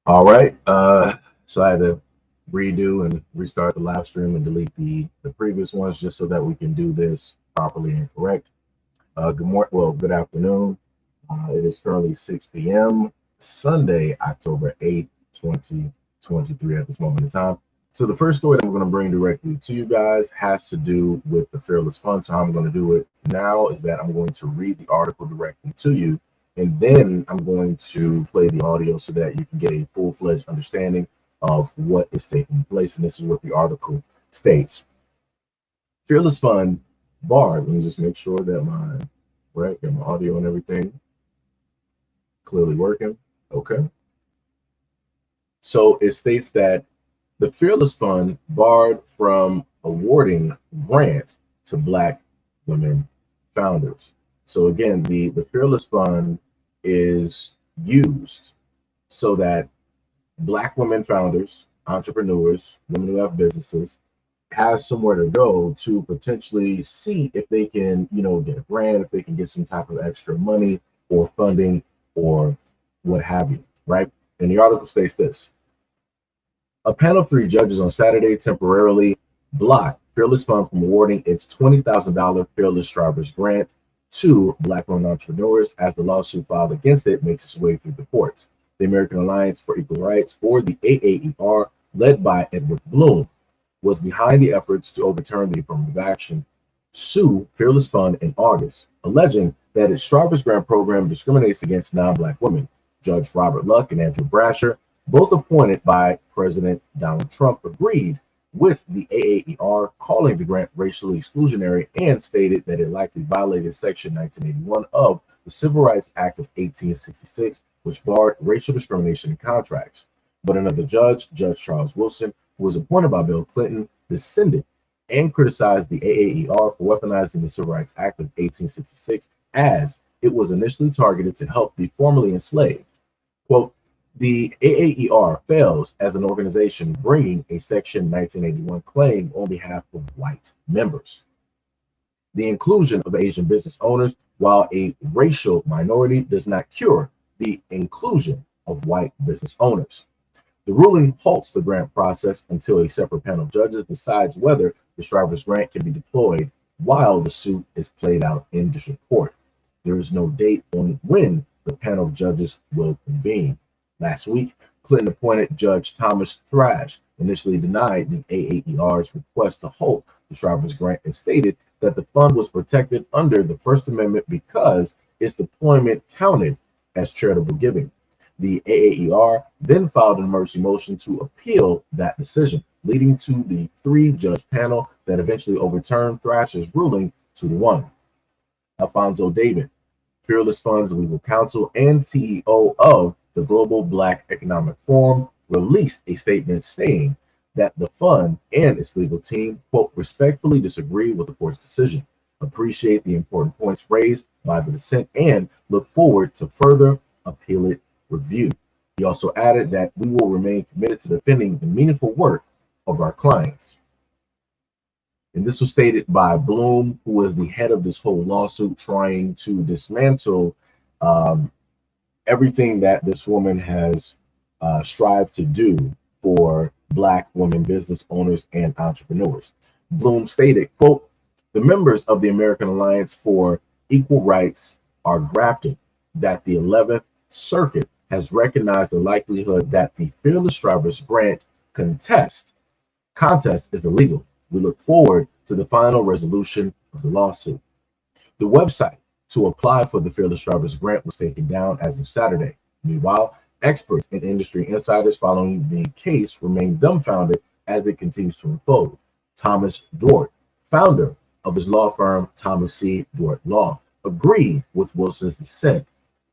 All right. So I had to redo and restart the live stream and delete the previous ones just so that we can do this properly and correct. Good morning. Well, good afternoon. It is currently 6 p.m. Sunday, October 8th, 2023 at this moment in time. So the first story that I'm going to bring directly to you guys has to do with the Fearless Fund. So how I'm going to do it now is that I'm going to read the article directly to you, and then I'm going to play the audio so that you can get a full-fledged understanding of what is taking place. And this is what the article states. Fearless Fund barred. Let me just make sure that got my audio and everything clearly working. Okay. So it states that the Fearless Fund barred from awarding grant to Black women founders. So again, the Fearless Fund is used so that Black women founders, entrepreneurs, women who have businesses, have somewhere to go to potentially see if they can, get a grant, if they can get some type of extra money or funding or what have you, right? And the article states this. A panel of 3 judges on Saturday temporarily blocked Fearless Fund from awarding its $20,000 Fearless Strivers grant to Black-owned entrepreneurs as the lawsuit filed against it makes its way through the courts. The American Alliance for Equal Rights, or the AAER, led by Edward Bloom, was behind the efforts to overturn the affirmative action, sue Fearless Fund in August, alleging that its Strivers Grant program discriminates against non-Black women. Judge Robert Luck and Andrew Brasher, both appointed by President Donald Trump, agreed with the AAER, calling the grant racially exclusionary, and stated that it likely violated Section 1981 of the Civil Rights Act of 1866, which barred racial discrimination in contracts. But another judge, Judge Charles Wilson, who was appointed by Bill Clinton, dissented and criticized the AAER for weaponizing the Civil Rights Act of 1866 as it was initially targeted to help the formerly enslaved. Quote, the AAER fails as an organization bringing a Section 1981 claim on behalf of white members. The inclusion of Asian business owners, while a racial minority, does not cure the inclusion of white business owners. The ruling halts the grant process until a separate panel of judges decides whether the Strivers grant can be deployed while the suit is played out in district court. There is no date on when the panel of judges will convene. Last week, Clinton appointed Judge Thomas Thrash initially denied the AAER's request to halt the Strivers grant and stated that the fund was protected under the First Amendment because its deployment counted as charitable giving. The AAER then filed an emergency motion to appeal that decision, leading to the 3-judge panel that eventually overturned Thrash's ruling 2-1. Alfonso David, Fearless Fund's legal counsel and CEO of the Global Black Economic Forum, released a statement saying that the fund and its legal team, quote, respectfully disagree with the court's decision, appreciate the important points raised by the dissent, and look forward to further appellate review. He also added that we will remain committed to defending the meaningful work of our clients. And this was stated by Bloom, who was the head of this whole lawsuit, trying to dismantle everything that this woman has strived to do for Black women business owners and entrepreneurs. Bloom stated, quote, the members of the American Alliance for Equal Rights are grafting that the 11th Circuit has recognized the likelihood that the Fearless Strivers grant contest is illegal. We look forward to the final resolution of the lawsuit. The website to apply for the Fearless Strivers grant was taken down as of Saturday. Meanwhile, experts and industry insiders following the case remain dumbfounded as it continues to unfold. Thomas Dort, founder of his law firm Thomas C. Dort Law, agreed with Wilson's dissent.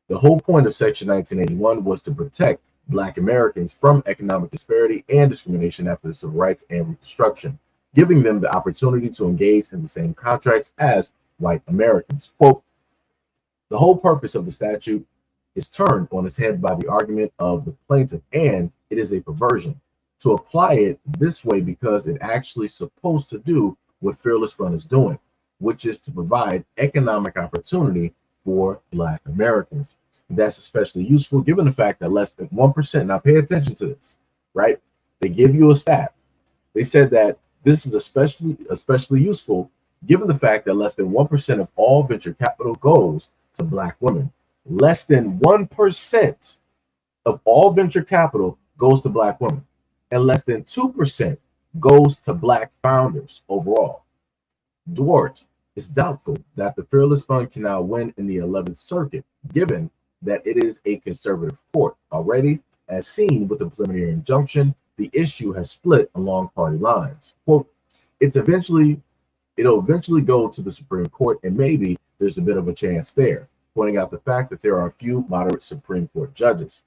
The whole point of Section 1981 was to protect Black Americans from economic disparity and discrimination after the Civil Rights and Reconstruction, giving them the opportunity to engage in the same contracts as white Americans. Quote, the whole purpose of the statute is turned on its head by the argument of the plaintiff, and it is a perversion to apply it this way because it actually is supposed to do what Fearless Fund is doing, which is to provide economic opportunity for Black Americans. that's especially useful given the fact that less than 1%, now pay attention to this, right? They give you a stat. They said that this is especially useful given the fact that less than 1% of all venture capital goes to Black women. Less than 1% of all venture capital goes to Black women, and less than 2% goes to Black founders overall. Duarte, it's doubtful that the Fearless Fund can now win in the 11th Circuit, given that it is a conservative court. Already, as seen with the preliminary injunction, the issue has split along party lines. Quote, it'll eventually go to the Supreme Court, and maybe there's a bit of a chance there, pointing out the fact that there are a few moderate Supreme Court judges.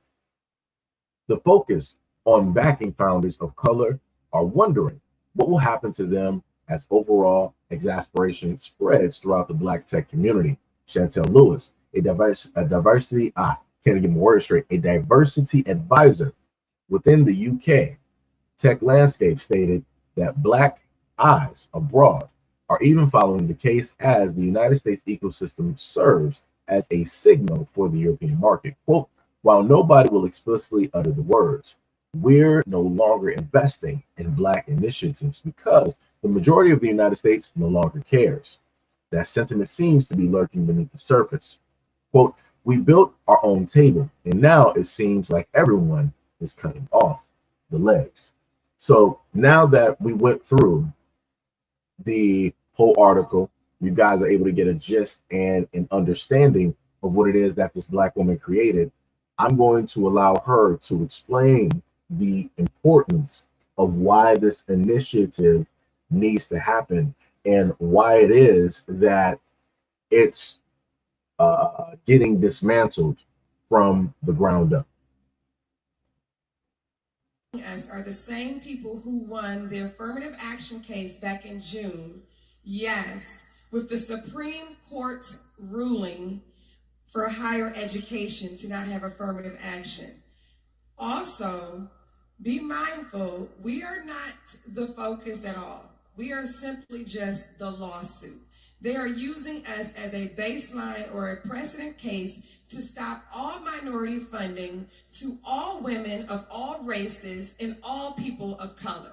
The focus on backing founders of color are wondering what will happen to them as overall exasperation spreads throughout the Black tech community. Chantel Lewis, a diversity advisor within the UK tech landscape, stated that Black eyes abroad are even following the case as the United States ecosystem serves as a signal for the European market. Quote, while nobody will explicitly utter the words, we're no longer investing in Black initiatives because the majority of the United States no longer cares. That sentiment seems to be lurking beneath the surface. Quote, we built our own table, and now it seems like everyone is cutting off the legs. So now that we went through the whole article, you guys are able to get a gist and an understanding of what it is that this Black woman created. I'm going to allow her to explain the importance of why this initiative needs to happen and why it is that it's getting dismantled from the ground up. Us are the same people who won the affirmative action case back in June. Yes, with the Supreme Court ruling for higher education to not have affirmative action. Also, be mindful, we are not the focus at all. We are simply just the lawsuit. They are using us as a baseline or a precedent case to stop all minority funding to all women of all races and all people of color.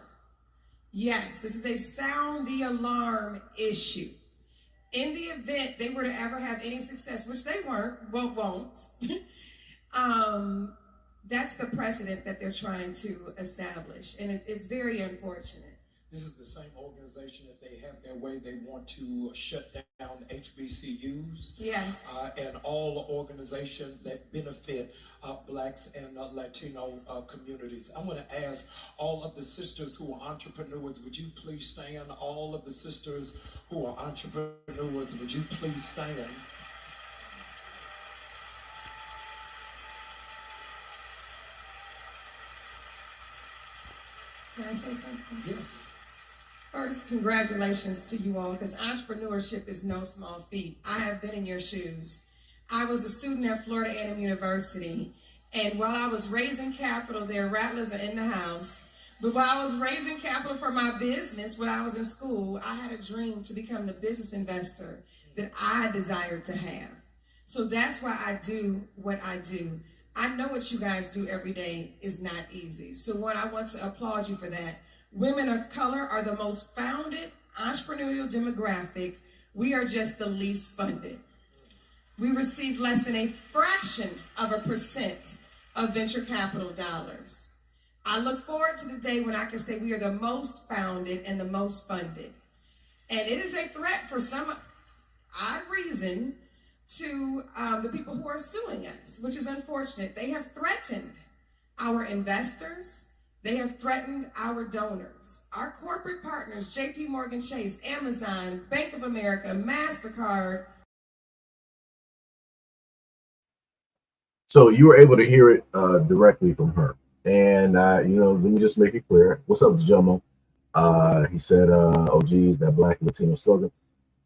Yes, this is a sound the alarm issue. In the event they were to ever have any success, which they won't, that's the precedent that they're trying to establish, and it's very unfortunate. This is the same organization that they have their way. They want to shut down HBCUs. Yes. And all organizations that benefit Blacks and Latino communities. I want to ask all of the sisters who are entrepreneurs, would you please stand? All of the sisters who are entrepreneurs, would you please stand? Can I say something? Yes. First, congratulations to you all, because entrepreneurship is no small feat. I have been in your shoes. I was a student at Florida A&M University, and while I was raising capital there, Rattlers are in the house, but while I was raising capital for my business when I was in school, I had a dream to become the business investor that I desired to have. So that's why I do what I do. I know what you guys do every day is not easy. So one, I want to applaud you for that. Women of color are the most founded entrepreneurial demographic. We are just the least funded. We receive less than a fraction of a percent of venture capital dollars. I look forward to the day when I can say we are the most founded and the most funded. And it is a threat for some odd reason to the people who are suing us, which is unfortunate. They have threatened our investors. They have threatened our donors, our corporate partners, JP Morgan Chase, Amazon, Bank of America, MasterCard. So you were able to hear it directly from her. And, let me just make it clear. What's up, Jomo? He said, oh, geez, that Black Latino slogan.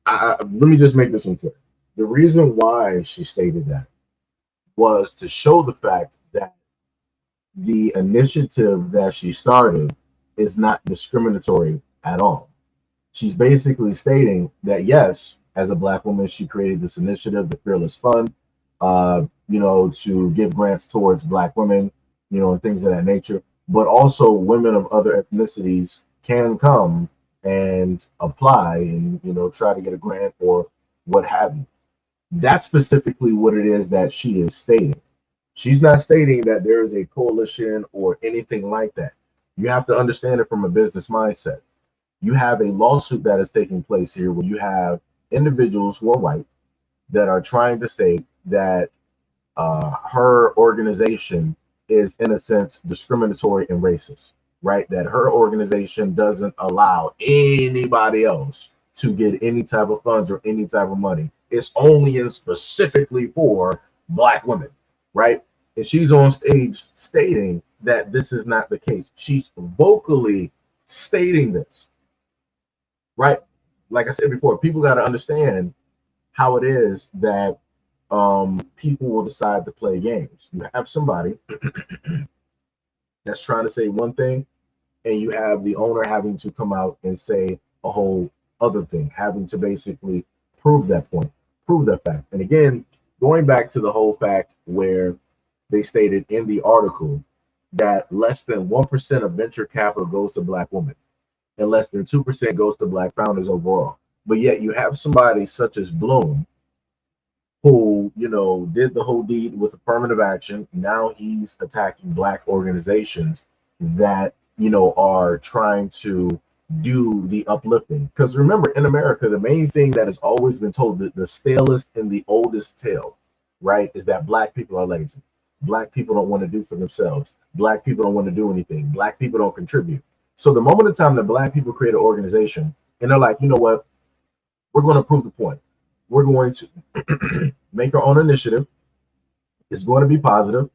Let me just make this one clear. The reason why she stated that was to show the fact that the initiative that she started is not discriminatory at all. She's basically stating that, yes, as a Black woman, she created this initiative, the Fearless Fund, to give grants towards Black women, and things of that nature. But also, women of other ethnicities can come and apply and try to get a grant or what have you. That's specifically what it is that she is stating. She's not stating that there is a coalition or anything like that. You have to understand it from a business mindset. You have a lawsuit that is taking place here where you have individuals who are white that are trying to state that her organization is, in a sense, discriminatory and racist, right? That her organization doesn't allow anybody else to get any type of funds or any type of money. It's only in specifically for Black women, right? And she's on stage stating that this is not the case. She's vocally stating this, right? Like I said before, people got to understand how it is that people will decide to play games. You have somebody that's trying to say one thing, and you have the owner having to come out and say a whole other thing, having to basically prove that point, prove that fact. And again, going back to the whole fact where they stated in the article that less than 1% of venture capital goes to Black women and less than 2% goes to Black founders overall. But yet you have somebody such as Bloom who, did the whole deed with affirmative action. Now he's attacking Black organizations that, are trying to do the uplifting. Because remember, in America, the main thing that has always been told, the stalest and the oldest tale, right, is that Black people are lazy. Black people don't want to do for themselves. Black people don't want to do anything. Black people don't contribute. So the moment of time that Black people create an organization and they're like, you know what, we're going to prove the point. We're going to make our own initiative. It's going to be positive.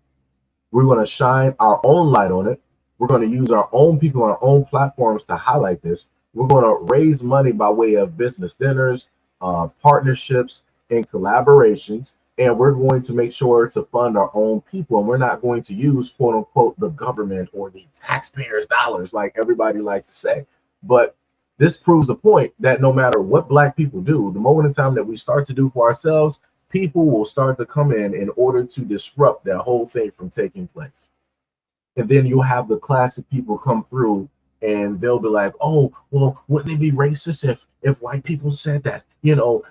We're going to shine our own light on it. We're going to use our own people on our own platforms to highlight this. We're going to raise money by way of business dinners, partnerships, and collaborations. And we're going to make sure to fund our own people. And we're not going to use, quote unquote, the government or the taxpayers' dollars, like everybody likes to say. But this proves the point that no matter what Black people do, the moment in time that we start to do for ourselves, people will start to come in order to disrupt that whole thing from taking place. And then you'll have the classic people come through and they'll be like, oh, well, wouldn't it be racist if white people said that,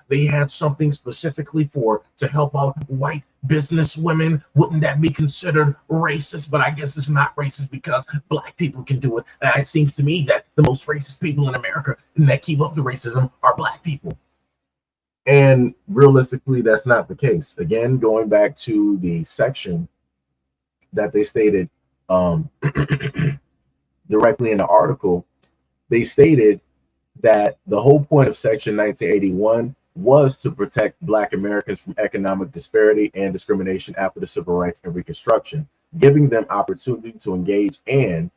they had something specifically for to help out white business women? Wouldn't that be considered racist? But I guess it's not racist because Black people can do it. And it seems to me that the most racist people in America and that keep up the racism are Black people. And realistically, that's not the case. Again, going back to the section that they stated um, directly in the article, they stated that the whole point of Section 1981 was to protect Black Americans from economic disparity and discrimination after the Civil Rights and Reconstruction, giving them opportunity to engage and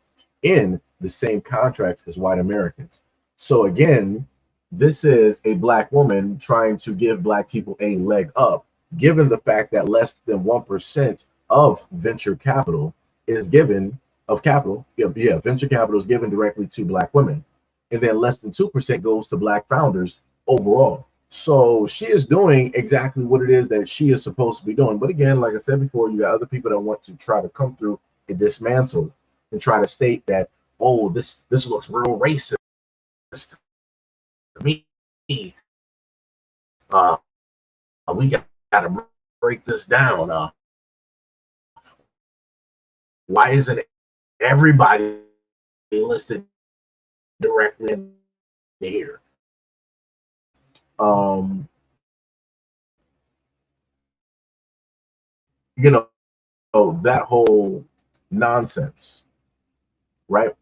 in the same contracts as white Americans. So again, this is a Black woman trying to give Black people a leg up, given the fact that less than 1% of venture capital is given of capital, venture capital is given directly to Black women, and then less than 2% goes to Black founders overall. So she is doing exactly what it is that she is supposed to be doing. But again, like I said before, you got other people that want to try to come through and dismantle and try to state that, oh, this looks real racist to me. Uh, we got to break this down. Why isn't everybody listed directly in here? Um, you know, that whole nonsense, right?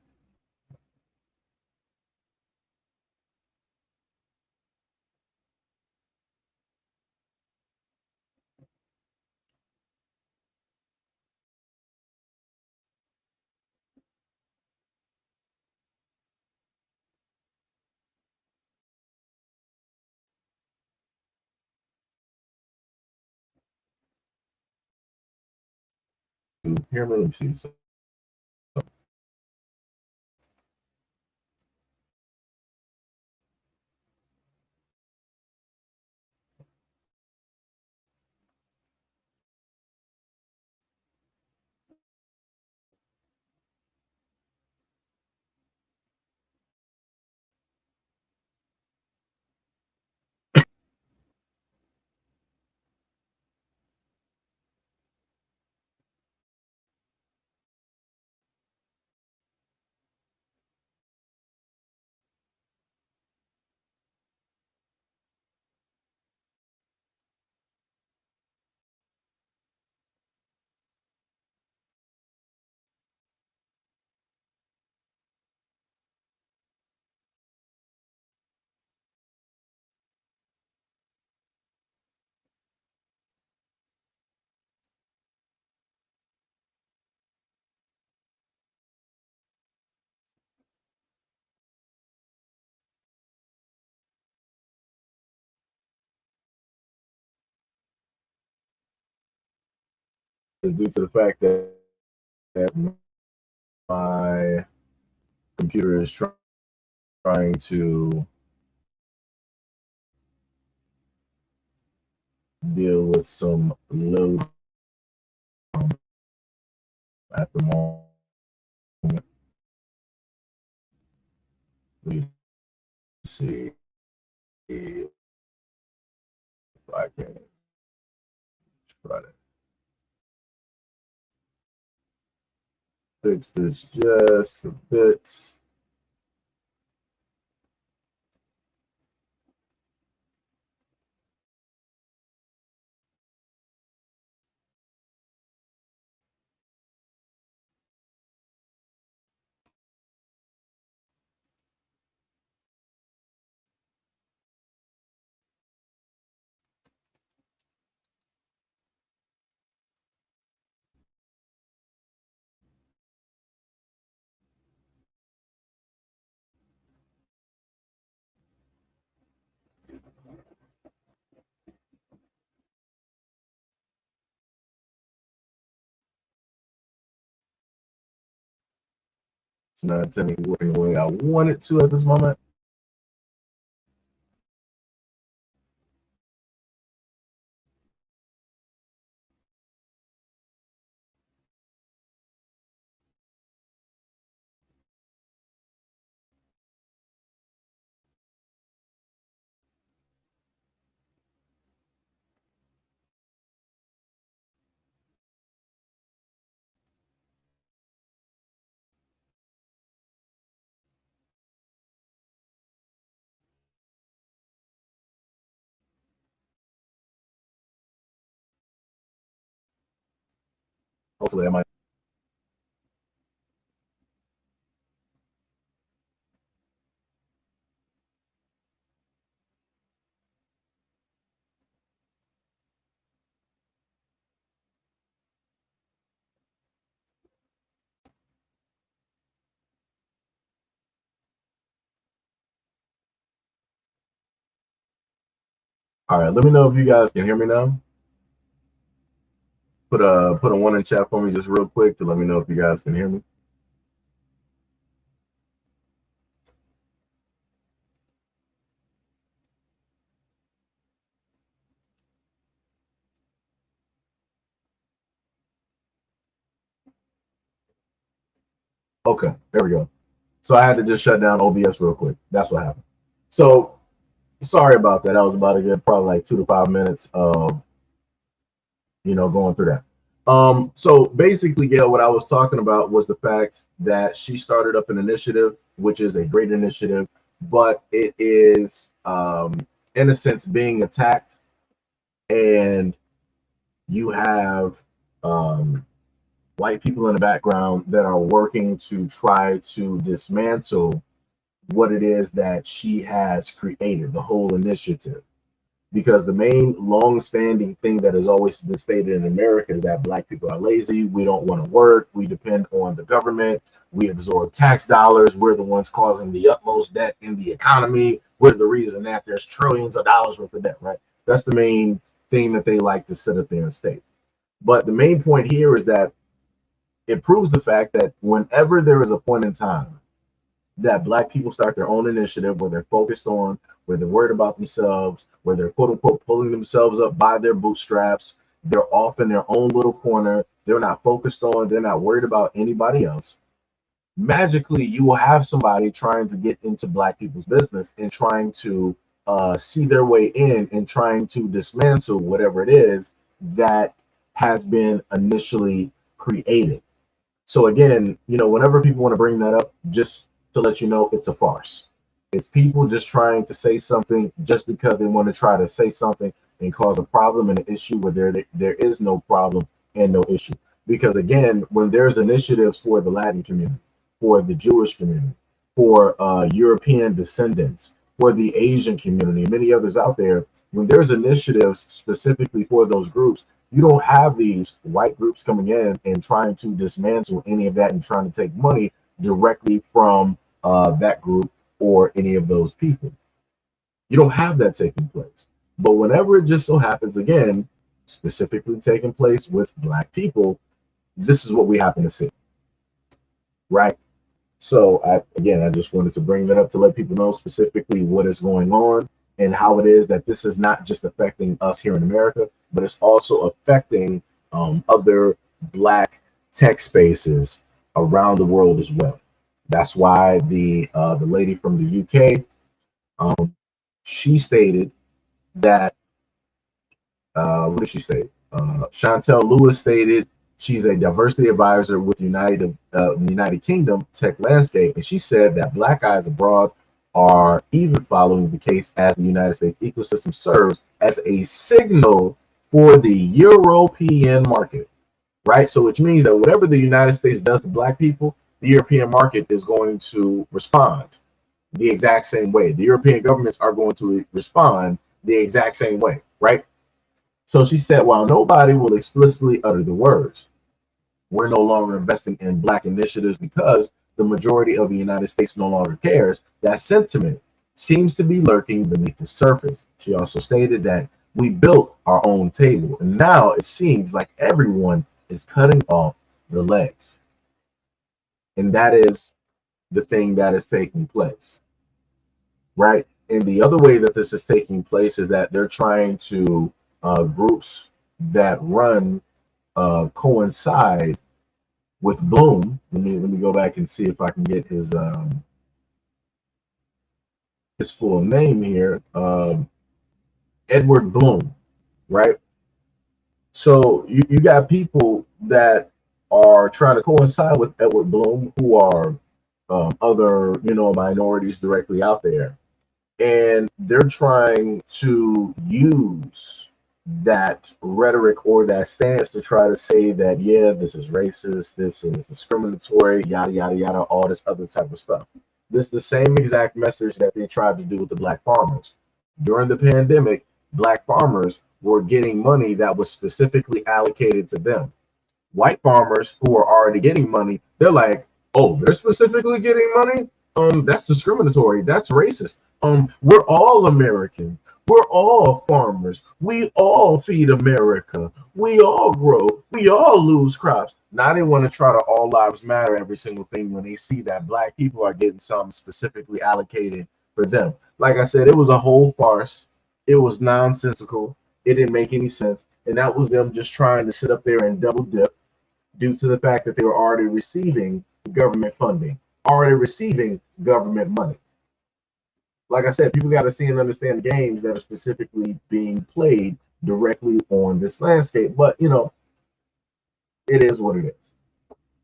Here, let me see. So, is due to the fact that my computer is trying to deal with some load at the moment. Let me see if I can try to fix this just a bit. It's not technically working the way I want it to at this moment. Hopefully, I might. All right, let me know if you guys can hear me now. Put a one in chat for me just real quick to let me know if you guys can hear me. Okay, there we go. So I had to just shut down OBS real quick. That's what happened. So sorry about that. That was about a good probably like 2 to 5 minutes of going through that. So basically, Gail, what I was talking about was the fact that she started up an initiative, which is a great initiative, but it is in a sense being attacked, and you have white people in the background that are working to try to dismantle what it is that she has created, the whole initiative. Because the main long-standing thing that has always been stated in America is that black people are lazy, we don't want to work, we depend on the government, we absorb tax dollars, we're the ones causing the utmost debt in the economy, we're the reason that there's trillions of dollars worth of debt, right? That's the main thing that they like to sit up there and state. But the main point here is that it proves the fact that whenever there is a point in time that black people start their own initiative where they're focused on, where they're worried about themselves, where they're quote unquote pulling themselves up by their bootstraps, they're off in their own little corner, they're not focused on, they're not worried about anybody else. Magically, you will have somebody trying to get into black people's business and trying to see their way in and trying to dismantle whatever it is that has been initially created. So again, whenever people want to bring that up, just to let you know, it's a farce. It's people just trying to say something just because they want to try to say something and cause a problem and an issue where there is no problem and no issue. Because again, when there's initiatives for the Latin community, for the Jewish community, for European descendants, for the Asian community, and many others out there, when there's initiatives specifically for those groups, you don't have these white groups coming in and trying to dismantle any of that and trying to take money directly from that group or any of those people. You don't have that taking place. But whenever it just so happens, again, specifically taking place with Black people, this is what we happen to see, right? So I just wanted to bring that up to let people know specifically what is going on and how it is that this is not just affecting us here in America, but it's also affecting other Black tech spaces around the world as well. That's why the lady from the UK, she stated that what did she say? Chantel Lewis stated she's a diversity advisor with United Kingdom tech landscape, and she said that Black eyes abroad are even following the case as the United States ecosystem serves as a signal for the European market, right? So which means that whatever the United States does to Black people, the European market is going to respond the exact same way. The European governments are going to respond the exact same way, right? So she said, while nobody will explicitly utter the words, we're no longer investing in Black initiatives because the majority of the United States no longer cares. That sentiment seems to be lurking beneath the surface. She also stated that we built our own table, and now it seems like everyone is cutting off the legs. And that is the thing that is taking place, right? And the other way that this is taking place is that they're trying to groups that run coincide with Bloom. Let me go back and see if I can get his full name here. Edward Bloom, right? So you got people that are trying to coincide with Edward Bloom who are other minorities directly out there, and they're trying to use that rhetoric or that stance to try to say that, yeah, this is racist, this is discriminatory, yada yada yada, all this other type of stuff. This is the same exact message that they tried to do with the Black farmers. During the pandemic, Black farmers were getting money that was specifically allocated to them. White farmers who are already getting money, they're like, oh, they're specifically getting money? That's discriminatory, that's racist. We're all American. We're all farmers. We all feed America. We all grow. We all lose crops. Now they want to try to all lives matter every single thing when they see that Black people are getting something specifically allocated for them. Like I said, it was a whole farce. It was nonsensical. It didn't make any sense. And that was them just trying to sit up there and double dip due to the fact that they were already receiving government funding, already receiving government money. Like I said, people got to see and understand the games that are specifically being played directly on this landscape. But, it is what it is,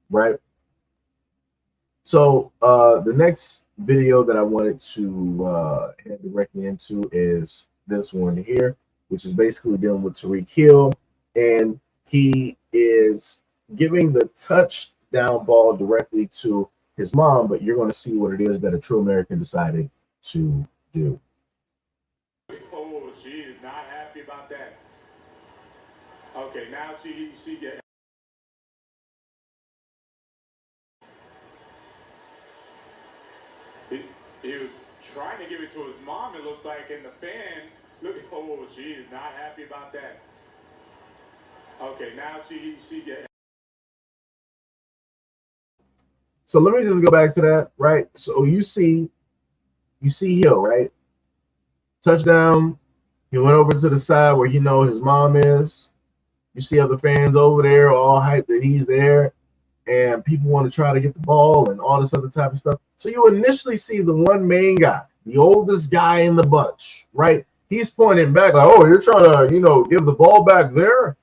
right? So the next video that I wanted to head directly into is this one here, which is basically dealing with Tariq Hill. And he is giving the touchdown ball directly to his mom, but you're going to see what it is that a true American decided to do. Oh, she is not happy about that. Okay, now she get. He was trying to give it to his mom. It looks like in the fan. Look, oh, she is not happy about that. Okay, now she get. So let me just go back to that, right? So you see Hill, right? Touchdown. He went over to the side where his mom is. You see other fans over there all hyped that he's there, and people want to try to get the ball and all this other type of stuff. So you initially see the one main guy, the oldest guy in the bunch, right? He's pointing back like, oh, you're trying to, give the ball back there?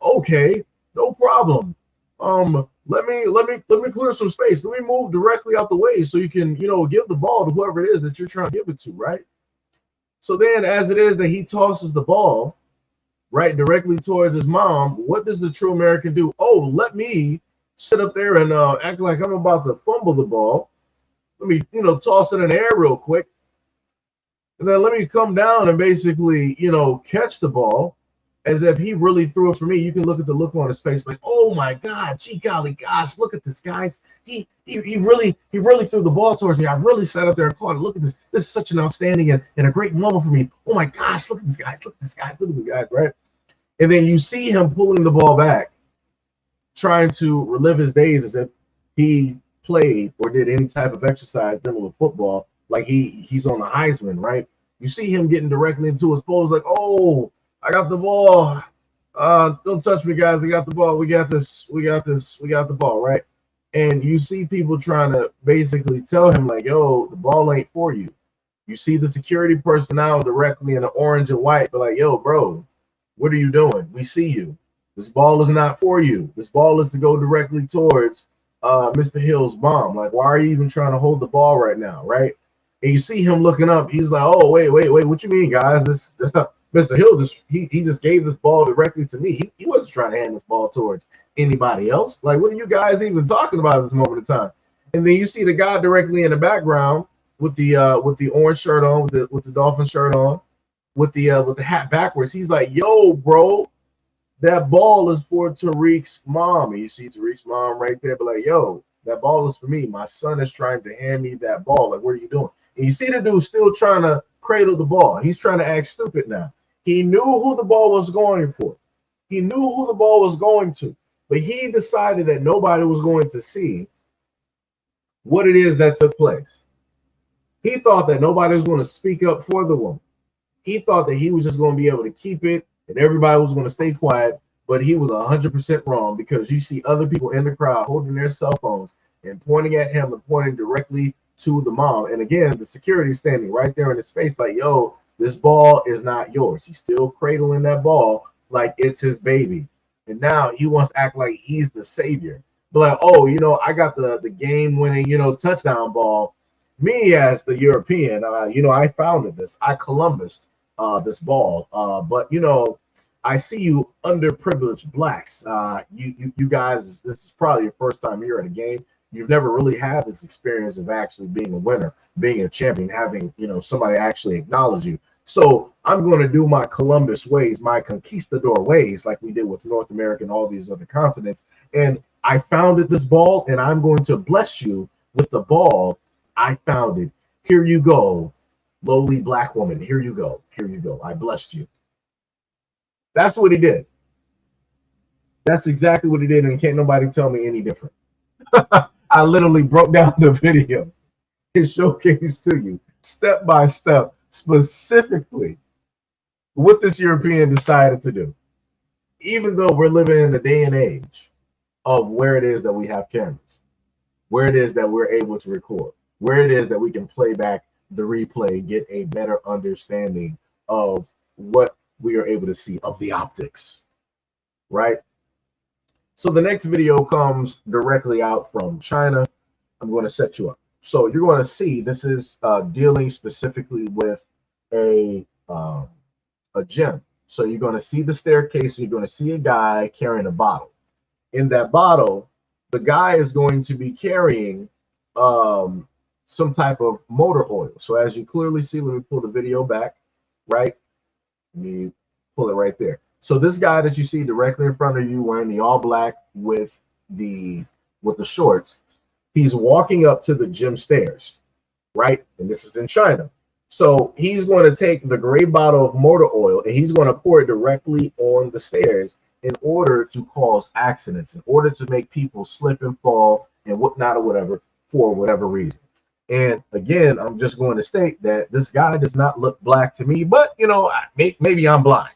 Okay, no problem. Let me clear some space. Let me move directly out the way so you can, give the ball to whoever it is that you're trying to give it to, right? So then as it is that he tosses the ball right directly towards his mom, what does the true American do? Oh, let me sit up there and act like I'm about to fumble the ball. Let me, toss it in the air real quick. And then let me come down and basically, catch the ball as if he really threw it for me. You can look at the look on his face like, oh my God, gee golly gosh, look at this, guys. He really threw the ball towards me. I really sat up there and caught it. Look at this. This is such an outstanding and a great moment for me. Oh my gosh, look at this, guys. Look at this, guys. Look at the guys, right? And then you see him pulling the ball back, trying to relive his days as if he played or did any type of exercise dealing with football, like he's on the Heisman, right? You see him getting directly into his pose, like, oh, I got the ball. Don't touch me, guys. I got the ball. We got this. We got this. We got the ball, right? And you see people trying to basically tell him, like, yo, the ball ain't for you. You see the security personnel directly in the orange and white, but like, yo, bro, what are you doing? We see you. This ball is not for you. This ball is to go directly towards Mr. Hill's mom. Like, why are you even trying to hold the ball right now, right? And you see him looking up. He's like, oh, wait. What you mean, guys? This Mr. Hill he just gave this ball directly to me. He wasn't trying to hand this ball towards anybody else. Like, what are you guys even talking about at this moment in time? And then you see the guy directly in the background with the orange shirt on, with the Dolphin shirt on, with the hat backwards. He's like, yo, bro, that ball is for Tariq's mom. And you see Tariq's mom right there, but like, yo, that ball is for me. My son is trying to hand me that ball. Like, what are you doing? And you see the dude still trying to cradle the ball. He's trying to act stupid now. He knew who the ball was going for. He knew who the ball was going to. But he decided that nobody was going to see what it is that took place. He thought that nobody was going to speak up for the woman. He thought that he was just going to be able to keep it and everybody was going to stay quiet. But he was 100% wrong, because you see other people in the crowd holding their cell phones and pointing at him and pointing directly to the mom. And again, the security standing right there in his face like, yo, this ball is not yours. He's still cradling that ball like it's his baby. And now he wants to act like he's the savior. But like, oh, I got the game-winning, touchdown ball. Me as the European, I founded this. I Columbused this ball. But, I see you underprivileged blacks. You guys, this is probably your first time here at a game. You've never really had this experience of actually being a winner, being a champion, having, somebody actually acknowledge you. So I'm going to do my Columbus ways, my conquistador ways, like we did with North America and all these other continents. And I founded this ball, and I'm going to bless you with the ball I founded. Here you go, lowly black woman. Here you go. Here you go. I blessed you. That's what he did. That's exactly what he did, and can't nobody tell me any different. I literally broke down the video and showcased to you step by step specifically what this European decided to do. Even though we're living in the day and age of where it is that we have cameras, where it is that we're able to record, where it is that we can play back the replay, get a better understanding of what we are able to see, of the optics, right? So the next video comes directly out from China. I'm going to set you up. So you're going to see this is dealing specifically with a gym. So you're going to see the staircase. You're going to see a guy carrying a bottle. In that bottle, the guy is going to be carrying some type of motor oil. So as you clearly see, let me pull the video back, right? Let me pull it right there. So this guy that you see directly in front of you wearing the all black with the shorts, he's walking up to the gym stairs, right? And this is in China. So he's going to take the gray bottle of motor oil and he's going to pour it directly on the stairs in order to cause accidents, in order to make people slip and fall and whatnot or whatever, for whatever reason. And again, I'm just going to state that this guy does not look black to me, but maybe I'm blind.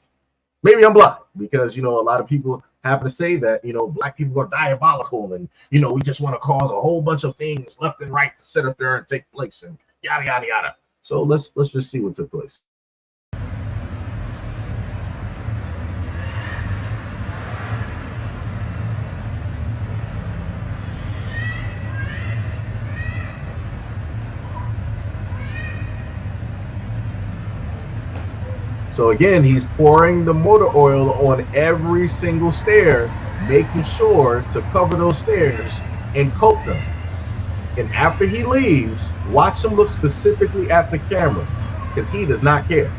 Maybe I'm blind, because a lot of people happen to say that black people are diabolical and we just want to cause a whole bunch of things left and right to sit up there and take place and yada yada yada. So let's just see what took place. So again, he's pouring the motor oil on every single stair, making sure to cover those stairs and coat them. And after he leaves, watch him look specifically at the camera, because he does not care.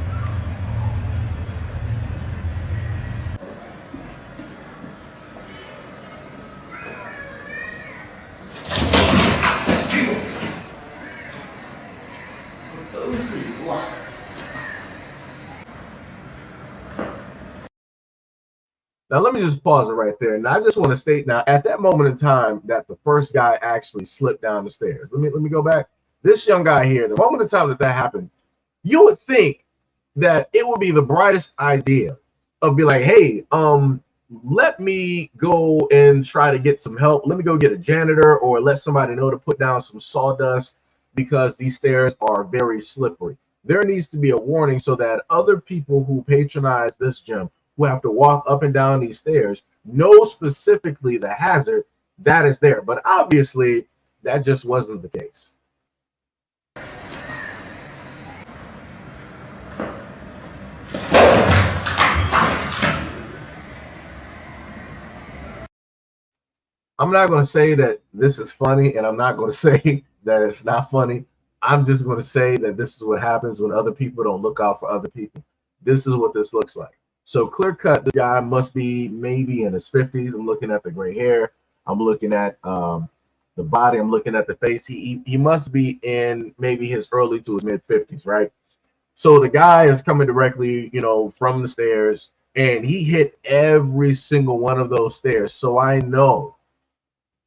Now, let me just pause it right there. And I just want to state now, at that moment in time that the first guy actually slipped down the stairs, let me go back. This young guy here, the moment in time that that happened, you would think that it would be the brightest idea of be like, hey, let me go and try to get some help. Let me go get a janitor or let somebody know to put down some sawdust because these stairs are very slippery. There needs to be a warning so that other people who patronize this gym, who have to walk up and down these stairs, know specifically the hazard that is there. But obviously, that just wasn't the case. I'm not going to say that this is funny, and I'm not going to say that it's not funny. I'm just going to say that this is what happens when other people don't look out for other people. This is what this looks like. So clear cut, the guy must be maybe in his 50s. I'm looking at the gray hair. I'm looking at the body. I'm looking at the face. He must be in maybe his early to his mid 50s, right? So the guy is coming directly, from the stairs, and he hit every single one of those stairs. So I know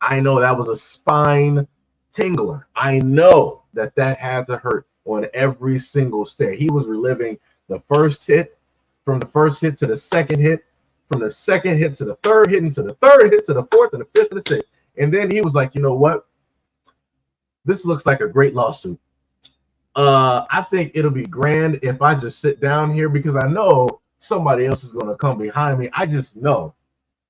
that was a spine tingler. I know that had to hurt on every single stair. He was reliving the first hit, from the first hit to the second hit, from the second hit to the third hit, and to the third hit to the fourth and the fifth and the sixth. And then he was like, you know what? This looks like a great lawsuit. I think it'll be grand if I just sit down here because I know somebody else is going to come behind me. I just know.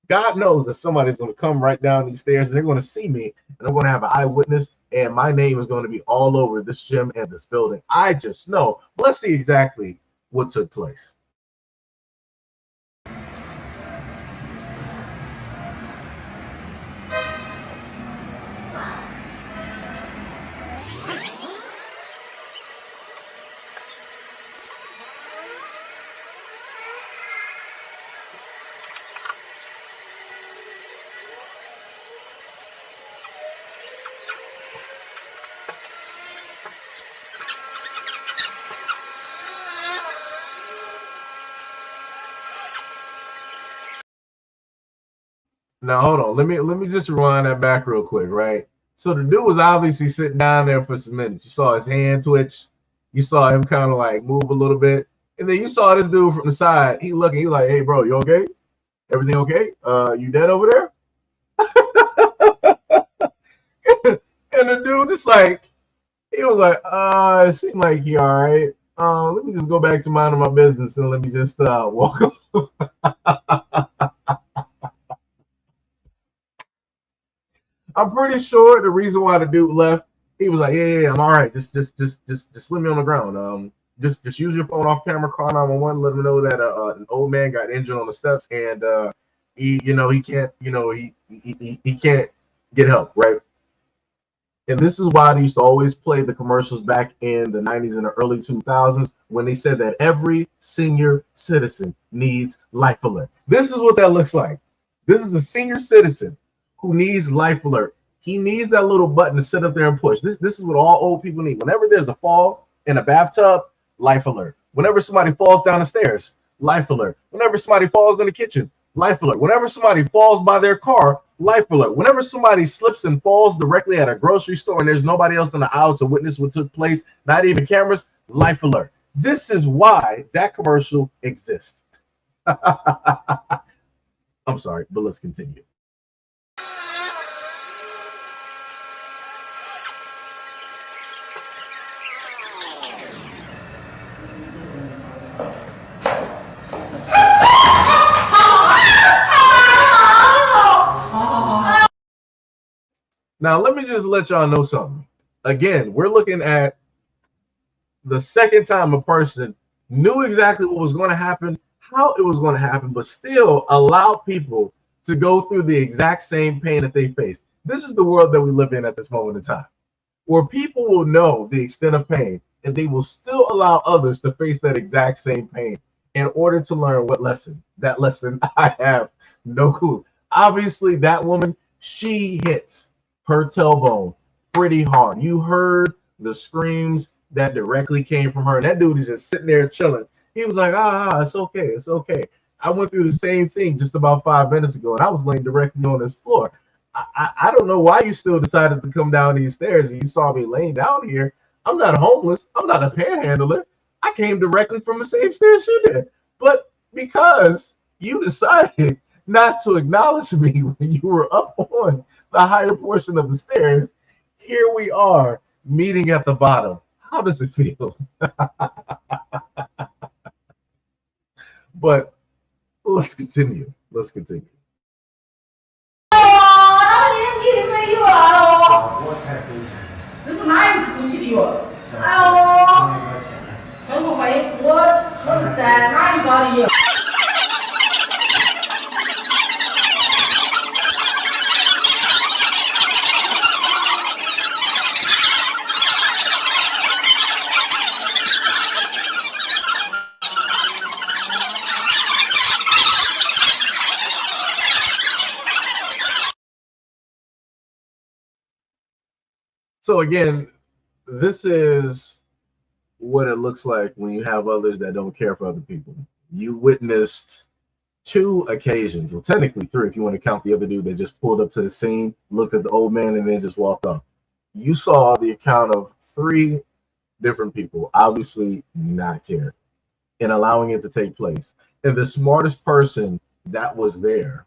God knows that somebody's going to come right down these stairs and they're going to see me and I'm going to have an eyewitness and my name is going to be all over this gym and this building. I just know. But let's see exactly what took place. Now hold on. Let me just rewind that back real quick, right? So the dude was obviously sitting down there for some minutes. You saw his hand twitch. You saw him kind of like move a little bit. And then you saw this dude from the side. He looking, he like, hey bro, you okay? Everything okay? You dead over there? And the dude just like, he was like, it seemed like he all right. Let me just go back to minding my business and let me just walk up. I'm pretty sure the reason why the dude left, he was like, yeah, I'm all right. Just let me on the ground. Just use your phone off camera, call 911, let them know that an old man got injured on the steps and he can't get help, right? And this is why they used to always play the commercials back in the 90s and the early 2000s when they said that every senior citizen needs Life Alert. This is what that looks like. This is a senior citizen who needs Life Alert. He needs that little button to sit up there and push. This is what all old people need. Whenever there's a fall in a bathtub, Life Alert. Whenever somebody falls down the stairs, Life Alert. Whenever somebody falls in the kitchen, Life Alert. Whenever somebody falls by their car, Life Alert. Whenever somebody slips and falls directly at a grocery store and there's nobody else in the aisle to witness what took place, not even cameras, Life Alert. This is why that commercial exists. I'm sorry, but let's continue. Now, let me just let y'all know something. Again, we're looking at the second time a person knew exactly what was going to happen, how it was going to happen, but still allow people to go through the exact same pain that they faced. This is the world that we live in at this moment in time, where people will know the extent of pain and they will still allow others to face that exact same pain in order to learn what lesson. That lesson, I have no clue. Obviously, that woman, she hits her tailbone pretty hard. You heard the screams that directly came from her. And that dude is just sitting there chilling. He was like, it's okay. It's okay. I went through the same thing just about 5 minutes ago, and I was laying directly on this floor. I don't know why you still decided to come down these stairs and you saw me laying down here. I'm not homeless. I'm not a panhandler. I came directly from the same stairs you did. But because you decided not to acknowledge me when you were up on the higher portion of the stairs, here we are meeting at the bottom. How does it feel? But let's continue. Let's continue. So again, this is what it looks like when you have others that don't care for other people. You witnessed 2 occasions, well, technically 3 if you want to count the other dude that just pulled up to the scene, looked at the old man, and then just walked off. You saw the account of 3 different people obviously not caring and allowing it to take place. And the smartest person that was there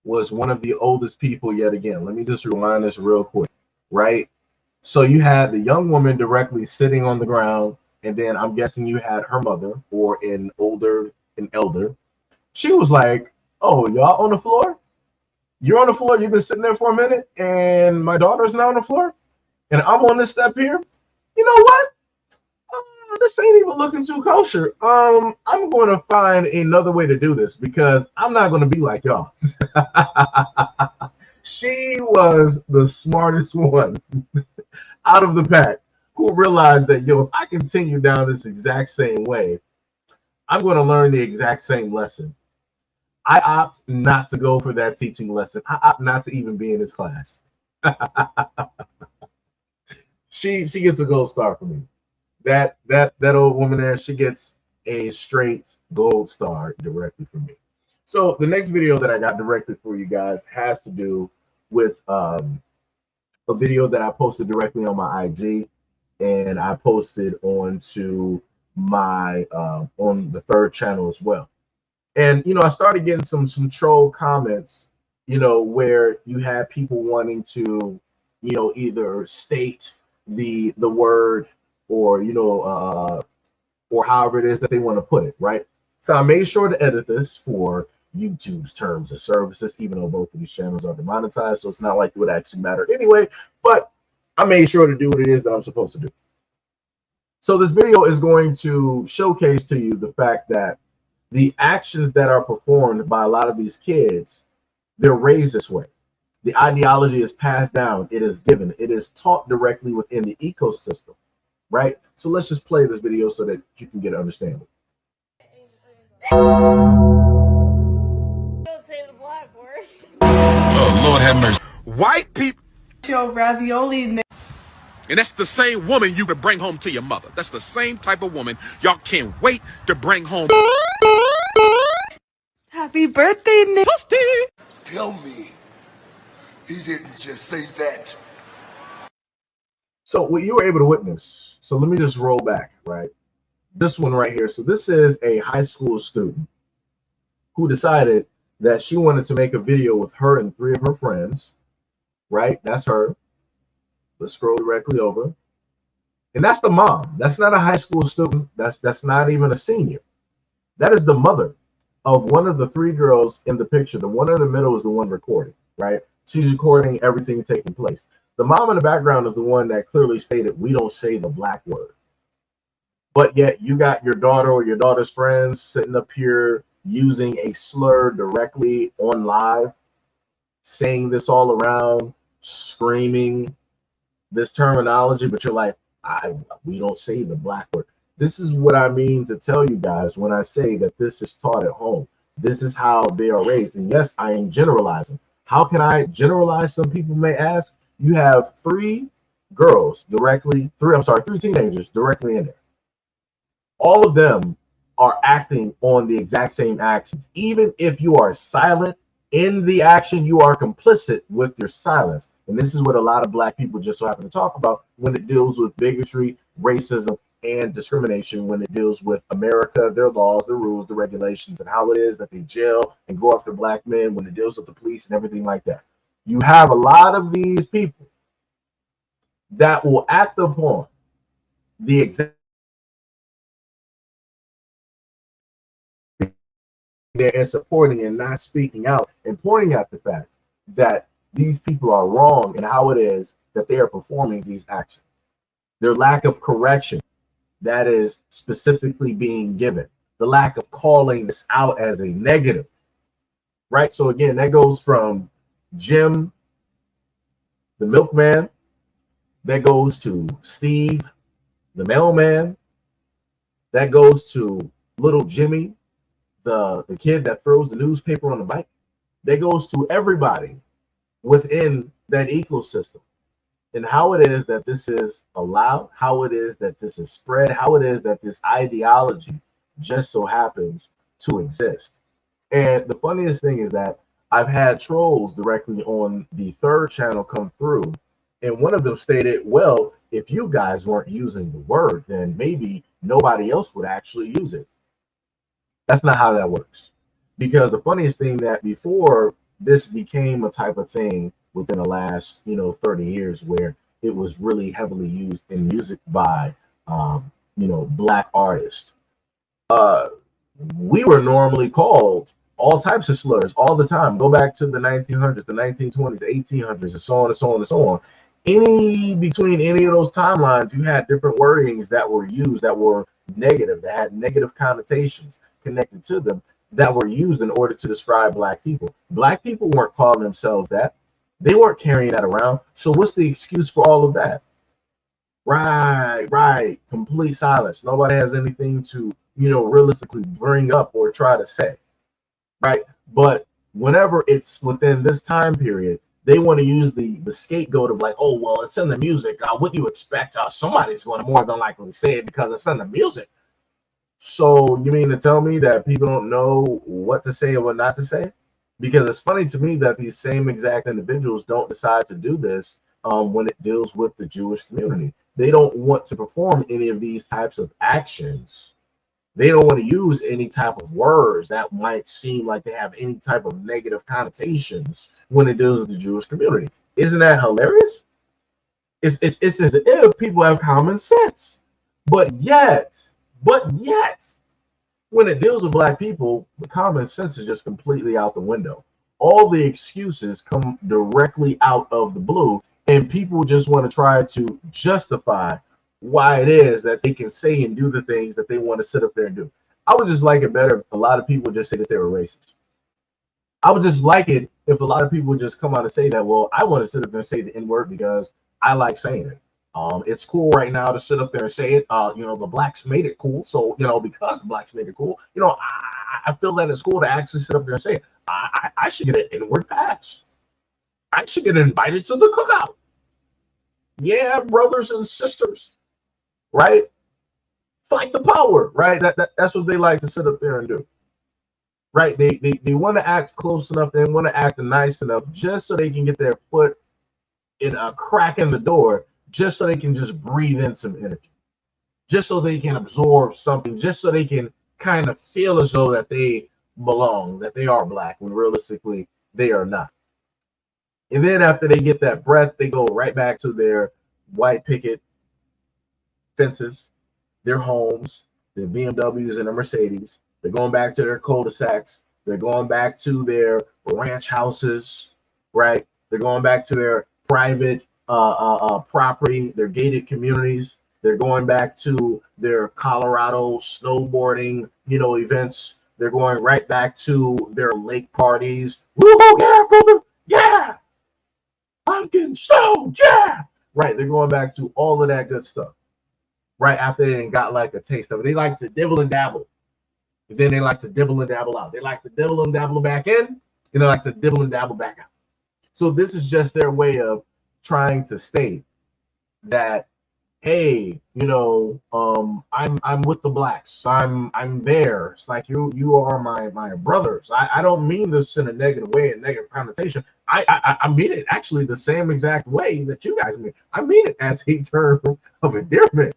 was one of the oldest people yet again. Let me just rewind this real quick, right? So you had the young woman directly sitting on the ground, and then I'm guessing you had her mother or an elder. She was like, "Oh, y'all on the floor? You're on the floor. You've been sitting there for a minute, and my daughter's now on the floor, and I'm on this step here. You know what? This ain't even looking too kosher. I'm going to find another way to do this because I'm not going to be like y'all." She was the smartest one out of the pack who realized that, yo, if I continue down this exact same way, I'm going to learn the exact same lesson. I opt not to go for that teaching lesson. I opt not to even be in this class. She gets a gold star for me. That old woman there, she gets a straight gold star directly from me. So the next video that I got directly for you guys has to do with a video that I posted directly on my IG, and I posted onto my on the third channel as well. And I started getting some troll comments, where you had people wanting to, either state the word or or however it is that they want to put it, right? So I made sure to edit this for YouTube's terms of services, even though both of these channels are demonetized, so it's not like it would actually matter anyway, but I made sure to do what it is that I'm supposed to do. So this video is going to showcase to you the fact that the actions that are performed by a lot of these kids, they're raised this way. The ideology is passed down, it is given, it is taught directly within the ecosystem, right? So let's just play this video so that you can get an understanding. Oh, Lord have mercy. White people. Your ravioli. And that's the same woman you could bring home to your mother. That's the same type of woman y'all can't wait to bring home. Happy birthday, Nick. Tell me he didn't just say that. So what you were able to witness, so let me just roll back, right? This one right here. So this is a high school student who decided that she wanted to make a video with her and 3 of her friends, right? That's her. Let's scroll directly over. And that's the mom. That's not a high school student. That's not even a senior. That is the mother of one of the 3 girls in the picture. The one in the middle is the one recording, right? She's recording everything taking place. The mom in the background is the one that clearly stated, "We don't say the black word." But yet you got your daughter or your daughter's friends sitting up here using a slur directly on live, saying this all around, screaming this terminology, but you're like, we don't say the black word. This is what I mean to tell you guys when I say that this is taught at home. This is how they are raised. And yes, I am generalizing. How can I generalize? Some people may ask. You have 3 girls directly, 3 teenagers directly in there. All of them are acting on the exact same actions. Even if you are silent in the action, you are complicit with your silence. And this is what a lot of black people just so happen to talk about when it deals with bigotry, racism, and discrimination, when it deals with America, their laws, their rules, the regulations, and how it is that they jail and go after black men, when it deals with the police and everything like that. You have a lot of these people that will act upon the exact there and supporting and not speaking out and pointing out the fact that these people are wrong and how it is that they are performing these actions. Their lack of correction that is specifically being given, the lack of calling this out as a negative, right? So again, that goes from Jim, the milkman, that goes to Steve, the mailman, that goes to little Jimmy, the kid that throws the newspaper on the bike, that goes to everybody within that ecosystem. And how it is that this is allowed, how it is that this is spread, how it is that this ideology just so happens to exist. And the funniest thing is that I've had trolls directly on the third channel come through, and one of them stated, well, if you guys weren't using the word, then maybe nobody else would actually use it. That's not how that works. Because the funniest thing that before this became a type of thing within the last 30 years where it was really heavily used in music by black artists, we were normally called all types of slurs all the time. Go back to the 1900s, the 1920s, the 1800s, and so on and so on and so on. Between any of those timelines, you had different wordings that were used that were negative, that had negative connotations connected to them, that were used in order to describe black people. Black people weren't calling themselves that. They weren't carrying that around. So what's the excuse for all of that? Right. Complete silence. Nobody has anything to, realistically bring up or try to say. Right. But whenever it's within this time period, they want to use the scapegoat of like, oh, well, it's in the music. What do you expect? Somebody's going to more than likely say it because it's in the music. So you mean to tell me that people don't know what to say or what not to say? Because it's funny to me that these same exact individuals don't decide to do this when it deals with the Jewish community. They don't want to perform any of these types of actions. They don't want to use any type of words that might seem like they have any type of negative connotations when it deals with the Jewish community. Isn't that hilarious? It's as if people have common sense. But yet, when it deals with black people, the common sense is just completely out the window. All the excuses come directly out of the blue, and people just want to try to justify why it is that they can say and do the things that they want to sit up there and do. I would just like it better if a lot of people just say that they were racist. I would just like it if a lot of people just come out and say that, well, I want to sit up there and say the N-word because I like saying it. It's cool right now to sit up there and say it. The blacks made it cool. So, because the blacks made it cool, I feel that it's cool to actually sit up there and say it. I should get an N-word pass. I should get invited to the cookout. Yeah, brothers and sisters, right? Fight the power, right? That's what they like to sit up there and do, right? They want to act close enough. They want to act nice enough just so they can get their foot in a crack in the door, just so they can just breathe in some energy, just so they can absorb something, just so they can kind of feel as though that they belong, that they are black, when realistically they are not. And then after they get that breath, they go right back to their white picket fences, their homes, their BMWs and their Mercedes. They're going back to their cul-de-sacs. They're going back to their ranch houses, right? They're going back to their private property, their gated communities. They're going back to their Colorado snowboarding, events. They're going right back to their lake parties. Woo-hoo, yeah, brother, yeah. I'm getting stoned, yeah. Right, they're going back to all of that good stuff. Right after they got like a taste of it. They like to dibble and dabble. And then they like to dibble and dabble out. They like to dibble and dabble back in, and they like to dibble and dabble back out. So this is just their way of trying to state that hey, I'm with the blacks. I'm there. It's like you are my brothers. I don't mean this in a negative way, a negative connotation. I mean it actually the same exact way that you guys mean. I mean it as a term of endearment,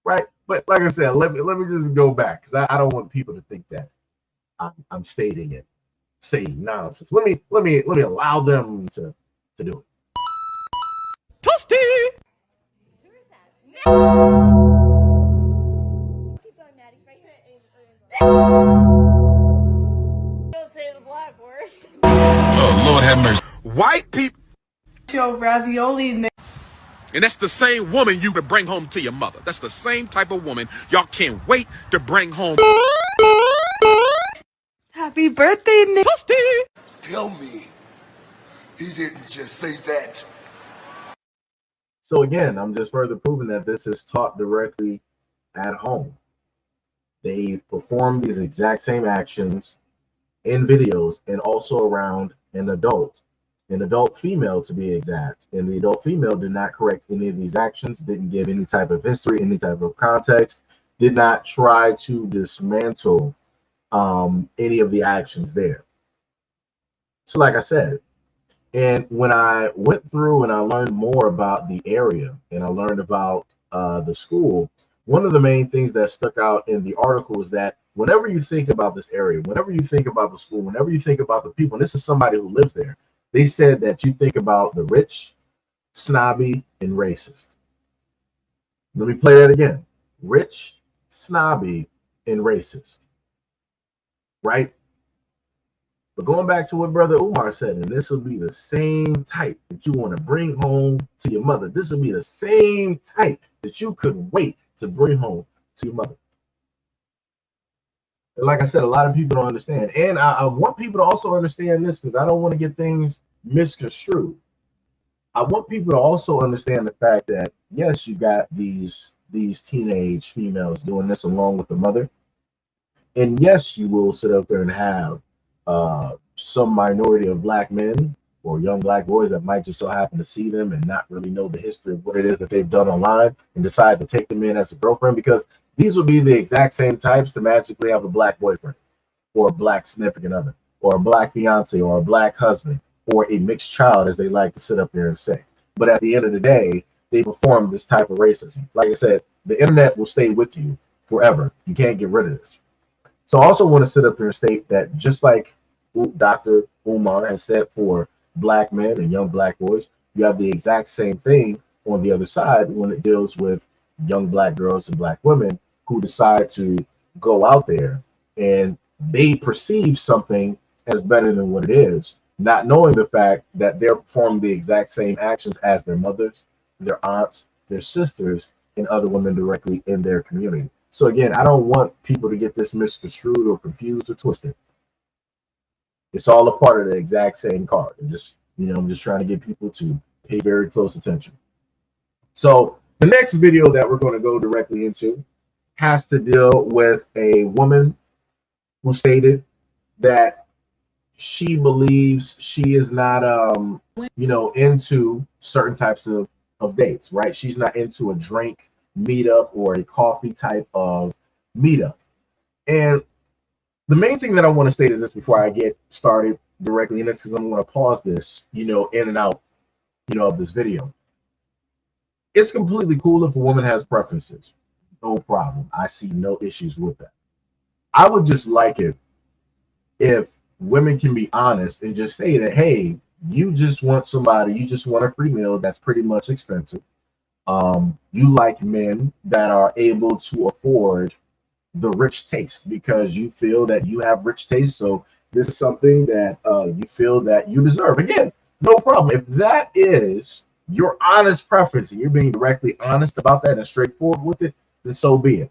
right? But like I said, let me just go back because I don't want people to think that I'm stating it, saying nonsense. Let me allow them to do it. Toasty! Don't say the black word. Oh, Lord have mercy. White people. Yo, ravioli nigga. And that's the same woman you could bring home to your mother. That's the same type of woman y'all can't wait to bring home. Happy birthday, nigga. Toasty! Tell me he didn't just say that. So again, I'm just further proving that this is taught directly at home. They've performed these exact same actions in videos and also around an adult female to be exact. And the adult female did not correct any of these actions, didn't give any type of history, any type of context, did not try to dismantle any of the actions there. So like I said, and when I went through and I learned more about the area and I learned about the school, one of the main things that stuck out in the article was that whenever you think about this area, whenever you think about the school, whenever you think about the people, and this is somebody who lives there, they said that you think about the rich, snobby, and racist. Let me play that again. Rich, snobby, and racist. Right? But going back to what Brother Umar said, and this will be the same type that you want to bring home to your mother. This will be the same type that you couldn't wait to bring home to your mother. And like I said, a lot of people don't understand. And I want people to also understand this because I don't want to get things misconstrued. I want people to also understand the fact that, yes, you got these teenage females doing this along with the mother. And yes, you will sit up there and have some minority of black men or young black boys that might just so happen to see them and not really know the history of what it is that they've done online and decide to take them in as a girlfriend, because these will be the exact same types to magically have a black boyfriend or a black significant other or a black fiance or a black husband or a mixed child, as they like to sit up there and say. But at the end of the day, they perform this type of racism. Like I said, the internet will stay with you forever. You can't get rid of this. So I also want to sit up here and state that just like Dr. Umar has said for black men and young black boys, you have the exact same thing on the other side when it deals with young black girls and black women who decide to go out there and they perceive something as better than what it is, not knowing the fact that they're performing the exact same actions as their mothers, their aunts, their sisters, and other women directly in their community. So again, I don't want people to get this misconstrued or confused or twisted. It's all a part of the exact same card. And just, I'm just trying to get people to pay very close attention. So the next video that we're going to go directly into has to deal with a woman who stated that she believes she is not, into certain types of dates, right? She's not into a drink meetup or a coffee type of meetup. And the main thing that I want to state is this before I get started directly in this, because I'm going to pause this, in and out, of this video. It's completely cool if a woman has preferences. No problem. I see no issues with that. I would just like it if women can be honest and just say that, hey, you just want a free meal that's pretty much expensive. You like men that are able to afford the rich taste because you feel that you have rich taste. So this is something that you feel that you deserve. Again, no problem. If that is your honest preference and you're being directly honest about that and straightforward with it, then so be it.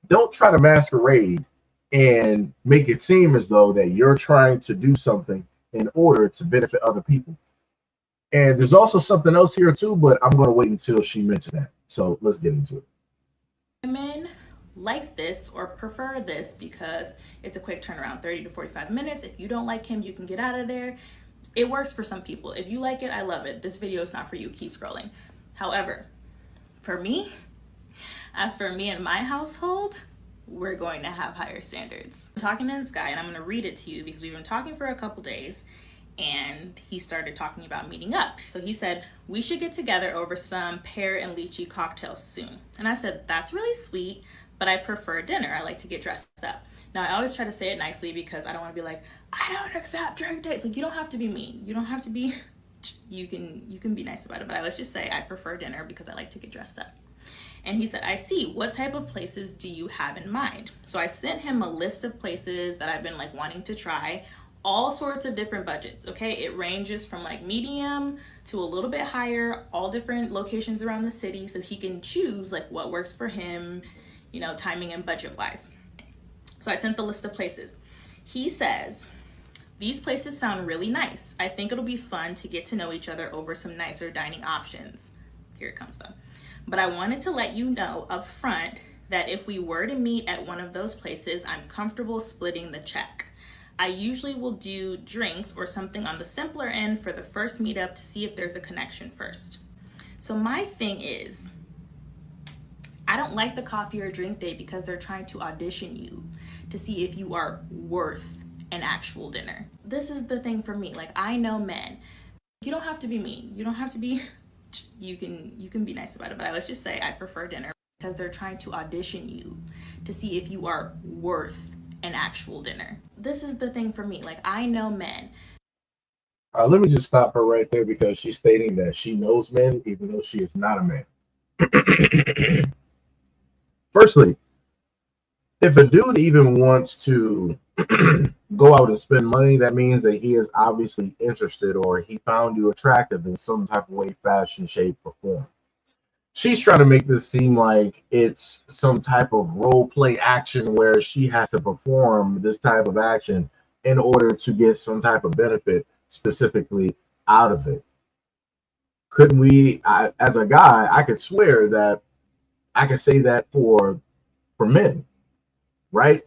Don't try to masquerade and make it seem as though that you're trying to do something in order to benefit other people. And there's also something else here too, but I'm going to wait until she mentions that. So let's get into it. Women like this or prefer this because it's a quick turnaround, 30 to 45 minutes. If you don't like him, you can get out of there. It works for some people. If you like it, I love it. This video is not for you. Keep scrolling. However, for me, as for me and my household, we're going to have higher standards. I'm talking to Sky, and I'm gonna read it to you because we've been talking for a couple days, and he started talking about meeting up. So he said, we should get together over some pear and lychee cocktails soon. And I said, that's really sweet, but I prefer dinner. I like to get dressed up. Now, I always try to say it nicely because I don't want to be like, I don't accept drink dates. Like, you don't have to be mean. You don't have to be, you can be nice about it. But let's just say I prefer dinner because I like to get dressed up. And he said, I see. What type of places do you have in mind? So I sent him a list of places that I've been like wanting to try, all sorts of different budgets, okay? It ranges from like medium to a little bit higher, all different locations around the city, so he can choose like what works for him, you know, timing and budget wise. So I sent the list of places. He says, these places sound really nice. I think it'll be fun to get to know each other over some nicer dining options. Here it comes though. But I wanted to let you know up front that if we were to meet at one of those places, I'm comfortable splitting the check. I usually will do drinks or something on the simpler end for the first meetup to see if there's a connection first. So my thing is, I don't like the coffee or drink date because they're trying to audition you to see if you are worth an actual dinner. This is the thing for me. Like, I know men. You don't have to be mean. You don't have to be, you can be nice about it. But let's just say I prefer dinner because they're trying to audition you to see if you are worth an actual dinner. This is the thing for me. Like, I know men. Let me just stop her right there because she's stating that she knows men, even though she is not a man. Firstly, if a dude even wants to go out and spend money, that means that he is obviously interested or he found you attractive in some type of way, fashion, shape, or form. She's trying to make this seem like it's some type of role play action where she has to perform this type of action in order to get some type of benefit specifically out of it. Couldn't we, as a guy, I could swear that I could say that for men, right?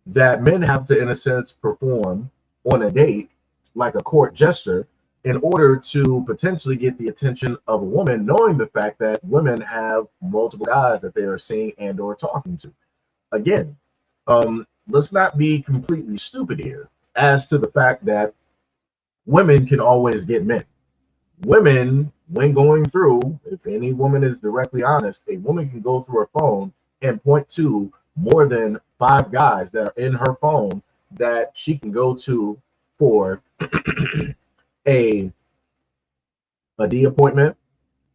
That men have to, in a sense, perform on a date like a court jester in order to potentially get the attention of a woman, knowing the fact that women have multiple guys that they are seeing and or talking to. Again, let's not be completely stupid here as to the fact that women can always get men. Women, when going through, if any woman is directly honest, a woman can go through her phone and point to more than 5 guys that are in her phone that she can go to for a D appointment,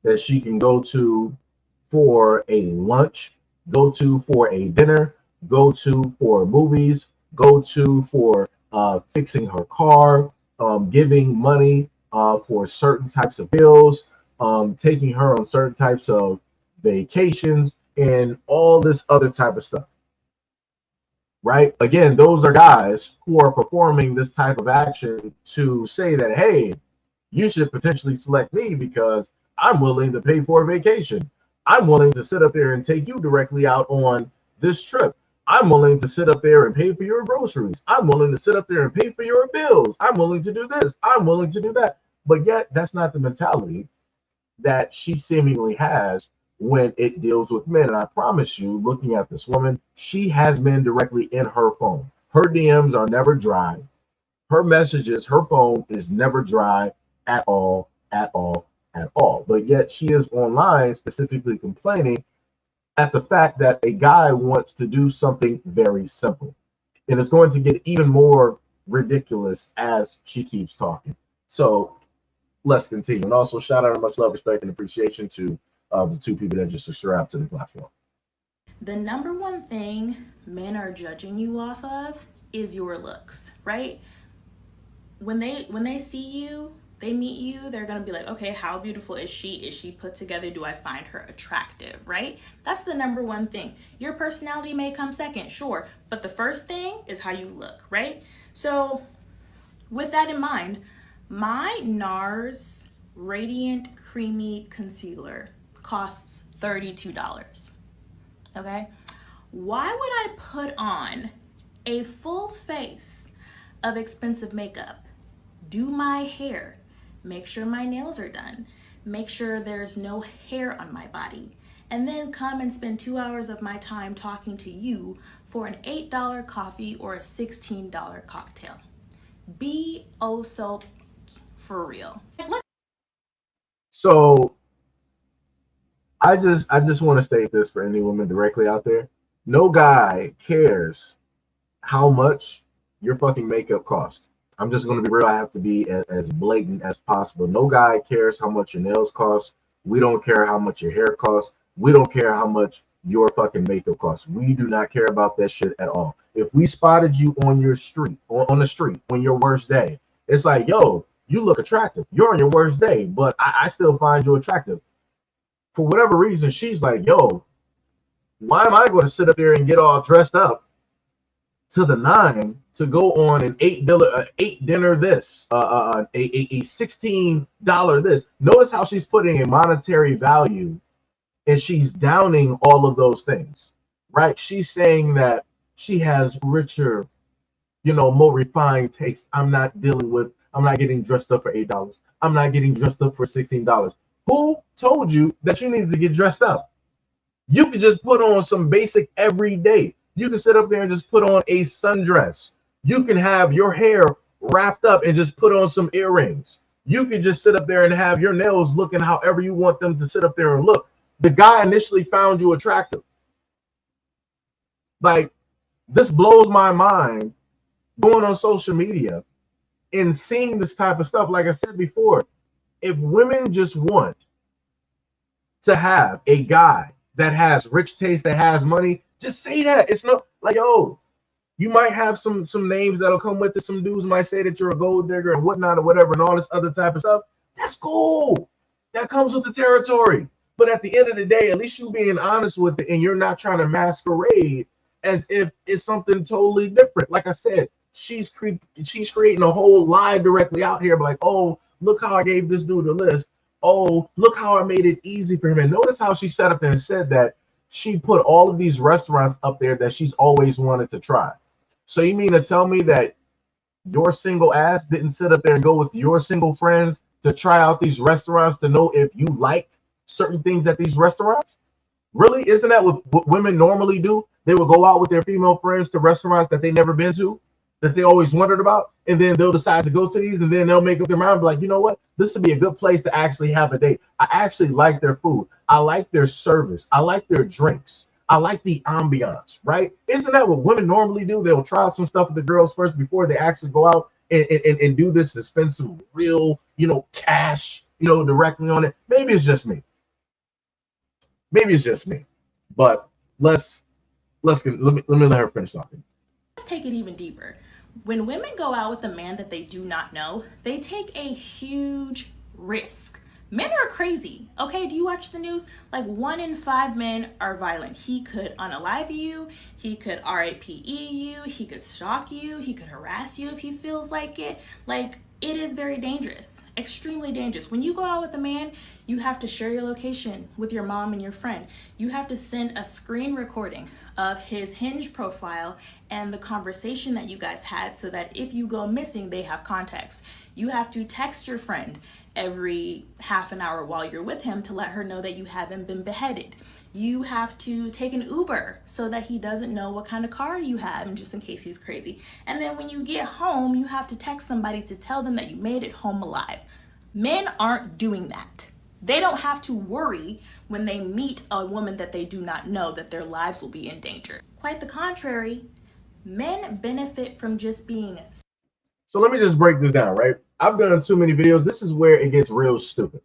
that she can go to for a lunch, go to for a dinner, go to for movies, go to for fixing her car, giving money for certain types of bills, taking her on certain types of vacations, and all this other type of stuff. Right? Again, those are guys who are performing this type of action to say that, hey, you should potentially select me because I'm willing to pay for a vacation. I'm willing to sit up there and take you directly out on this trip. I'm willing to sit up there and pay for your groceries. I'm willing to sit up there and pay for your bills. I'm willing to do this. I'm willing to do that. But yet, that's not the mentality that she seemingly has when it deals with men. And I promise you, looking at this woman, she has men directly in her phone. Her DMs are never dry. Her messages, her phone is never dry at all, at all, at all. But yet she is online specifically complaining at the fact that a guy wants to do something very simple. And it's going to get even more ridiculous as she keeps talking. So let's continue. And also shout out and much love, respect, and appreciation to the 2 people that just subscribed to the platform. The number one thing men are judging you off of is your looks, right? When they see you, they meet you, they're gonna be like, okay, how beautiful is she? Is she put together? Do I find her attractive, right? That's the number one thing. Your personality may come second, sure, but the first thing is how you look, right? So with that in mind, my NARS Radiant Creamy Concealer costs $32, okay? Why would I put on a full face of expensive makeup, do my hair, make sure my nails are done, make sure there's no hair on my body, and then come and spend 2 hours of my time talking to you for an $8 coffee or a $16 cocktail. Be oh so for real. So I just want to state this for any woman directly out there. No guy cares how much your fucking makeup costs. I'm just going to be real. I have to be as blatant as possible. No guy cares how much your nails cost. We don't care how much your hair costs. We don't care how much your fucking makeup costs. We do not care about that shit at all. If we spotted you on your street, or on the street on your worst day, it's like, yo, you look attractive. You're on your worst day, but I still find you attractive. For whatever reason, she's like, yo, why am I going to sit up there and get all dressed up to the nine to go on an $8 dinner this, a $16 this? Notice how she's putting a monetary value and she's downing all of those things, right? She's saying that she has richer, more refined taste. I'm not getting dressed up for $8. I'm not getting dressed up for $16. Who told you that you need to get dressed up? You could just put on some basic everyday. You can sit up there and just put on a sundress. You can have your hair wrapped up and just put on some earrings. You can just sit up there and have your nails looking however you want them to sit up there and look. The guy initially found you attractive. Like, this blows my mind going on social media and seeing this type of stuff. Like I said before, if women just want to have a guy that has rich taste, that has money, just say that. It's not like, yo, you might have some names that'll come with it. Some dudes might say that you're a gold digger and whatnot or whatever and all this other type of stuff. That's cool. That comes with the territory. But at the end of the day, at least you being honest with it and you're not trying to masquerade as if it's something totally different. Like I said, she's creating a whole lie directly out here, like, oh, look how I gave this dude a list. Oh, look how I made it easy for him. And notice how she sat up there and said that she put all of these restaurants up there that she's always wanted to try. So you mean to tell me that your single ass didn't sit up there and go with your single friends to try out these restaurants to know if you liked certain things at these restaurants? Really? Isn't that what women normally do? They will go out with their female friends to restaurants that they never been to, that they always wondered about, and then they'll decide to go to these, and then they'll make up their mind, be like, you know what? This would be a good place to actually have a date. I actually like their food. I like their service. I like their drinks. I like the ambiance, right? Isn't that what women normally do? They'll try out some stuff with the girls first before they actually go out and do this and spend some real, cash, directly on it. Maybe it's just me. Maybe it's just me. But let me let her finish talking. Let's take it even deeper. When women go out with a man that they do not know, they take a huge risk. Men are crazy, okay? Do you watch the news? Like 1 in 5 men are violent. He could unalive you, he could RAPE you, he could stalk you, he could harass you if he feels like it. Like, it is very dangerous, extremely dangerous. When you go out with a man, you have to share your location with your mom and your friend. You have to send a screen recording of his Hinge profile and the conversation that you guys had so that if you go missing, they have context. You have to text your friend every half an hour while you're with him to let her know that you haven't been beheaded. You have to take an Uber so that he doesn't know what kind of car you have, and just in case he's crazy. And then when you get home, you have to text somebody to tell them that you made it home alive. Men aren't doing that. They don't have to worry when they meet a woman that they do not know that their lives will be in danger. Quite the contrary, men benefit from just being. So let me just break this down, right? I've done too many videos. This is where it gets real stupid.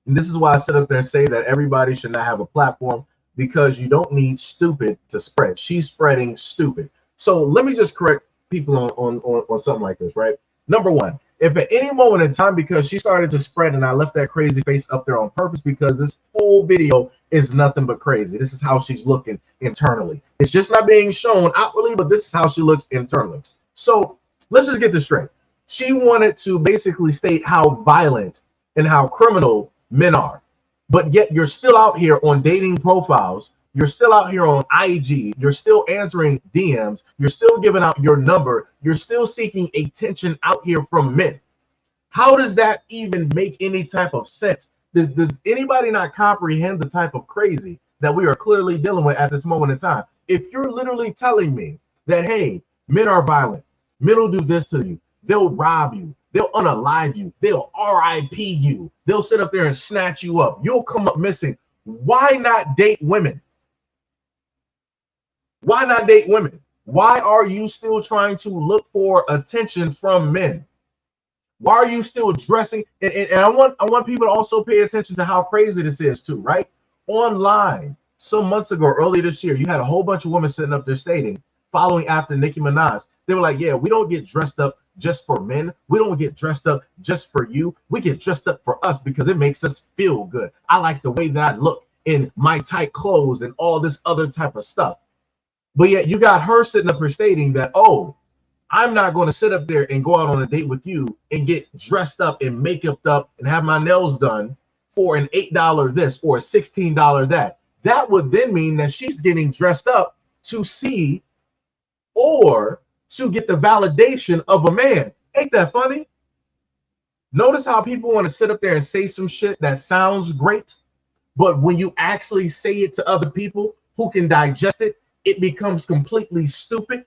And this is why I sit up there and say that everybody should not have a platform, because you don't need stupid to spread. She's spreading stupid. So let me just correct people on something like this, right? Number one, if at any moment in time, because she started to spread and I left that crazy face up there on purpose, because this whole video is nothing but crazy. This is how she's looking internally. It's just not being shown outwardly, but this is how she looks internally. So let's just get this straight. She wanted to basically state how violent and how criminal men are, but yet you're still out here on dating profiles. You're still out here on IG. You're still answering DMs. You're still giving out your number. You're still seeking attention out here from men. How does that even make any type of sense? Does anybody not comprehend the type of crazy that we are clearly dealing with at this moment in time. If you're literally telling me that, hey, men are violent, men will do this to you, they'll rob you, they'll unalive you, they'll RIP you, they'll sit up there and snatch you up, you'll come up missing, why not date women? Why not date women? Why are you still trying to look for attention from men? Why are you still dressing? And I want people to also pay attention to how crazy this is too, right? Online, some months ago, early this year, you had a whole bunch of women sitting up there stating, following after Nicki Minaj. They were like, yeah, we don't get dressed up just for men. We don't get dressed up just for you. We get dressed up for us because it makes us feel good. I like the way that I look in my tight clothes and all this other type of stuff. But yet you got her sitting up here stating that, oh, I'm not going to sit up there and go out on a date with you and get dressed up and makeup up and have my nails done for an $8 this or a $16 that. That would then mean that she's getting dressed up to see or to get the validation of a man. Ain't that funny? Notice how people want to sit up there and say some shit that sounds great, but when you actually say it to other people who can digest it, it becomes completely stupid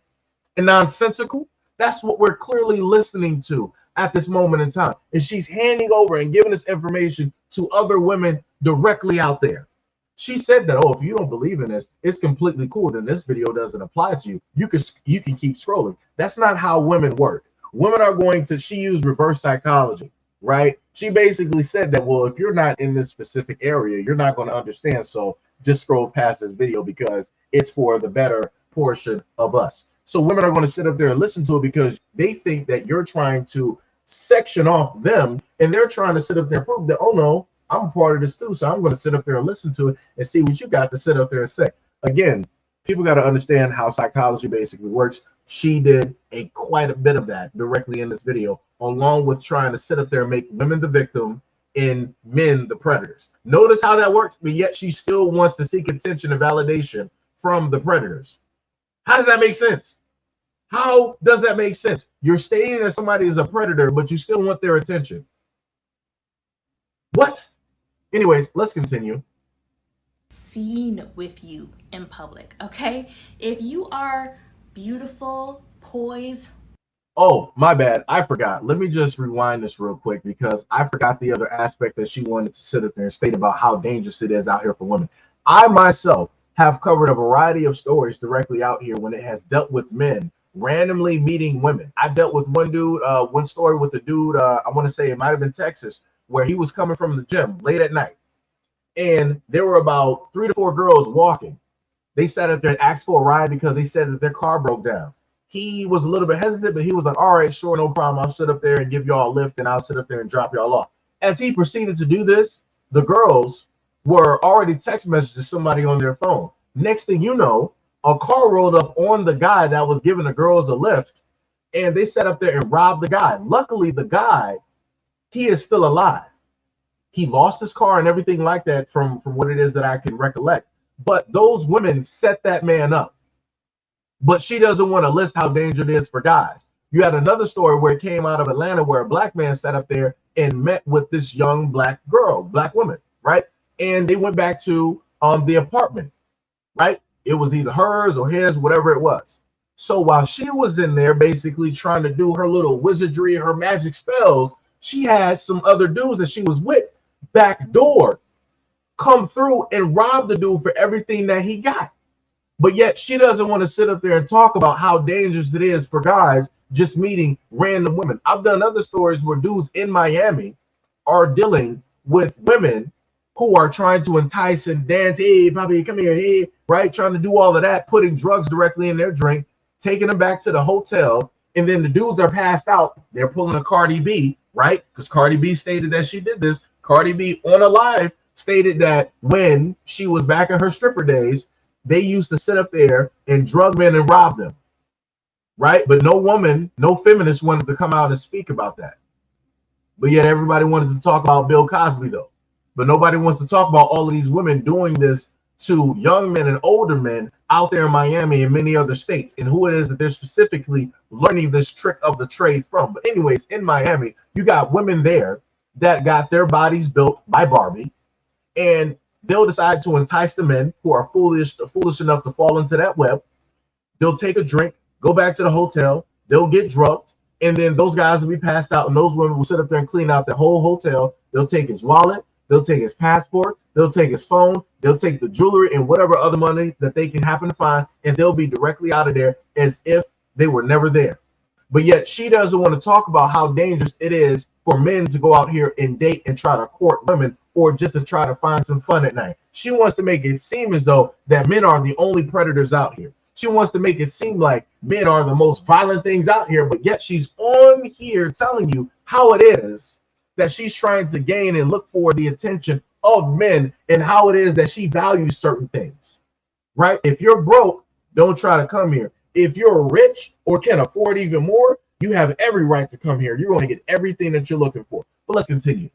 and nonsensical. That's what we're clearly listening to at this moment in time. And she's handing over and giving this information to other women directly out there. She said that, oh, if you don't believe in this, it's completely cool. Then this video doesn't apply to you. You can keep scrolling. That's not how women work. Women are going to, she used reverse psychology, right? She basically said that, well, if you're not in this specific area, you're not going to understand. So just scroll past this video because it's for the better portion of us. So women are going to sit up there and listen to it because they think that you're trying to section off them, and they're trying to sit up there and prove that, oh no, I'm a part of this too. So I'm going to sit up there and listen to it and see what you got to sit up there and say. Again, people got to understand how psychology basically works. She did quite a bit of that directly in this video, along with trying to sit up there and make women the victim and men the predators. Notice how that works, but yet she still wants to seek attention and validation from the predators. How does that make sense? How does that make sense? You're stating that somebody is a predator, but you still want their attention. What? Anyways, let's continue. Seen with you in public, okay? If you are beautiful, poised. Oh, my bad. I forgot. Let me just rewind this real quick because I forgot the other aspect that she wanted to sit up there and state about how dangerous it is out here for women. I myself have covered a variety of stories directly out here when it has dealt with men randomly meeting women. I dealt with one dude, one story with a dude, I want to say it might have been Texas, where he was coming from the gym late at night. And there were about 3 to 4 girls walking. They sat up there and asked for a ride because they said that their car broke down. He was a little bit hesitant, but he was like, all right, sure, no problem. I'll sit up there and give y'all a lift, and I'll sit up there and drop y'all off. As he proceeded to do this, the girls were already text messaging somebody on their phone. Next thing you know, a car rolled up on the guy that was giving the girls a lift, and they sat up there and robbed the guy. Luckily, the guy, he is still alive. He lost his car and everything like that from what it is that I can recollect. But those women set that man up. But she doesn't want to list how dangerous it is for guys. You had another story where it came out of Atlanta where a black man sat up there and met with this young black girl, black woman, right? And they went back to the apartment, right? It was either hers or his, whatever it was. So while she was in there basically trying to do her little wizardry, her magic spells, she had some other dudes that she was with back door come through and rob the dude for everything that he got. But yet she doesn't want to sit up there and talk about how dangerous it is for guys just meeting random women. I've done other stories where dudes in Miami are dealing with women who are trying to entice and dance. Hey, Bobby, come here. Hey, right? Trying to do all of that, putting drugs directly in their drink, taking them back to the hotel. And then the dudes are passed out. They're pulling a Cardi B, right? Because Cardi B stated that she did this. Cardi B on a live stated that when she was back in her stripper days, they used to sit up there and drug men and rob them, right? But no woman, no feminist wanted to come out and speak about that. But yet everybody wanted to talk about Bill Cosby, though. But nobody wants to talk about all of these women doing this to young men and older men out there in Miami and many other states, and who it is that they're specifically learning this trick of the trade from. But anyways, in Miami, you got women there that got their bodies built by Barbie, and they'll decide to entice the men who are foolish enough to fall into that web. They'll take a drink, go back to the hotel, they'll get drugged, and then those guys will be passed out, and those women will sit up there and clean out the whole hotel. They'll take his wallet, they'll take his passport, they'll take his phone, they'll take the jewelry and whatever other money that they can happen to find, and they'll be directly out of there as if they were never there. But yet she doesn't want to talk about how dangerous it is for men to go out here and date and try to court women, or just to try to find some fun at night. She wants to make it seem as though that men are the only predators out here. She wants to make it seem like men are the most violent things out here, but yet she's on here telling you how it is that she's trying to gain and look for the attention of men, and how it is that she values certain things, right? If you're broke, don't try to come here. If you're rich or can afford even more, you have every right to come here. You're going to get everything that you're looking for. But let's continue.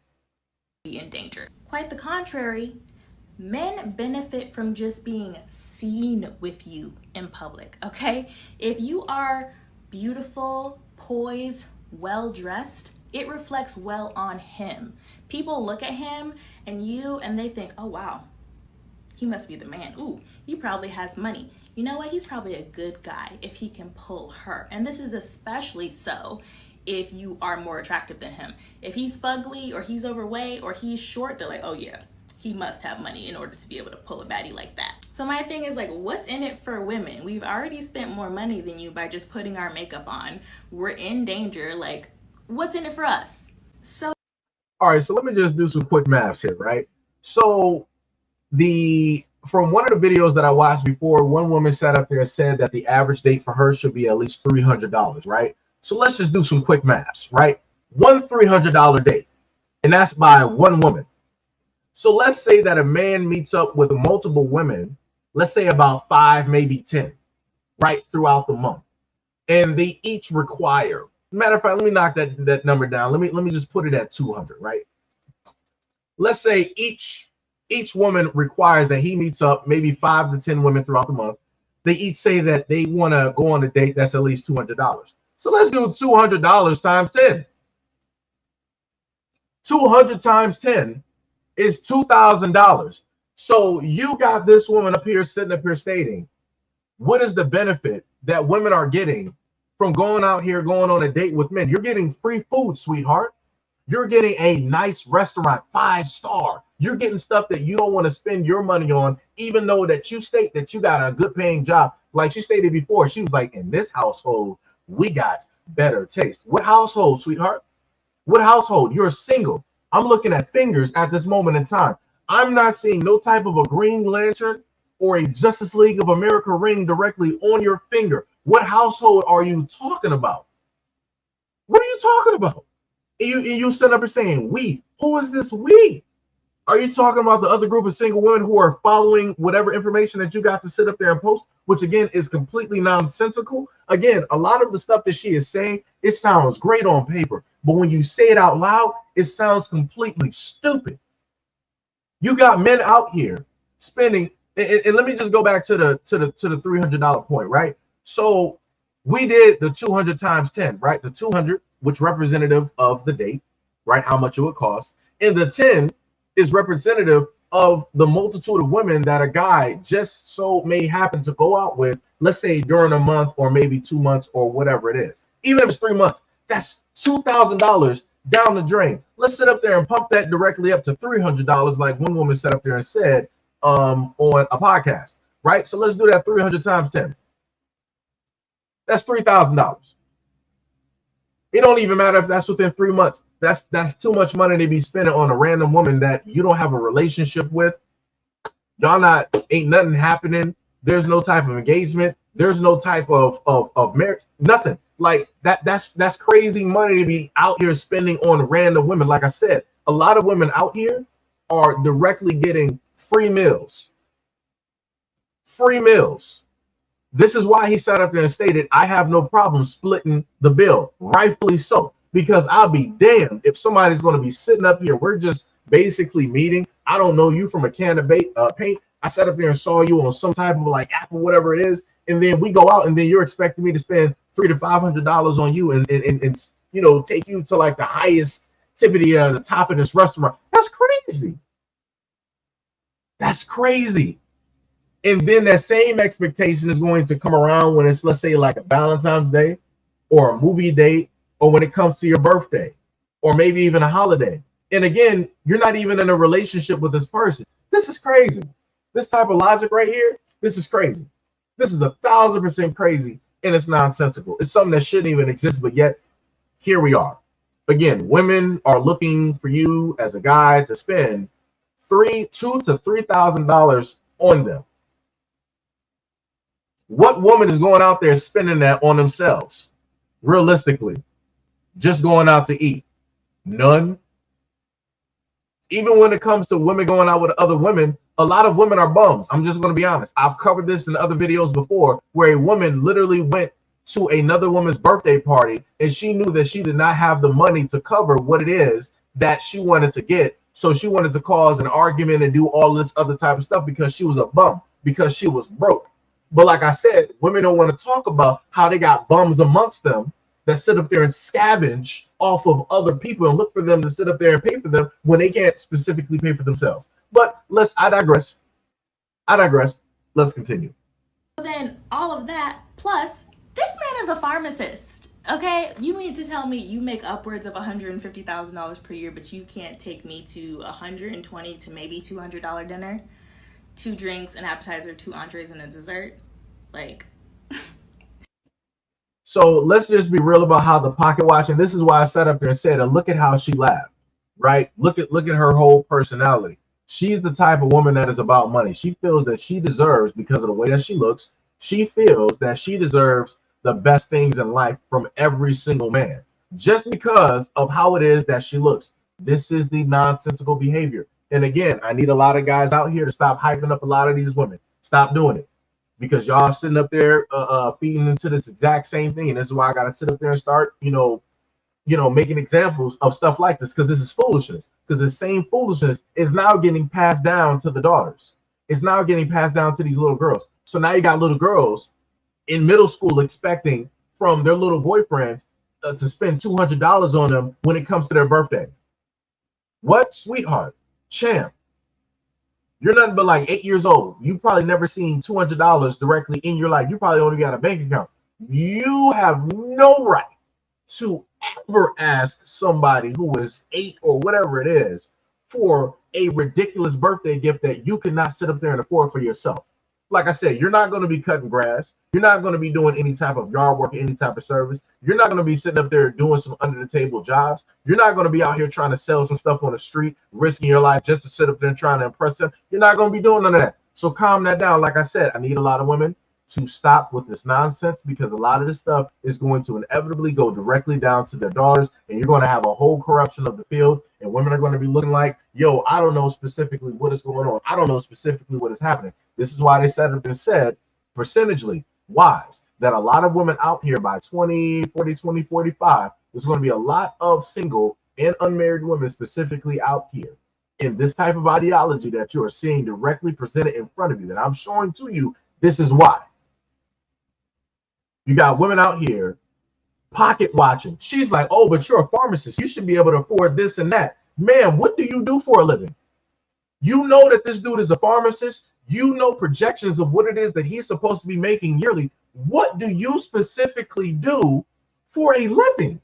In danger. Quite the contrary. Men benefit from just being seen with you in public, okay? If you are beautiful, poised, well-dressed, it reflects well on him. People look at him and they think, oh wow, he must be the man. Ooh, he probably has money. You know what? He's probably a good guy if he can pull her. And this is especially so if you are more attractive than him. If he's fugly or he's overweight or he's short, they're like, oh yeah, he must have money in order to be able to pull a baddie like that. So my thing is like, what's in it for women? We've already spent more money than you by just putting our makeup on. We're in danger. Like, what's in it for us? So, all right, so let me just do some quick math here, right? So from one of the videos that I watched before, one woman sat up there and said that the average date for her should be at least $300, right? So let's just do some quick maths, right? One $300 date, and that's by one woman. So let's say that a man meets up with multiple women, let's say about 5, maybe 10, right, throughout the month. And they each require, matter of fact, let me knock that number down. Let me just put it at 200, right? Let's say each woman requires that he meets up maybe 5 to 10 women throughout the month. They each say that they want to go on a date that's at least $200. So let's do $200 times 10. 200 times 10 is $2,000. So you got this woman up here sitting up here stating, what is the benefit that women are getting from going out here, going on a date with men? You're getting free food, sweetheart. You're getting a nice restaurant, 5-star. You're getting stuff that you don't want to spend your money on, even though that you state that you got a good paying job. Like she stated before, she was like, in this household, we got better taste. What household, sweetheart? What household? You're single. I'm looking at fingers at this moment in time. I'm not seeing no type of a Green Lantern or a Justice League of America ring directly on your finger. What household are you talking about? What are you talking about? And you sit up and saying, we. Who is this we? Are you talking about the other group of single women who are following whatever information that you got to sit up there and post, which again is completely nonsensical? Again, a lot of the stuff that she is saying, it sounds great on paper, but when you say it out loud, it sounds completely stupid. You got men out here spending, and let me just go back to the $300 point, right? So we did the 200 times 10, right? The 200, which representative of the date, right? How much it would cost, and the 10 is representative of the multitude of women that a guy just so may happen to go out with, let's say during a month or maybe 2 months or whatever it is. Even if it's 3 months, that's $2,000 down the drain. Let's sit up there and pump that directly up to $300, like one woman sat up there and said on a podcast, right? So let's do that 300 times 10. That's $3,000. It don't even matter if that's within 3 months. That's too much money to be spending on a random woman that you don't have a relationship with. Y'all ain't nothing happening. There's no type of engagement. There's no type of marriage. Nothing. Like that's crazy money to be out here spending on random women. Like I said, a lot of women out here are directly getting free meals. Free meals. This is why he sat up there and stated, I have no problem splitting the bill. Rightfully so, because I'll be damned if somebody's going to be sitting up here. We're just basically meeting. I don't know you from a can of paint. I sat up here and saw you on some type of like app or whatever it is. And then we go out and then you're expecting me to spend $300 to $500 on you and you know, take you to like the highest tippity, the top of this restaurant. That's crazy. That's crazy. And then that same expectation is going to come around when it's, let's say, like a Valentine's Day or a movie date, or when it comes to your birthday, or maybe even a holiday. And again, you're not even in a relationship with this person. This is crazy. This type of logic right here, this is crazy. This is 1,000% crazy, and it's nonsensical. It's something that shouldn't even exist, but yet here we are. Again, women are looking for you as a guy to spend $2,000 to $3,000 on them. What woman is going out there spending that on themselves? Realistically, just going out to eat? None. Even when it comes to women going out with other women, a lot of women are bums. I'm just going to be honest. I've covered this in other videos before, where a woman literally went to another woman's birthday party and she knew that she did not have the money to cover what it is that she wanted to get. So she wanted to cause an argument and do all this other type of stuff because she was a bum, because she was broke. But like I said, women don't want to talk about how they got bums amongst them that sit up there and scavenge off of other people and look for them to sit up there and pay for them when they can't specifically pay for themselves. But I digress. Let's continue. Then all of that, plus this man is a pharmacist. Okay, you mean to tell me you make upwards of $150,000 per year, but you can't take me to $120 to maybe $200 dinner, 2 drinks, an appetizer, 2 entrees, and a dessert? Like, so let's just be real about how the pocket watching. This is why I sat up there and said, and look at how she laughed, right? Look at her whole personality. She's the type of woman that is about money. She feels that she deserves, because of the way that she looks, she feels that she deserves the best things in life from every single man, just because of how it is that she looks. This is the nonsensical behavior. And again, I need a lot of guys out here to stop hyping up a lot of these women. Stop doing it, because y'all sitting up there feeding into this exact same thing. And this is why I got to sit up there and start, making examples of stuff like this, because this is foolishness. Because the same foolishness is now getting passed down to the daughters. It's now getting passed down to these little girls. So now you got little girls in middle school expecting from their little boyfriends to spend $200 on them when it comes to their birthday. What, sweetheart, champ? You're nothing but like 8 years old. You probably never seen $200 directly in your life. You probably only got a bank account. You have no right to ever ask somebody who is 8 or whatever it is for a ridiculous birthday gift that you cannot sit up there and afford for yourself. Like I said, you're not going to be cutting grass. You're not going to be doing any type of yard work, any type of service. You're not going to be sitting up there doing some under the table jobs. You're not going to be out here trying to sell some stuff on the street, risking your life just to sit up there and trying to impress them. You're not going to be doing none of that. So calm that down. Like I said, I need a lot of women to stop with this nonsense, because a lot of this stuff is going to inevitably go directly down to their daughters, and you're going to have a whole corruption of the field, and women are going to be looking like, yo, I don't know specifically what is going on. I don't know specifically what is happening. This is why they said it and said, percentagely wise, that a lot of women out here by 2040, 2045, there's going to be a lot of single and unmarried women specifically out here in this type of ideology that you are seeing directly presented in front of you, that I'm showing to you. This is why. You got women out here pocket watching. She's like, oh, but you're a pharmacist. You should be able to afford this and that. Man, what do you do for a living? You know that this dude is a pharmacist. You know projections of what it is that he's supposed to be making yearly. What do you specifically do for a living?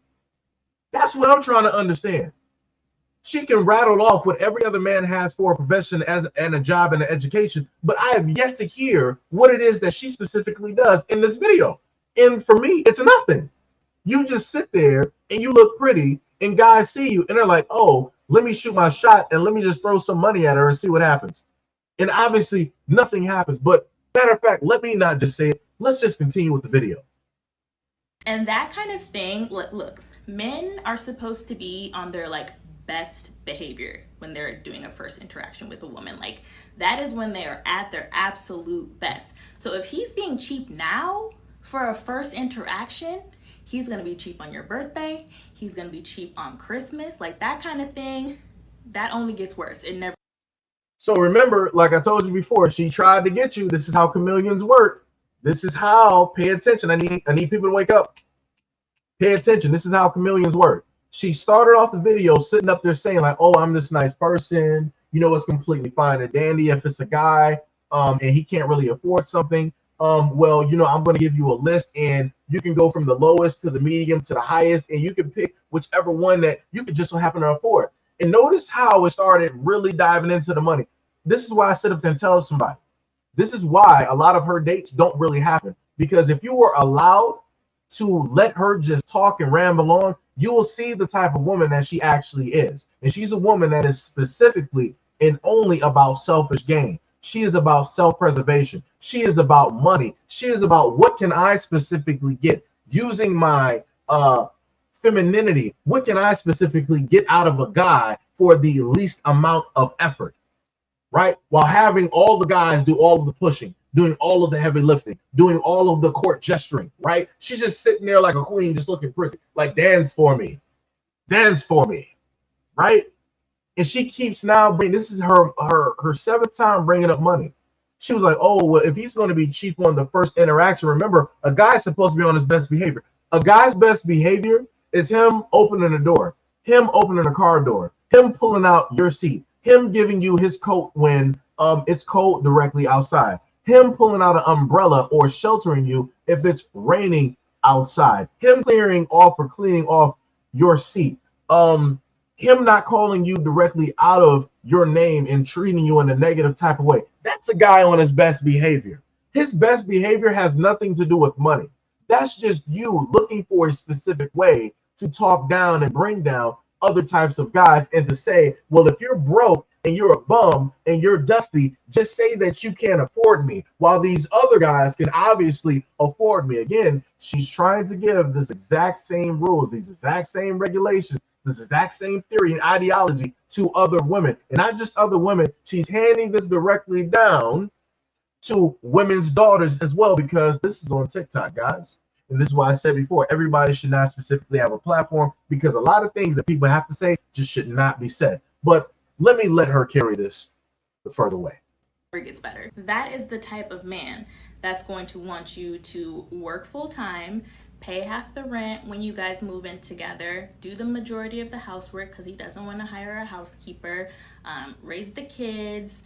That's what I'm trying to understand. She can rattle off what every other man has for a profession and a job and an education, but I have yet to hear what it is that she specifically does in this video. And for me, it's nothing. You just sit there and you look pretty, and guys see you and they're like, oh, let me shoot my shot and let me just throw some money at her and see what happens. And obviously nothing happens. But matter of fact, let me not just say it. Let's just continue with the video. And that kind of thing, look, men are supposed to be on their best behavior when they're doing a first interaction with a woman. Like, that is when they are at their absolute best. So if he's being cheap now for a first interaction, he's going to be cheap on your birthday. He's going to be cheap on Christmas. Like, that kind of thing, that only gets worse. It never. So remember, like I told you before, she tried to get you. This is how chameleons work. This is how, pay attention. I need people to wake up. Pay attention. This is how chameleons work. She started off the video sitting up there saying like, oh, I'm this nice person. you know, it's completely fine and dandy. If it's a guy and he can't really afford something, well, you know, I'm going to give you a list, and you can go from the lowest to the medium to the highest, and you can pick whichever one that you could just so happen to afford. And notice how it started really diving into the money. This is why I sit up there and tell somebody. This is why a lot of her dates don't really happen, because if you were allowed to let her just talk and ramble on, you will see the type of woman that she actually is. And she's a woman that is specifically and only about selfish gain. She is about self-preservation. She is about money. She is about what can I specifically get using my femininity. What can I specifically get out of a guy for the least amount of effort, right? While having all the guys do all of the pushing, doing all of the heavy lifting, doing all of the court gesturing, right? She's just sitting there like a queen, just looking pretty, like dance for me, right? And she keeps now bringing, this is her seventh time bringing up money. She was like, oh, well, if he's going to be cheap on the first interaction, remember, a guy's supposed to be on his best behavior. A guy's best behavior is him opening the door, him opening the car door, him pulling out your seat, him giving you his coat when it's cold directly outside, him pulling out an umbrella or sheltering you if it's raining outside, him cleaning off your seat, him not calling you directly out of your name and treating you in a negative type of way. That's a guy on his best behavior. His best behavior has nothing to do with money. That's just you looking for a specific way to talk down and bring down other types of guys, and to say, well, if you're broke and you're a bum and you're dusty, just say that you can't afford me, while these other guys can obviously afford me. Again, she's trying to give this exact same rules, these exact same regulations, this exact same theory and ideology to other women, and not just other women. She's handing this directly down to women's daughters as well, because this is on TikTok, guys. And this is why I said before, everybody should not specifically have a platform, because a lot of things that people have to say just should not be said. But let her carry this the further way. It gets better. That is the type of man that's going to want you to work full time, pay half the rent when you guys move in together, do the majority of the housework because he doesn't want to hire a housekeeper, raise the kids,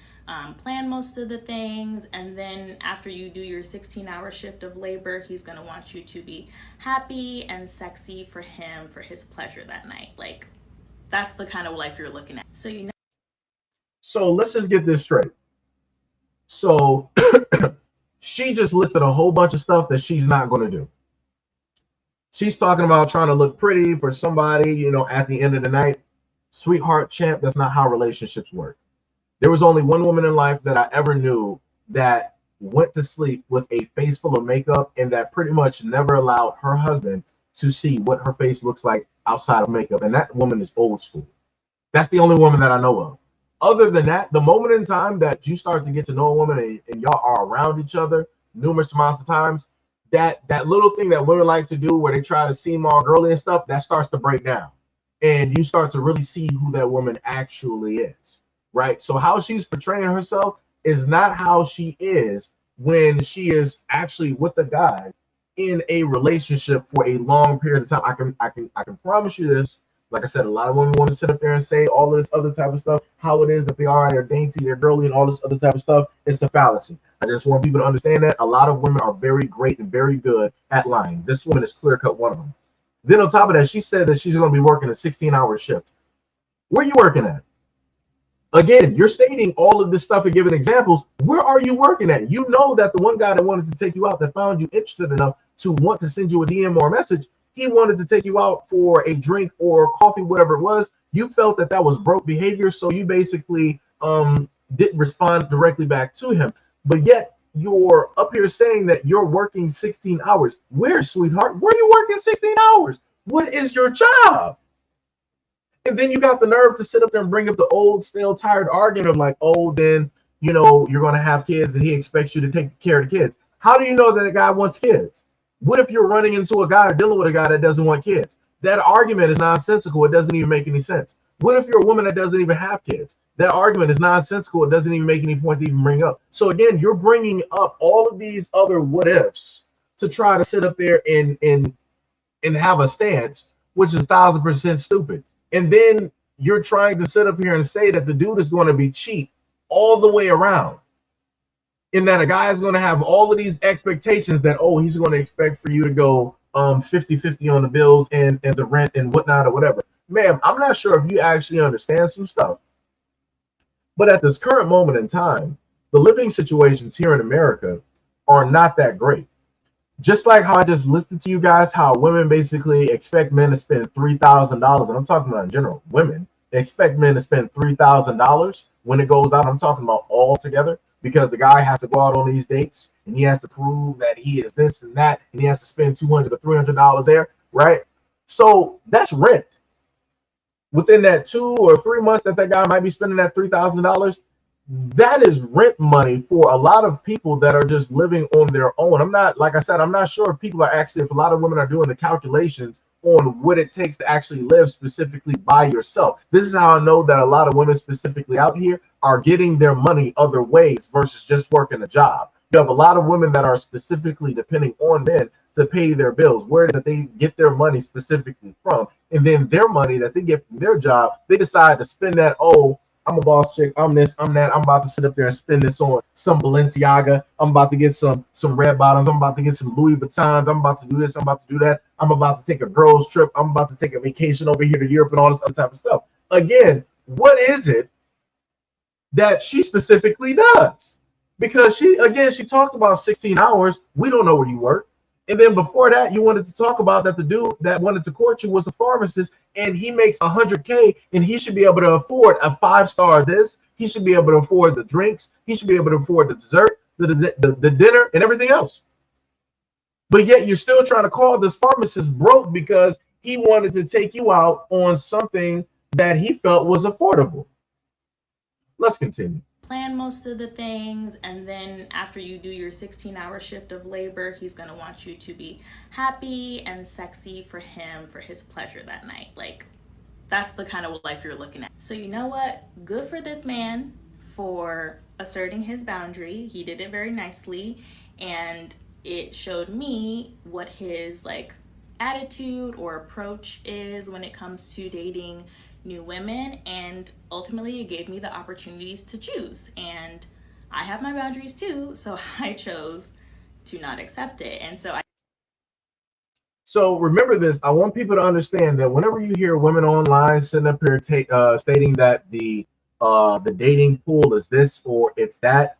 plan most of the things, and then after you do your 16-hour shift of labor, he's going to want you to be happy and sexy for him, for his pleasure that night. Like, that's the kind of life you're looking at. So, you know. So let's just get this straight. So she just listed a whole bunch of stuff that she's not going to do. She's talking about trying to look pretty for somebody, you know, at the end of the night. Sweetheart, champ, that's not how relationships work. There was only one woman in life that I ever knew that went to sleep with a face full of makeup, and that pretty much never allowed her husband to see what her face looks like outside of makeup. And that woman is old school. That's the only woman that I know of. Other than that, the moment in time that you start to get to know a woman and y'all are around each other numerous amounts of times, that little thing that women like to do where they try to seem all girly and stuff, that starts to break down. And you start to really see who that woman actually is, right? So how she's portraying herself is not how she is when she is actually with a guy in a relationship for a long period of time. I can promise you this. Like I said, a lot of women want to sit up there and say all this other type of stuff, how it is that they are, they're dainty, they're girly, and all this other type of stuff. It's a fallacy. I just want people to understand that a lot of women are very great and very good at lying. This woman is clear-cut one of them. Then on top of that, she said that she's going to be working a 16-hour shift. Where are you working at? Again, you're stating all of this stuff and giving examples. Where are you working at? You know that the one guy that wanted to take you out, that found you interested enough to want to send you a DM or a message, he wanted to take you out for a drink or coffee, whatever it was. You felt that that was broke behavior, so you basically didn't respond directly back to him. But yet you're up here saying that you're working 16 hours. Where, sweetheart? Where are you working 16 hours? What is your job? And then you got the nerve to sit up there and bring up the old, stale, tired argument of like, oh, then, you know, you're going to have kids and he expects you to take care of the kids. How do you know that a guy wants kids? What if you're running into a guy or dealing with a guy that doesn't want kids? That argument is nonsensical. It doesn't even make any sense. What if you're a woman that doesn't even have kids? That argument is nonsensical. It doesn't even make any point to even bring up. So again, you're bringing up all of these other what ifs to try to sit up there and have a stance, which is 1,000% stupid. And then you're trying to sit up here and say that the dude is going to be cheap all the way around, in that a guy is going to have all of these expectations that, oh, he's going to expect for you to go 50-50 on the bills and the rent and whatnot or whatever. Ma'am, I'm not sure if you actually understand some stuff, but at this current moment in time, the living situations here in America are not that great. Just like how I just listed to you guys how women basically expect men to spend $3,000, and I'm talking about in general, women expect men to spend $3,000 when it goes out. I'm talking about all together, because the guy has to go out on these dates and he has to prove that he is this and that, and he has to spend $200 to $300 there, right? So that's rent. Within that 2 or 3 months that guy might be spending that $3,000, that is rent money for a lot of people that are just living on their own. I'm not, like I said, I'm not sure if people are actually, if a lot of women are doing the calculations on what it takes to actually live specifically by yourself. This is how I know that a lot of women specifically out here are getting their money other ways versus just working a job. You have a lot of women that are specifically depending on men to pay their bills, where that they get their money specifically from, and then their money that they get from their job, they decide to spend that. Oh, I'm a boss chick, I'm this, I'm that, I'm about to sit up there and spend this on some Balenciaga, I'm about to get some red bottoms, I'm about to get some Louis Vuittons, I'm about to do this, I'm about to do that, I'm about to take a girls trip, I'm about to take a vacation over here to Europe and all this other type of stuff. Again, what is it that she specifically does? Because she talked about 16 hours. We don't know where you work. And then before that, you wanted to talk about that the dude that wanted to court you was a pharmacist, and he makes $100K, and he should be able to afford a 5-star this. He should be able to afford the drinks. He should be able to afford the dessert, the dinner, and everything else. But yet you're still trying to call this pharmacist broke because he wanted to take you out on something that he felt was affordable. Let's continue. Plan most of the things, and then after you do your 16-hour shift of labor, he's going to want you to be happy and sexy for him, for his pleasure that night. Like, that's the kind of life you're looking at. So you know what? Good for this man for asserting his boundary. He did it very nicely, and it showed me what his attitude or approach is when it comes to dating new women, and ultimately it gave me the opportunities to choose, and I have my boundaries too, so I chose to not accept it. And so remember this, I want people to understand that whenever you hear women online sitting up here stating that the dating pool is this or it's that,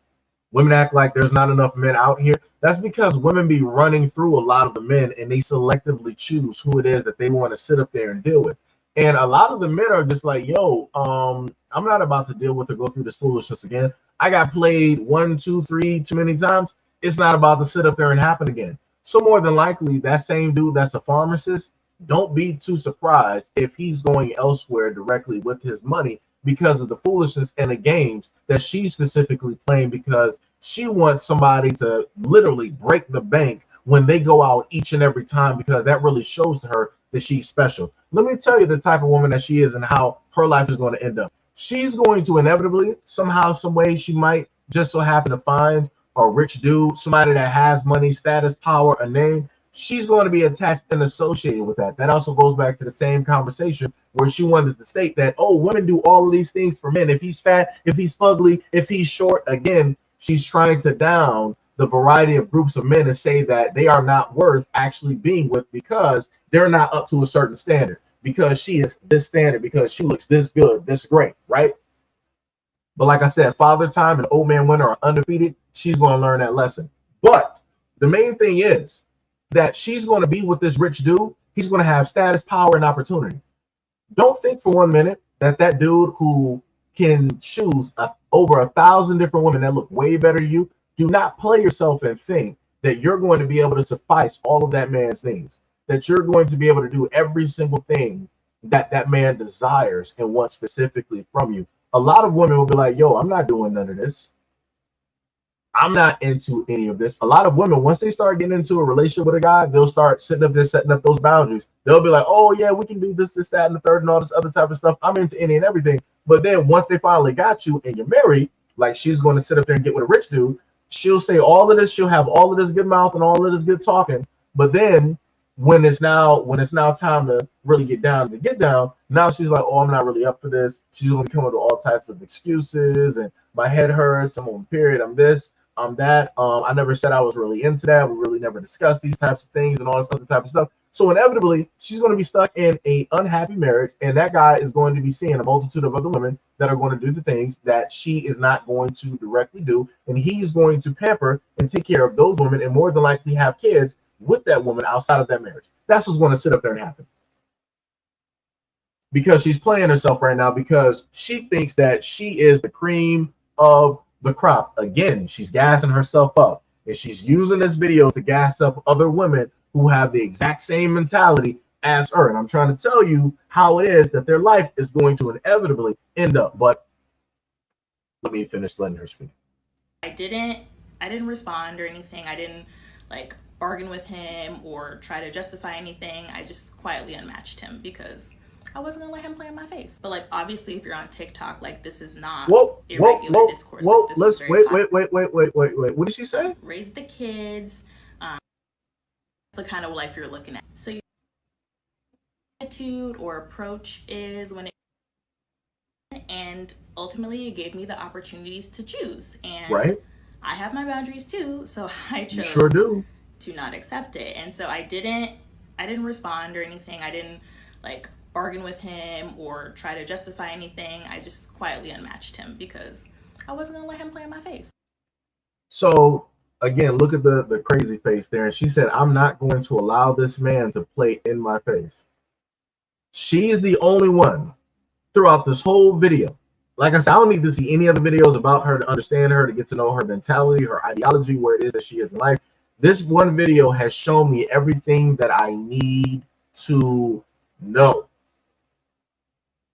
women act like there's not enough men out here. That's because women be running through a lot of the men, and they selectively choose who it is that they want to sit up there and deal with. And a lot of the men are just like, yo, I'm not about to deal with or go through this foolishness again. I got played 1, 2, 3 too many times. It's not about to sit up there and happen again. So more than likely, that same dude that's a pharmacist, don't be too surprised if he's going elsewhere directly with his money because of the foolishness and the games that she's specifically playing, because she wants somebody to literally break the bank when they go out each and every time, because that really shows to her that she's special. Let me tell you the type of woman that she is and how her life is going to end up. She's going to inevitably, somehow, some way, she might just so happen to find a rich dude, somebody that has money, status, power, a name. She's going to be attached and associated with that. That also goes back to the same conversation where she wanted to state that, oh, women do all of these things for men. If he's fat, if he's fugly, if he's short, again, she's trying to down the variety of groups of men and say that they are not worth actually being with because they're not up to a certain standard, because she is this standard, because she looks this good, this great, right? But like I said, Father Time and Old Man Winter are undefeated. She's going to learn that lesson. But the main thing is that she's going to be with this rich dude. He's going to have status, power, and opportunity. Don't think for 1 minute that that dude who can choose over 1,000 different women that look way better than you, do not play yourself and think that you're going to be able to suffice all of that man's needs, that you're going to be able to do every single thing that that man desires and wants specifically from you. A lot of women will be like, yo, I'm not doing none of this. I'm not into any of this. A lot of women, once they start getting into a relationship with a guy, they'll start sitting up there, setting up those boundaries. They'll be like, oh, yeah, we can do this, this, that, and the third, and all this other type of stuff. I'm into any and everything. But then once they finally got you and you're married, like she's going to sit up there and get with a rich dude, she'll say all of this. She'll have all of this good mouth and all of this good talking. But then when it's now time to really get down, now she's like, oh, I'm not really up for this. She's gonna come up with all types of excuses, and my head hurts, I'm on period, I'm this, I'm that. I never said I was really into that. We really never discussed these types of things and all this other type of stuff. So inevitably, she's going to be stuck in a unhappy marriage, and that guy is going to be seeing a multitude of other women that are going to do the things that she is not going to directly do, and he's going to pamper and take care of those women, and more than likely have kids with that woman outside of that marriage. That's what's going to sit up there and happen. Because she's playing herself right now, because she thinks that she is the cream of the crop. Again, she's gassing herself up, and she's using this video to gas up other women who have the exact same mentality as her. And I'm trying to tell you how it is that their life is going to inevitably end up. But let me finish letting her speak. I didn't respond or anything. I didn't like bargain with him or try to justify anything. I just quietly unmatched him because I wasn't gonna let him play in my face. But like, obviously, if you're on TikTok, like, this is not irregular discourse. Whoa, like, let's wait. What did she say? Raise the kids. The kind of life you're looking at. So your attitude or approach is when it, and ultimately it gave me the opportunities to choose. And right. I have my boundaries too, so I chose to not accept it. And so I didn't respond or anything. I didn't like bargain with him or try to justify anything. I just quietly unmatched him because I wasn't gonna let him play in my face. So again, look at the crazy face there. And she said, I'm not going to allow this man to play in my face. She's the only one throughout this whole video. Like I said, I don't need to see any other videos about her to understand her, to get to know her mentality, her ideology, where it is that she is in life. This one video has shown me everything that I need to know.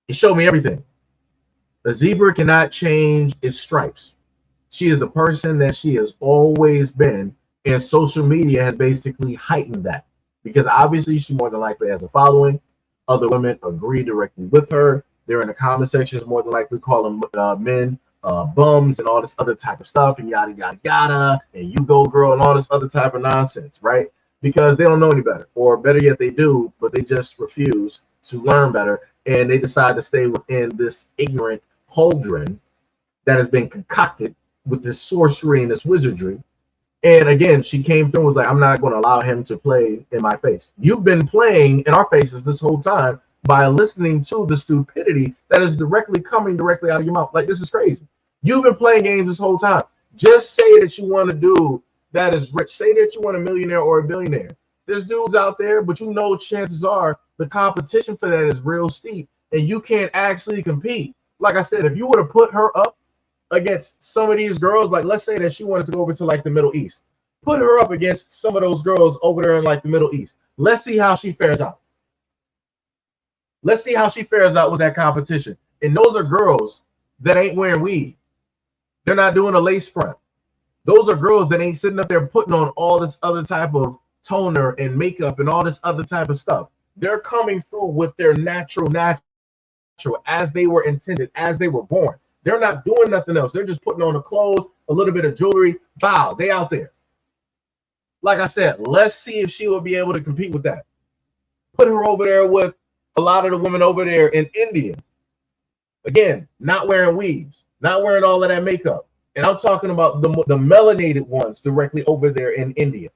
It showed me everything. A zebra cannot change its stripes. She is the person that she has always been, and social media has basically heightened that, because obviously she more than likely has a following. Other women agree directly with her. They're in the comment sections more than likely calling men bums and all this other type of stuff, and yada yada yada, and you go girl and all this other type of nonsense, right? Because they don't know any better, or better yet, they do, but they just refuse to learn better, and they decide to stay within this ignorant cauldron that has been concocted with this sorcery and this wizardry. And again, she came through and was like, I'm not going to allow him to play in my face. You've been playing in our faces this whole time by listening to the stupidity that is coming directly out of your mouth. Like, this is crazy. You've been playing games this whole time. Just say that you want a dude that is rich. Say that you want a millionaire or a billionaire. There's dudes out there, but you know chances are the competition for that is real steep, and you can't actually compete. Like I said, if you would have put her up against some of these girls, like let's say that she wanted to go over to like the Middle East, put her up against some of those girls over there in like the Middle East. Let's see how she fares out. Let's see how she fares out with that competition. And those are girls that ain't wearing weave. They're not doing a lace front. Those are girls that ain't sitting up there putting on all this other type of toner and makeup and all this other type of stuff. They're coming through with their natural as they were intended, as they were born. They're not doing nothing else. They're just putting on the clothes, a little bit of jewelry. Wow, they out there. Like I said, let's see if she will be able to compete with that. Put her over there with a lot of the women over there in India. Again, not wearing weaves, not wearing all of that makeup. And I'm talking about the melanated ones directly over there in India.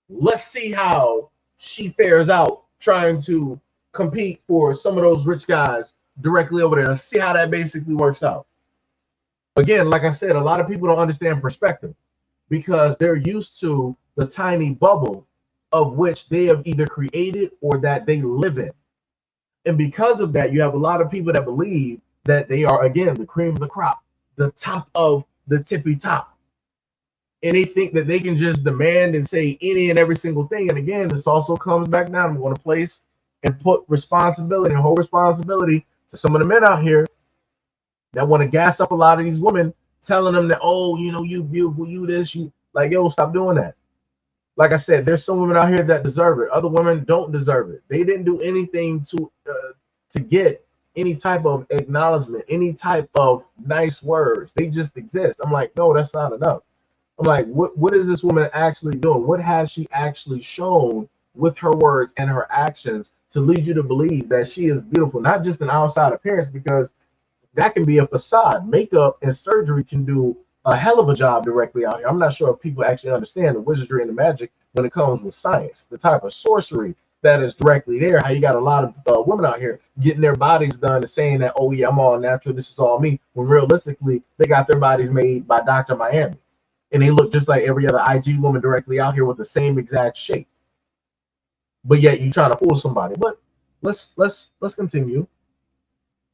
Let's see how she fares out trying to compete for some of those rich guys directly over there. Let's see how that basically works out. Again, like I said, a lot of people don't understand perspective because they're used to the tiny bubble of which they have either created or that they live in. And because of that, you have a lot of people that believe that they are, again, the cream of the crop, the top of the tippy top. And they think that they can just demand and say any and every single thing. And again, this also comes back down. I'm going to place and put responsibility and whole responsibility to some of the men out here that want to gas up a lot of these women, telling them that, oh, you know, you beautiful, you this, you like, yo, stop doing that. Like I said, there's some women out here that deserve it. Other women don't deserve it. They didn't do anything to get any type of acknowledgement, any type of nice words. They just exist. I'm like, no, that's not enough. I'm like, what is this woman actually doing? What has she actually shown with her words and her actions to lead you to believe that she is beautiful, not just an outside appearance, because that can be a facade. Makeup and surgery can do a hell of a job directly out here. I'm not sure if people actually understand the wizardry and the magic when it comes with science, the type of sorcery that is directly there. How you got a lot of women out here getting their bodies done and saying that, oh yeah, I'm all natural, this is all me, when realistically they got their bodies made by Dr. Miami, and they look just like every other IG woman directly out here with the same exact shape. But yet you trying to fool somebody. But let's continue.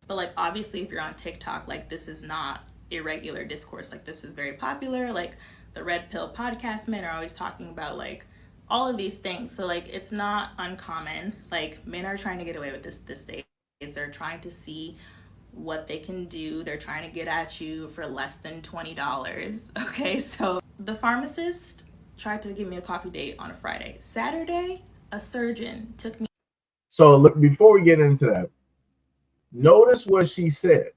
But like, obviously, if you're on TikTok, like, this is not irregular discourse. Like, this is very popular. Like, the Red Pill podcast men are always talking about like all of these things. So like, it's not uncommon. Like, men are trying to get away with this days. They're trying to see what they can do. They're trying to get at you for less than $20. Okay, so the pharmacist tried to give me a coffee date on a Friday. Saturday, a surgeon took me. So look, before we get into that, notice what she said.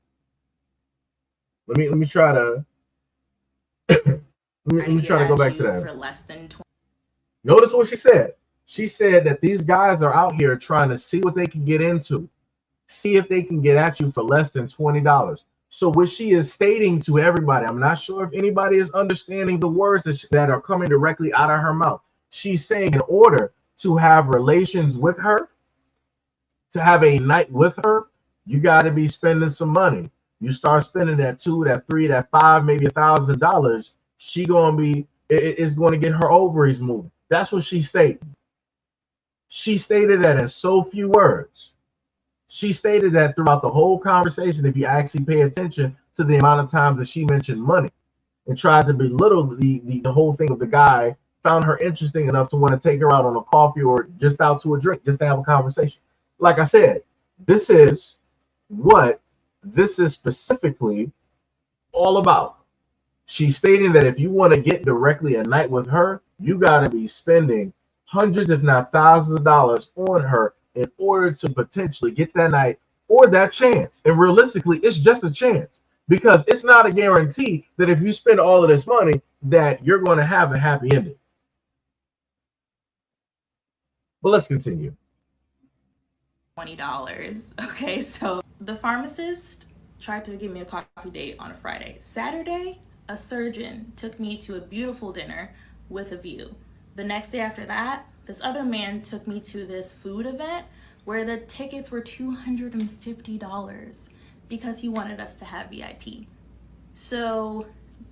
Let me try to let me try to go back to that. For less than 20. Notice what she said. She said that these guys are out here trying to see what they can get into, see if they can get at you for less than $20. So what she is stating to everybody, I'm not sure if anybody is understanding the words that are coming directly out of her mouth. She's saying in order to have relations with her, to have a night with her, you got to be spending some money. You start spending that $2, that $3, that $5, maybe $1,000. She gonna be, it's going to get her ovaries moving. That's what she stated. She stated that in so few words. She stated that throughout the whole conversation, if you actually pay attention to the amount of times that she mentioned money and tried to belittle the whole thing of the guy, found her interesting enough to want to take her out on a coffee or just out to a drink, just to have a conversation. Like I said, this is what this is specifically all about. She's stating that if you want to get directly a night with her, you got to be spending hundreds, if not thousands of dollars on her in order to potentially get that night or that chance. And realistically, it's just a chance, because it's not a guarantee that if you spend all of this money that you're going to have a happy ending. But let's continue. $20. Okay, so the pharmacist tried to give me a coffee date on a Friday. Saturday, a surgeon took me to a beautiful dinner with a view. The next day after that, this other man took me to this food event where the tickets were $250 because he wanted us to have VIP. So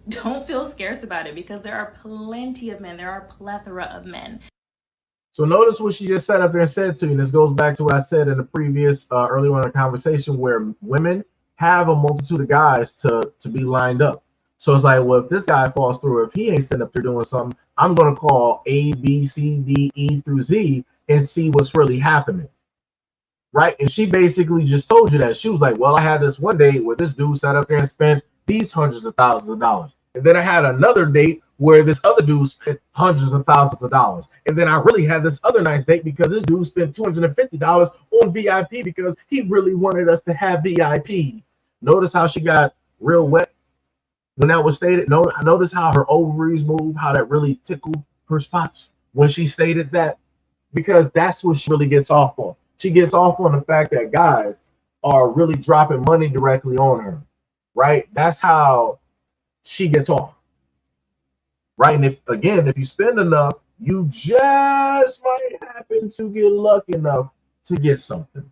don't feel scarce about it, because there are plenty of men. There are a plethora of men. So notice what she just sat up there and said to you. And this goes back to what I said in the previous earlier in the conversation, where women have a multitude of guys to be lined up. So it's like, well, if this guy falls through, if he ain't sitting up there doing something, I'm going to call A, B, C, D, E through Z and see what's really happening. Right? And she basically just told you that. She was like, well, I had this one date where this dude sat up there and spent these hundreds of thousands of dollars. And then I had another date where this other dude spent hundreds of thousands of dollars. And then I really had this other nice date because this dude spent $250 on VIP because he really wanted us to have VIP. Notice how she got real wet when that was stated. Notice how her ovaries move, how that really tickled her spots when she stated that, because that's what she really gets off on. She gets off on the fact that guys are really dropping money directly on her, right? That's how she gets off, right? And if you spend enough, you just might happen to get lucky enough to get something.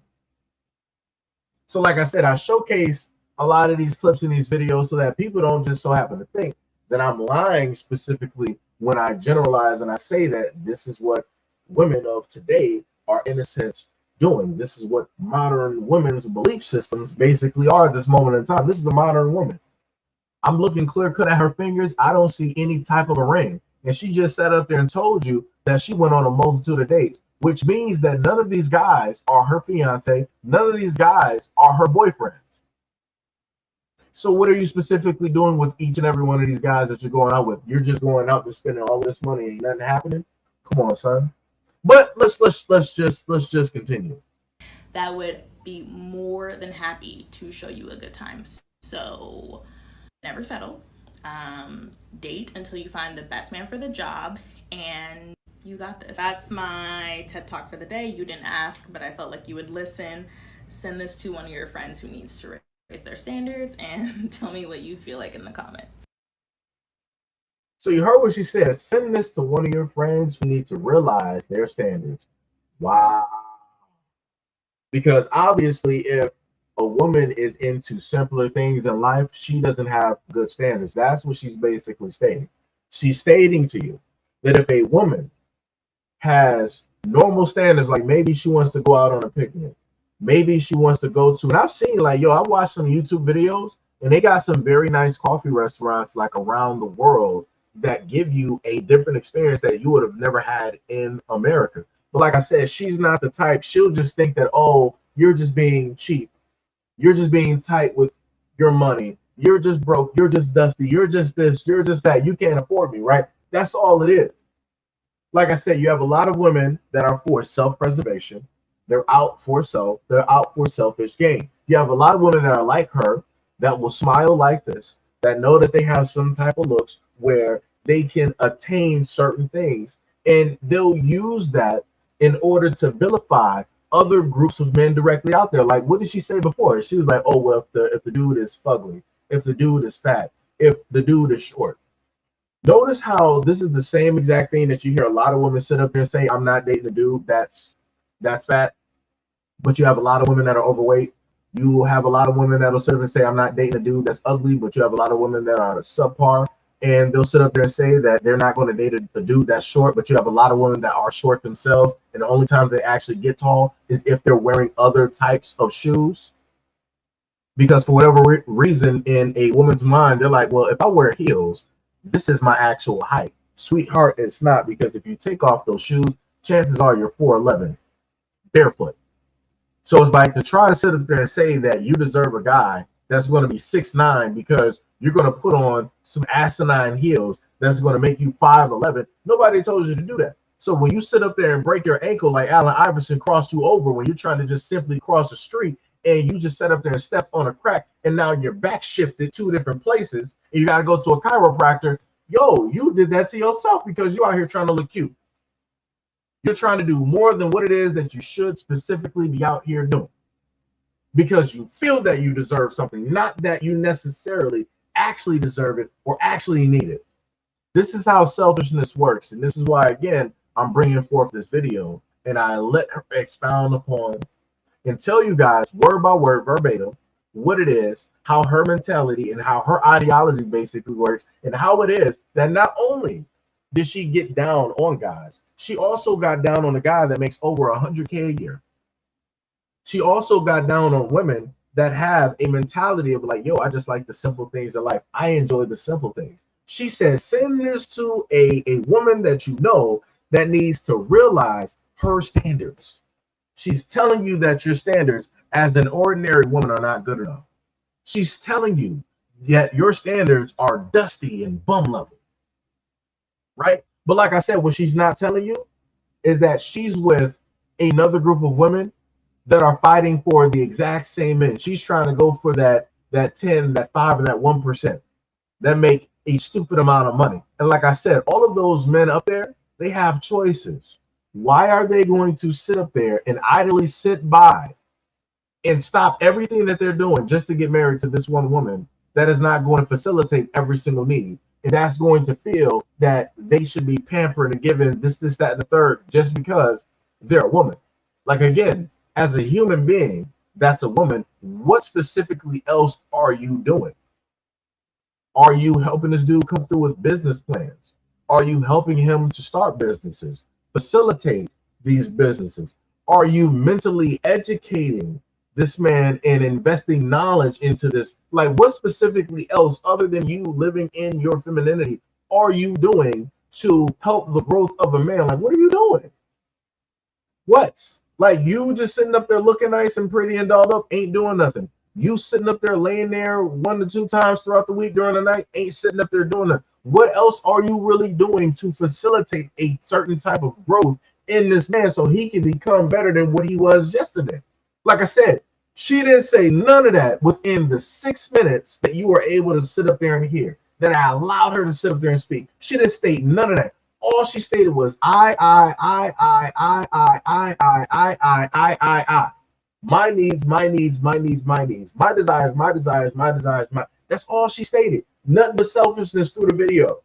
So like I said, I showcase a lot of these clips in these videos so that people don't just so happen to think that I'm lying specifically when I generalize and I say that this is what women of today are, in a sense, doing. This is what modern women's belief systems basically are at this moment in time. This is a modern woman. I'm looking clear cut at her fingers. I don't see any type of a ring. And she just sat up there and told you that she went on a multitude of dates, which means that none of these guys are her fiance. None of these guys are her boyfriends. So what are you specifically doing with each and every one of these guys that you're going out with? You're just going out to spending all this money and nothing happening? Come on, son. But let's just continue. That would be more than happy to show you a good time. So never settle. Date until you find the best man for the job, and You got this. That's my TED Talk for the day. You didn't ask, but I felt like you would listen. Send this to one of your friends who needs to raise their standards and tell me what you feel like in the comments. So you heard what she said. Send this to one of your friends who need to realize their standards. Wow. Because obviously, if a woman is into simpler things in life, she doesn't have good standards. That's what she's basically stating. She's stating to you that if a woman has normal standards, like maybe she wants to go out on a picnic, maybe she wants to go to, and I've seen like, yo, I watched some YouTube videos and they got some very nice coffee restaurants like around the world that give you a different experience that you would have never had in America. But like I said, she's not the type. She'll just think that, oh, you're just being cheap. You're just being tight with your money. You're just broke. You're just dusty. You're just this. You're just that. You can't afford me, right? That's all it is. Like I said, you have a lot of women that are for self-preservation. They're out for self. They're out for selfish gain. You have a lot of women that are like her that will smile like this, that know that they have some type of looks where they can attain certain things, and they'll use that in order to vilify other groups of men directly out there. Like, what did she say before? She was like, oh, well, if the dude is fugly, if the dude is fat, if the dude is short. Notice how this is the same exact thing that you hear a lot of women sit up there and say, I'm not dating a dude that's fat. But you have a lot of women that are overweight. You have a lot of women that'll sit up and say, I'm not dating a dude that's ugly. But you have a lot of women that are subpar, and they'll sit up there and say that they're not going to date a dude that's short. But you have a lot of women that are short themselves, and the only time they actually get tall is if they're wearing other types of shoes. Because for whatever reason, in a woman's mind, they're like, well, if I wear heels, this is my actual height. Sweetheart, it's not, because if you take off those shoes, chances are you're 4'11", barefoot. So it's like to try to sit up there and say that you deserve a guy that's going to be 6'9" because you're going to put on some asinine heels that's going to make you 5'11". Nobody told you to do that. So when you sit up there and break your ankle like Allen Iverson crossed you over when you're trying to just simply cross the street, and you just sat up there and stepped on a crack, and now your back shifted 2 different places, and you got to go to a chiropractor, yo, you did that to yourself because you're out here trying to look cute. You're trying to do more than what it is that you should specifically be out here doing, because you feel that you deserve something, not that you necessarily actually deserve it or actually need it. This is how selfishness works, and this is why, again, I'm bringing forth this video, and I let her expound upon and tell you guys word by word, verbatim, what it is, how her mentality and how her ideology basically works, and how it is that not only did she get down on guys, she also got down on a guy that makes over 100K a year. She also got down on women that have a mentality of like, yo, I just like the simple things in life. I enjoy the simple things. She says, send this to a woman that you know that needs to realize her standards. She's telling you that your standards as an ordinary woman are not good enough. She's telling you that your standards are dusty and bum level, right? But like I said, what she's not telling you is that she's with another group of women that are fighting for the exact same men. She's trying to go for that 10, that 5, or that 1% that make a stupid amount of money. And like I said, all of those men up there, they have choices. Why are they going to sit up there and idly sit by and stop everything that they're doing just to get married to this one woman that is not going to facilitate every single need? And that's going to feel that they should be pampered and given this, that, and the third just because they're a woman. Like, again, as a human being, that's a woman. What specifically else are you doing? Are you helping this dude come through with business plans? Are you helping him to start businesses, facilitate these businesses? Are you mentally educating this man and investing knowledge into this? Like, what specifically else other than you living in your femininity are you doing to help the growth of a man? Like, what are you doing? What? Like, you just sitting up there looking nice and pretty and dolled up, ain't doing nothing. You sitting up there laying there 1 to 2 times throughout the week during the night, ain't sitting up there doing that. What else are you really doing to facilitate a certain type of growth in this man so he can become better than what he was yesterday? Like I said, she didn't say none of that within the 6 minutes that you were able to sit up there and hear, that I allowed her to sit up there and speak. She didn't state none of that. All she stated was I. My needs, my needs, my needs, my needs, my desires, my desires, my desires, my. That's all she stated. Nothing but selfishness through the video.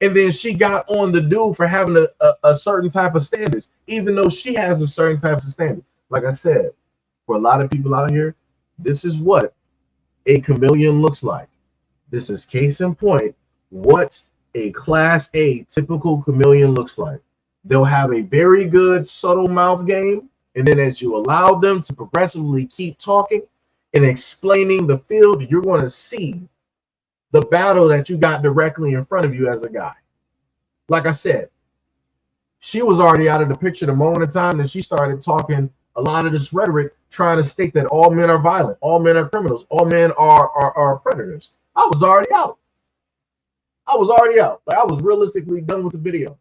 And then she got on the dude for having a certain type of standards, even though she has a certain type of standard. Like I said, for a lot of people out here, this is what a chameleon looks like. This is case in point what a class A typical chameleon looks like. They'll have a very good subtle mouth game, and then as you allow them to progressively keep talking and explaining the field, you're going to see the battle that you got directly in front of you as a guy. Like I said, she was already out of the picture the moment of time that she started talking a lot of this rhetoric, trying to state that all men are violent, all men are criminals, all men are predators. I was already out. Like, I was realistically done with the video.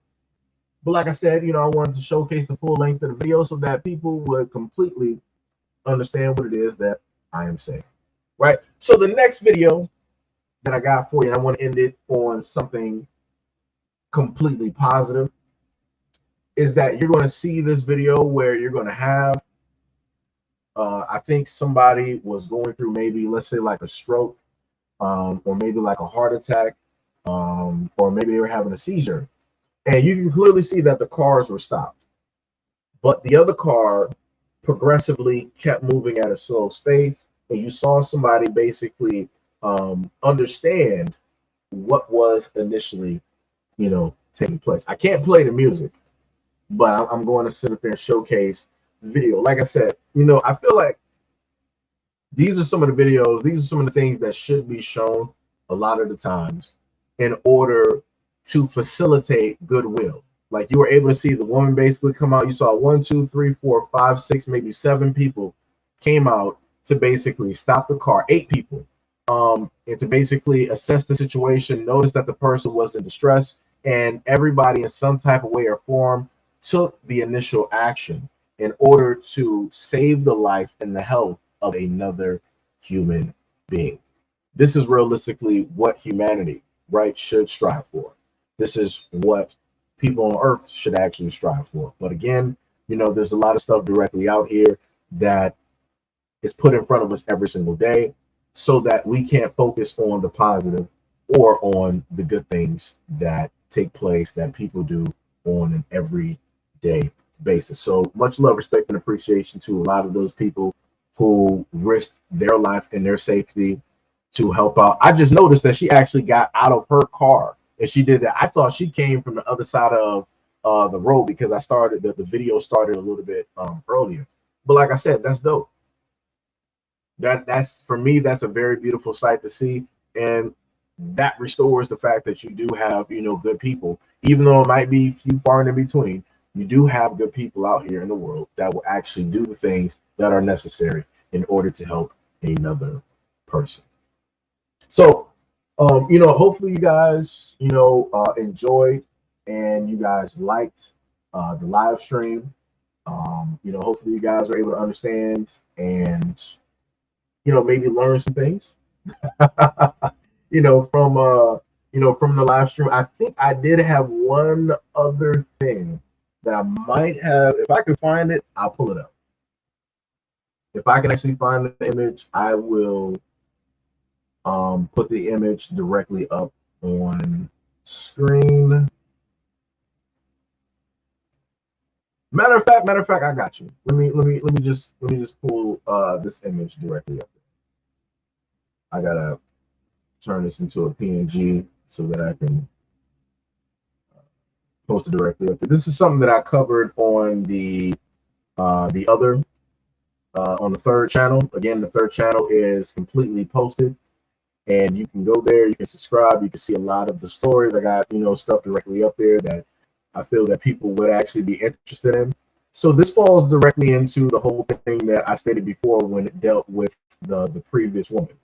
But like I said, I wanted to showcase the full length of the video so that people would completely understand what it is that I am saying. Right? So the next video that I got for you, and I want to end it on something completely positive, is that you're going to see this video where you're going to have, I think somebody was going through maybe, let's say, like a stroke, or maybe like a heart attack, or maybe they were having a seizure. And you can clearly see that the cars were stopped. But the other car progressively kept moving at a slow pace, and you saw somebody basically understand what was initially, taking place. I can't play the music, but I'm going to sit up there and showcase the video. Like I said, I feel like these are some of the videos, these are some of the things that should be shown a lot of the times in order to facilitate goodwill. Like, you were able to see the woman basically come out. You saw 1, 2, 3, 4, 5, 6, maybe 7 people came out to basically stop the car. 8 people. And to basically assess the situation, notice that the person was in distress, and everybody in some type of way or form took the initial action in order to save the life and the health of another human being. This is realistically what humanity, right, should strive for. This is what people on earth should actually strive for. But again, there's a lot of stuff directly out here that is put in front of us every single day, so that we can't focus on the positive or on the good things that take place that people do on an everyday basis. So much love, respect, and appreciation to a lot of those people who risked their life and their safety to help out. I just noticed that she actually got out of her car, and she did that. I thought she came from the other side of the road, because I started the video started a little bit earlier. But like I said, that's dope. That's for me, that's a very beautiful sight to see, and that restores the fact that you do have good people, even though it might be few far and in between. You do have good people out here in the world that will actually do the things that are necessary in order to help another person. So hopefully you guys enjoyed, and you guys liked the live stream. Hopefully you guys are able to understand and maybe learn some things from the live stream. I think I did have one other thing that I might have. If I can find it, I'll pull it up. If I can actually find the image, I will put the image directly up on screen. Matter of fact, I got you. Let me just pull this image directly up. I gotta turn this into a PNG so that I can post it directly up there. This is something that I covered on the other on the third channel. Again, the third channel is completely posted, and you can go there, you can subscribe, you can see a lot of the stories. I got stuff directly up there that I feel that people would actually be interested in. So this falls directly into the whole thing that I stated before when it dealt with the previous woman,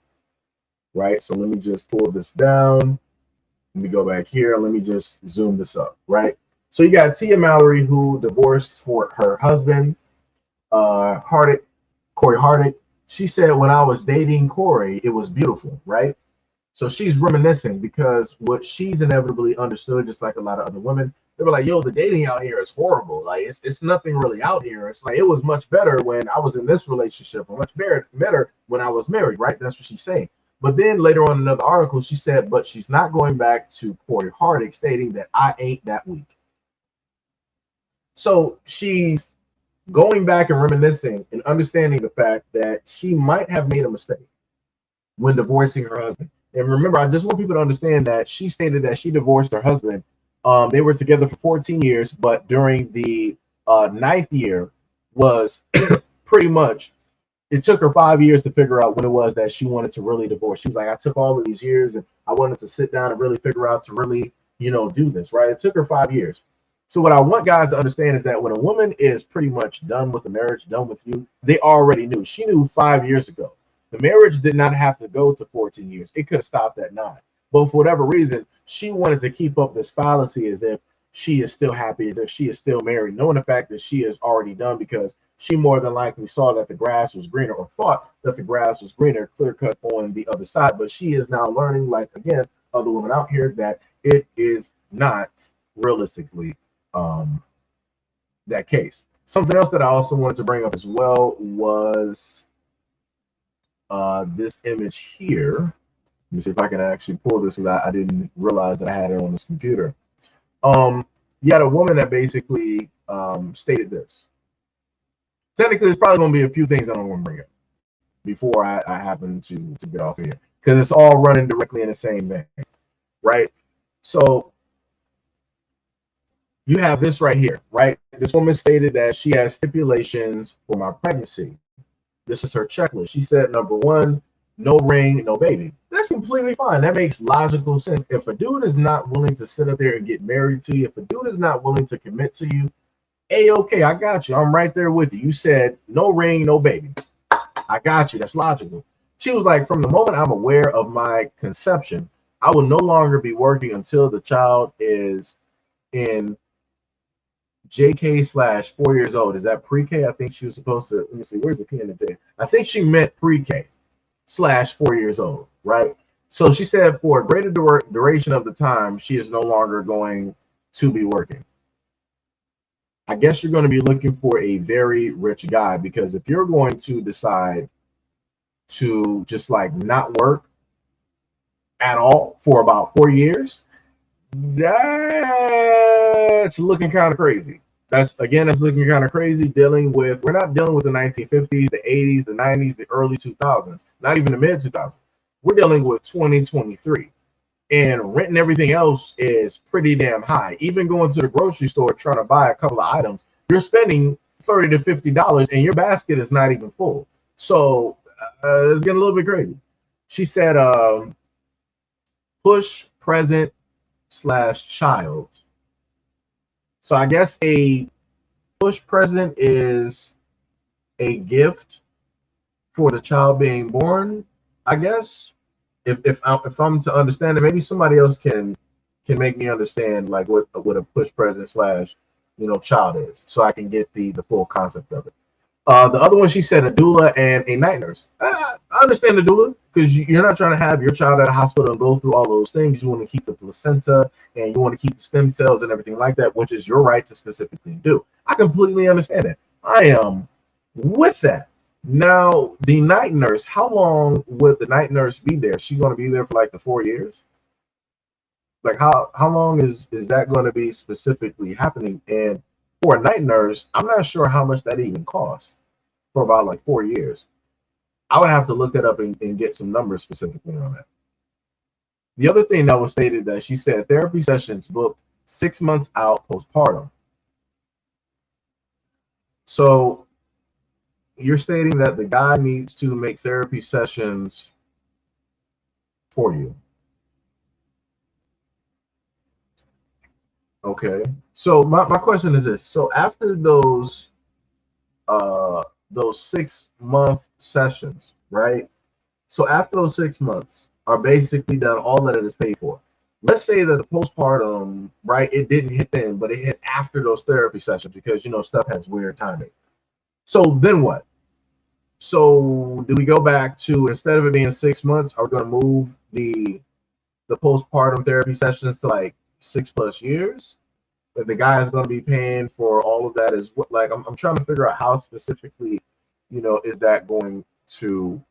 right? So let me just pull this down. Let me go back here. Let me just zoom this up, right? So you got Tia Mallory, who divorced her husband, Corey Hardick. She said, when I was dating Corey, it was beautiful, right? So she's reminiscing, because what she's inevitably understood, just like a lot of other women, They were like, yo, the dating out here is horrible. Like it's nothing really out here. It's like it was much better when I was in this relationship, or much better when I was married, right? That's what she's saying. But then later on in another article, she said, but she's not going back to Corey Harding, stating that I ain't that weak. So she's going back and reminiscing and understanding the fact that she might have made a mistake when divorcing her husband. And remember, I just want people to understand that she stated that she divorced her husband. They were together for 14 years, but during the 9th year was pretty much, it took her 5 years to figure out when it was that she wanted to really divorce. She was like, I took all of these years and I wanted to sit down and really figure out to really, do this, right? It took her 5 years. So what I want guys to understand is that when a woman is pretty much done with the marriage, done with you, they already knew. She knew 5 years ago. The marriage did not have to go to 14 years. It could have stopped at 9. But for whatever reason, she wanted to keep up this fallacy as if she is still happy, as if she is still married, knowing the fact that she is already done, because she more than likely saw that the grass was greener, or thought that the grass was greener, clear cut on the other side. But she is now learning, like, again, other women out here, that it is not realistically that case. Something else that I also wanted to bring up as well was this image here. Let me see if I can actually pull this, because I didn't realize that I had it on this computer. You had a woman that basically stated this. Technically, there's probably going to be a few things that I'm going to bring up before I happen to get off here, because it's all running directly in the same vein, right? So you have this right here, right? This woman stated that she has stipulations for my pregnancy. This is her checklist. She said, number 1, no ring, no baby. That's completely fine. That makes logical sense. If a dude is not willing to sit up there and get married to you, if a dude is not willing to commit to you, okay, I got you. I'm right there with you. You said no ring, no baby. I got you. That's logical. She was like, from the moment I'm aware of my conception, I will no longer be working until the child is in JK/4 years old. Is that pre-K? I think she was supposed to, let me see, where's the P in the J? I think she meant pre-K/4 years old, right? So she said for a greater duration of the time, she is no longer going to be working. I guess you're going to be looking for a very rich guy, because if you're going to decide to just like not work at all for about 4 years, that's looking kind of crazy. That's looking kind of crazy. We're not dealing with the 1950s, the 80s, the 90s, the early 2000s, not even the mid 2000s. We're dealing with 2023, and rent and everything else is pretty damn high. Even going to the grocery store trying to buy a couple of items, you're spending $30 to $50, and your basket is not even full. So it's getting a little bit crazy. She said, push present / child. So I guess a push present is a gift for the child being born, I guess. If I'm to understand it, maybe somebody else can make me understand like what a push present / child is, so I can get the full concept of it. The other one, she said a doula and a night nurse. I understand the doula, because you're not trying to have your child at a hospital and go through all those things. You want to keep the placenta and you want to keep the stem cells and everything like that, which is your right to specifically do. I completely understand that. I am with that. Now, the night nurse, how long would the night nurse be there? Is she going to be there for like the 4 years? Like how long is that going to be specifically happening? And for a night nurse, I'm not sure how much that even costs for about like 4 years. I would have to look that up and get some numbers specifically on that. The other thing that was stated, that she said therapy sessions booked 6 months out postpartum. So you're stating that the guy needs to make therapy sessions for you. Okay. So my question is this. So after those 6 month sessions, right? So after those 6 months are basically done, all that it is paid for. Let's say that the postpartum, right, it didn't hit then, but it hit after those therapy sessions, because stuff has weird timing. So then what? So do we go back to, instead of it being 6 months, are we going to move the postpartum therapy sessions to like 6+ years? the guy is going to be paying for all of that. Is what, like, I'm trying to figure out how specifically, is that going to,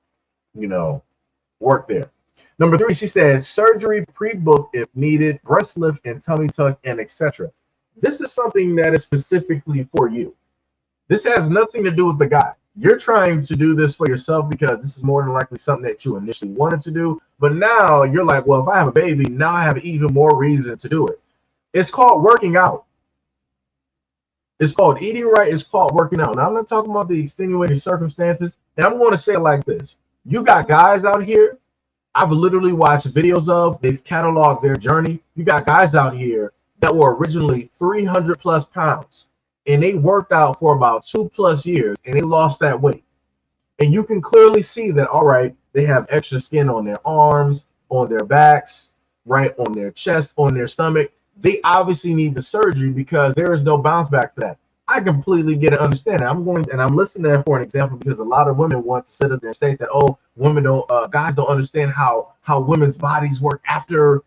work there. Number 3, she says surgery pre-booked if needed, breast lift and tummy tuck and etc. This is something that is specifically for you. This has nothing to do with the guy. You're trying to do this for yourself because this is more than likely something that you initially wanted to do. But now you're like, well, if I have a baby, now I have even more reason to do it. It's called working out. It's called eating right. It's called working out. Now, I'm not talking about the extenuating circumstances. And I'm going to say it like this. You got guys out here I've literally watched videos of, they've cataloged their journey. You got guys out here that were originally 300 plus pounds and they worked out for about 2+ years and they lost that weight. And you can clearly see that, all right, they have extra skin on their arms, on their backs, right, on their chest, on their stomach. They obviously need the surgery because there is no bounce back for that. I completely get it, understand it. I'm listening there for an example because a lot of women want to sit up there and state that, oh, guys don't understand how women's bodies work after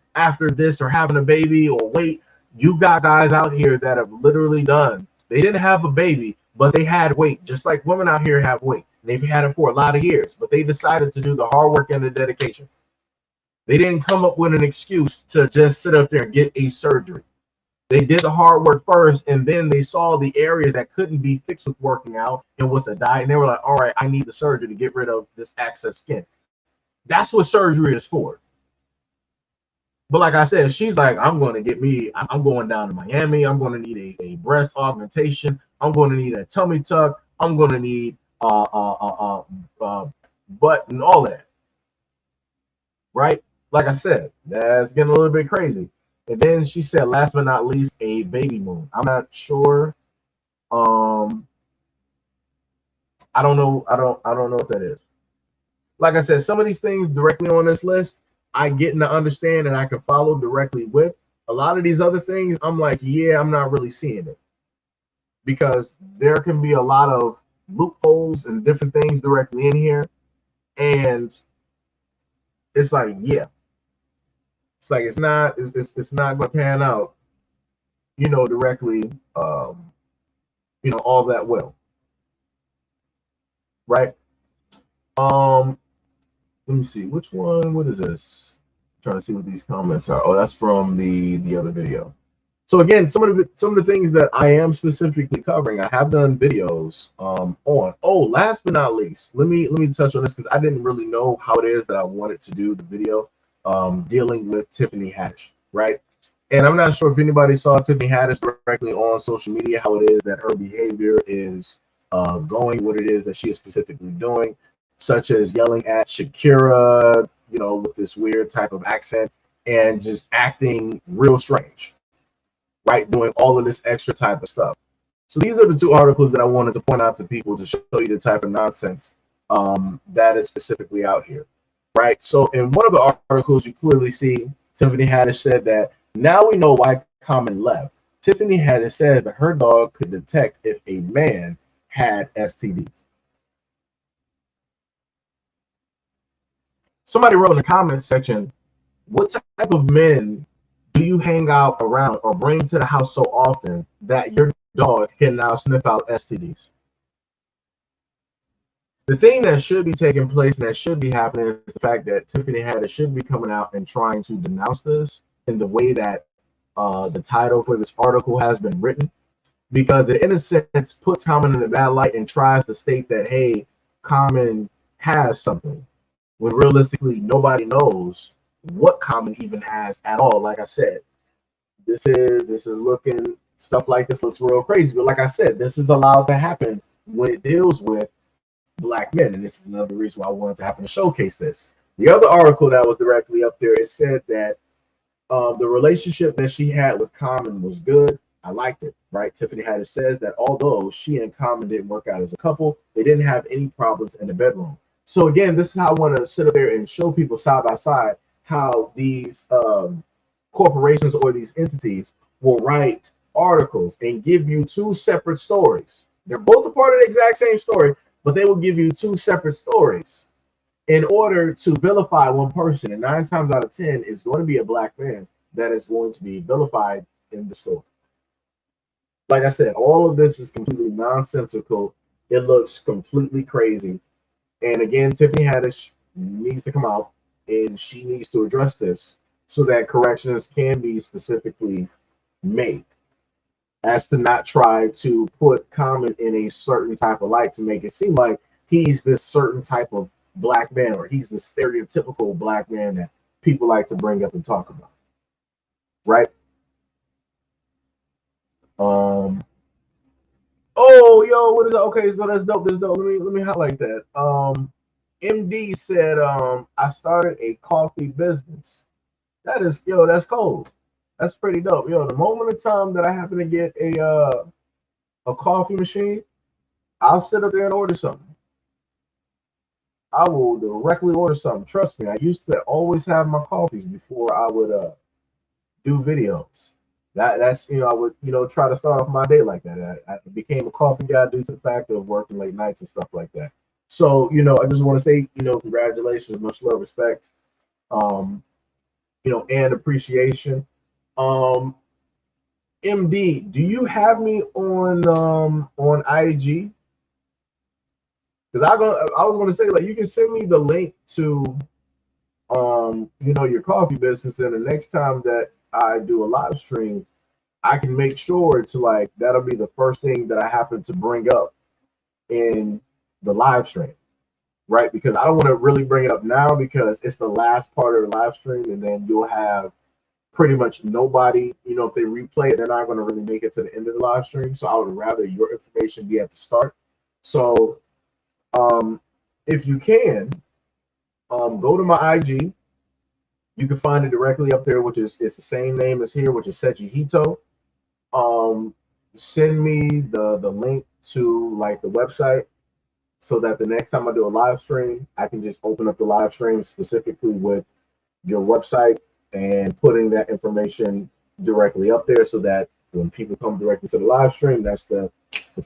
this or having a baby or weight. You got guys out here that have literally done, they didn't have a baby, but they had weight, just like women out here have weight. They've had it for a lot of years, but they decided to do the hard work and the dedication. They didn't come up with an excuse to just sit up there and get a surgery. They did the hard work first, and then they saw the areas that couldn't be fixed with working out and with a diet, and they were like, all right, I need the surgery to get rid of this excess skin. That's what surgery is for. But like I said, she's like, I'm going down to Miami. I'm going to need a breast augmentation. I'm going to need a tummy tuck. I'm going to need butt and all that. Right? Like I said, that's getting a little bit crazy. And then she said, last but not least, a baby moon. I'm not sure. I don't know what that is. Like I said, some of these things directly on this list, I get and I understand and I can follow directly with. A lot of these other things, I'm like, yeah, I'm not really seeing it. Because there can be a lot of loopholes and different things directly in here. And it's like, yeah. It's like it's not going to pan out, directly, all that well, right? Let me see which one. What is this? I'm trying to see what these comments are. Oh, that's from the other video. So again, some of the things that I am specifically covering, I have done videos on. Oh, last but not least, let me touch on this because I didn't really know how it is that I wanted to do the video. Dealing with Tiffany Haddish, right? And I'm not sure if anybody saw Tiffany Haddish directly on social media, how it is that her behavior is going, what it is that she is specifically doing, such as yelling at Shakira, with this weird type of accent and just acting real strange, right? Doing all of this extra type of stuff. So these are the 2 articles that I wanted to point out to people to show you the type of nonsense that is specifically out here. Right. So in one of the articles, you clearly see Tiffany Haddish said that now we know why Common left. Tiffany Haddish says that her dog could detect if a man had STDs. Somebody wrote in the comments section, what type of men do you hang out around or bring to the house so often that your dog can now sniff out STDs? The thing that should be taking place and that should be happening is the fact that Tiffany Haddish should be coming out and trying to denounce this in the way that the title for this article has been written, because it in a sense puts Common in a bad light and tries to state that, hey, Common has something, when realistically nobody knows what Common even has at all. Like I said, this is looking, stuff like this looks real crazy, but like I said, this is allowed to happen when it deals with Black men, and this is another reason why I wanted to happen to showcase this. The other article that was directly up there, it said that the relationship that she had with Common was good. I liked it, right? Tiffany Haddish says that although she and Common didn't work out as a couple, they didn't have any problems in the bedroom. So again, this is how I want to sit up there and show people side by side how these corporations or these entities will write articles and give you 2 separate stories. They're both a part of the exact same story, but they will give you 2 separate stories in order to vilify one person. And 9 times out of 10 is going to be a Black man that is going to be vilified in the story. like I said, all of this is completely nonsensical. It looks completely crazy. And again, Tiffany Haddish needs to come out and she needs to address this so that corrections can be specifically made, as to not try to put Common in a certain type of light to make it seem like he's this certain type of black man, or he's the stereotypical black man that people like to bring up and talk about, right? Oh, yo, what is that? Okay, so that's dope. That's dope. Let me highlight that. MD said, I started a coffee business. That is, yo, that's cold. That's pretty dope. Yo, the moment of time that I happen to get a coffee machine, I'll sit up there and order something. I will directly order something. Trust me, I used to always have my coffees before I would do videos. That's I would try to start off my day like that. I became a coffee guy due to the fact of working late nights and stuff like that. So I just want to say congratulations, much love, respect, and appreciation. MD, do you have me on IG? Because I was going to say, like, you can send me the link to your coffee business, and the next time that I do a live stream, I can make sure to, like, that'll be the first thing that I happen to bring up in the live stream, right? Because I don't want to really bring it up now because it's the last part of the live stream, and then you'll have pretty much nobody, if they replay it, they're not going to really make it to the end of the live stream. So I would rather your information be at the start. So if you can, go to my IG. You can find it directly up there, which is it's the same name as here, which is Seji Hito. Send me the link to, like, the website, so that the next time I do a live stream, I can just open up the live stream specifically with your website and putting that information directly up there, so that when people come directly to the live stream, that's the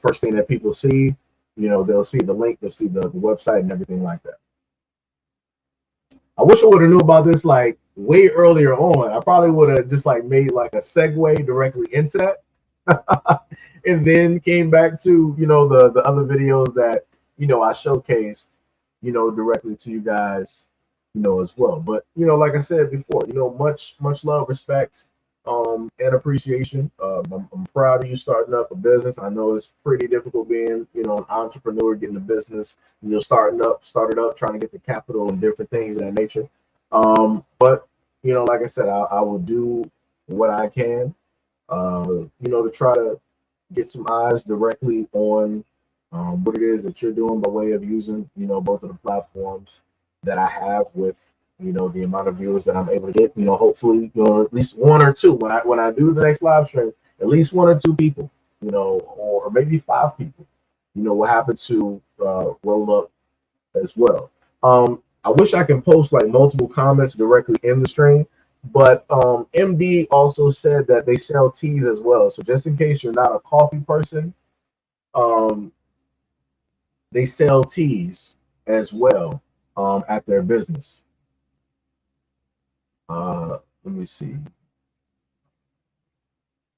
first thing that people see. They'll see the link, they'll see the website and everything like that. I wish I would have knew about this like way earlier on. I probably would have just like made like a segue directly into that and then came back to the other videos that I showcased directly to you guys as well. But like I said before, much love, respect, and appreciation. I'm proud of you starting up a business. I know it's pretty difficult being an entrepreneur, getting a business, started up trying to get the capital and different things of that nature. But like I said, I will do what I can to try to get some eyes directly on what it is that you're doing by way of using both of the platforms that I have, with the amount of viewers that I'm able to get. Hopefully at least one or two when I do the next live stream, at least one or two people, or maybe 5 people, will happen to roll up as well. I wish I can post like multiple comments directly in the stream, but MD also said that they sell teas as well. So just in case you're not a coffee person, they sell teas as well at their business. Let me see.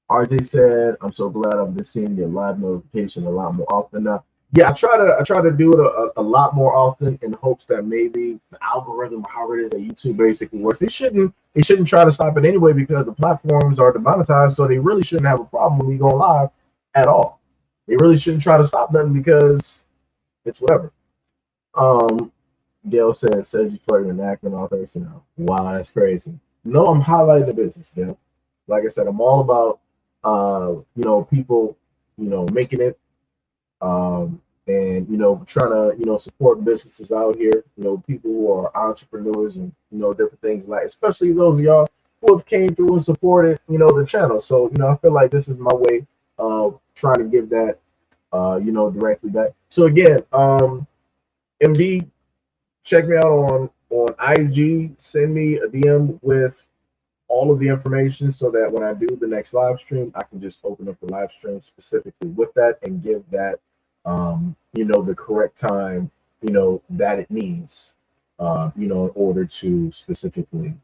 RJ said, "I'm so glad I've been seeing your live notification a lot more often now." Yeah, I try to do it a lot more often in hopes that maybe the algorithm, however it is that YouTube basically works, they shouldn't try to stop it anyway, because the platforms are demonetized, so they really shouldn't have a problem when we go live at all. They really shouldn't try to stop them because it's whatever. Gail says you flirting and acting all Thursday now. Wow, that's crazy. No, I'm highlighting the business, Gail. Like I said, I'm all about people making it, and trying to support businesses out here, people who are entrepreneurs and different things, like especially those of y'all who have came through and supported the channel. So I feel like this is my way of trying to give that directly back. So again, MD, check me out on IG. Send me a DM with all of the information, so that when I do the next live stream, I can just open up the live stream specifically with that and give that the correct time that it needs in order to specifically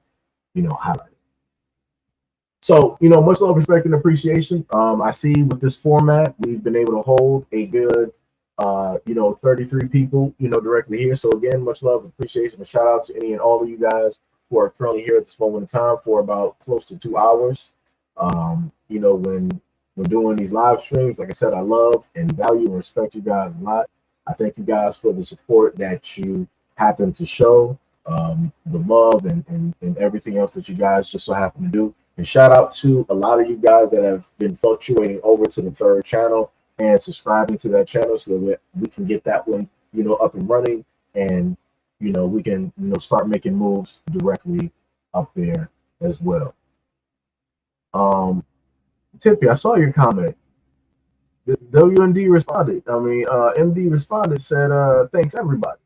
highlight it. So, much love, respect, and appreciation. I see with this format, we've been able to hold a good, 33 people, directly here. So again, much love, appreciation, and shout out to any and all of you guys who are currently here at this moment in time for about close to 2 hours. When doing these live streams, like I said, I love and value and respect you guys a lot. I thank you guys for the support that you happen to show, the love and everything else that you guys just so happen to do. And shout out to a lot of you guys that have been fluctuating over to the third channel and subscribing to that channel so that we can get that one, up and running, and we can start making moves directly up there as well. Tippy, I saw your comment. The WMD responded. MD responded, said, thanks everybody.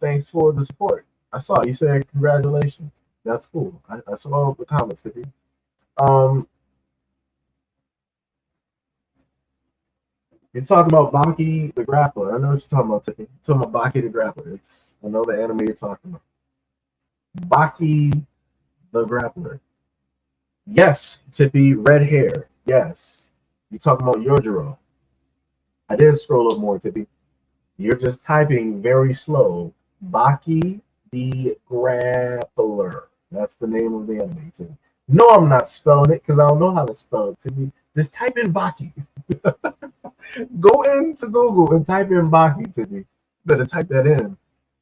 Thanks for the support. I saw you said congratulations. That's cool. I saw the comments, Tippy. You're talking about Baki the Grappler. I know what you're talking about, Tippy. You're talking about Baki the Grappler. I know the anime you're talking about. Baki the Grappler. Yes, Tippy, red hair. Yes. You're talking about Yojiro. I did scroll up more, Tippy. You're just typing very slow. Baki the Grappler. That's the name of the anime, Tippy. No, I'm not spelling it because I don't know how to spell it, Tippy. Just type in Baki. Go into Google and type in Baki, Tippy. Better type that in.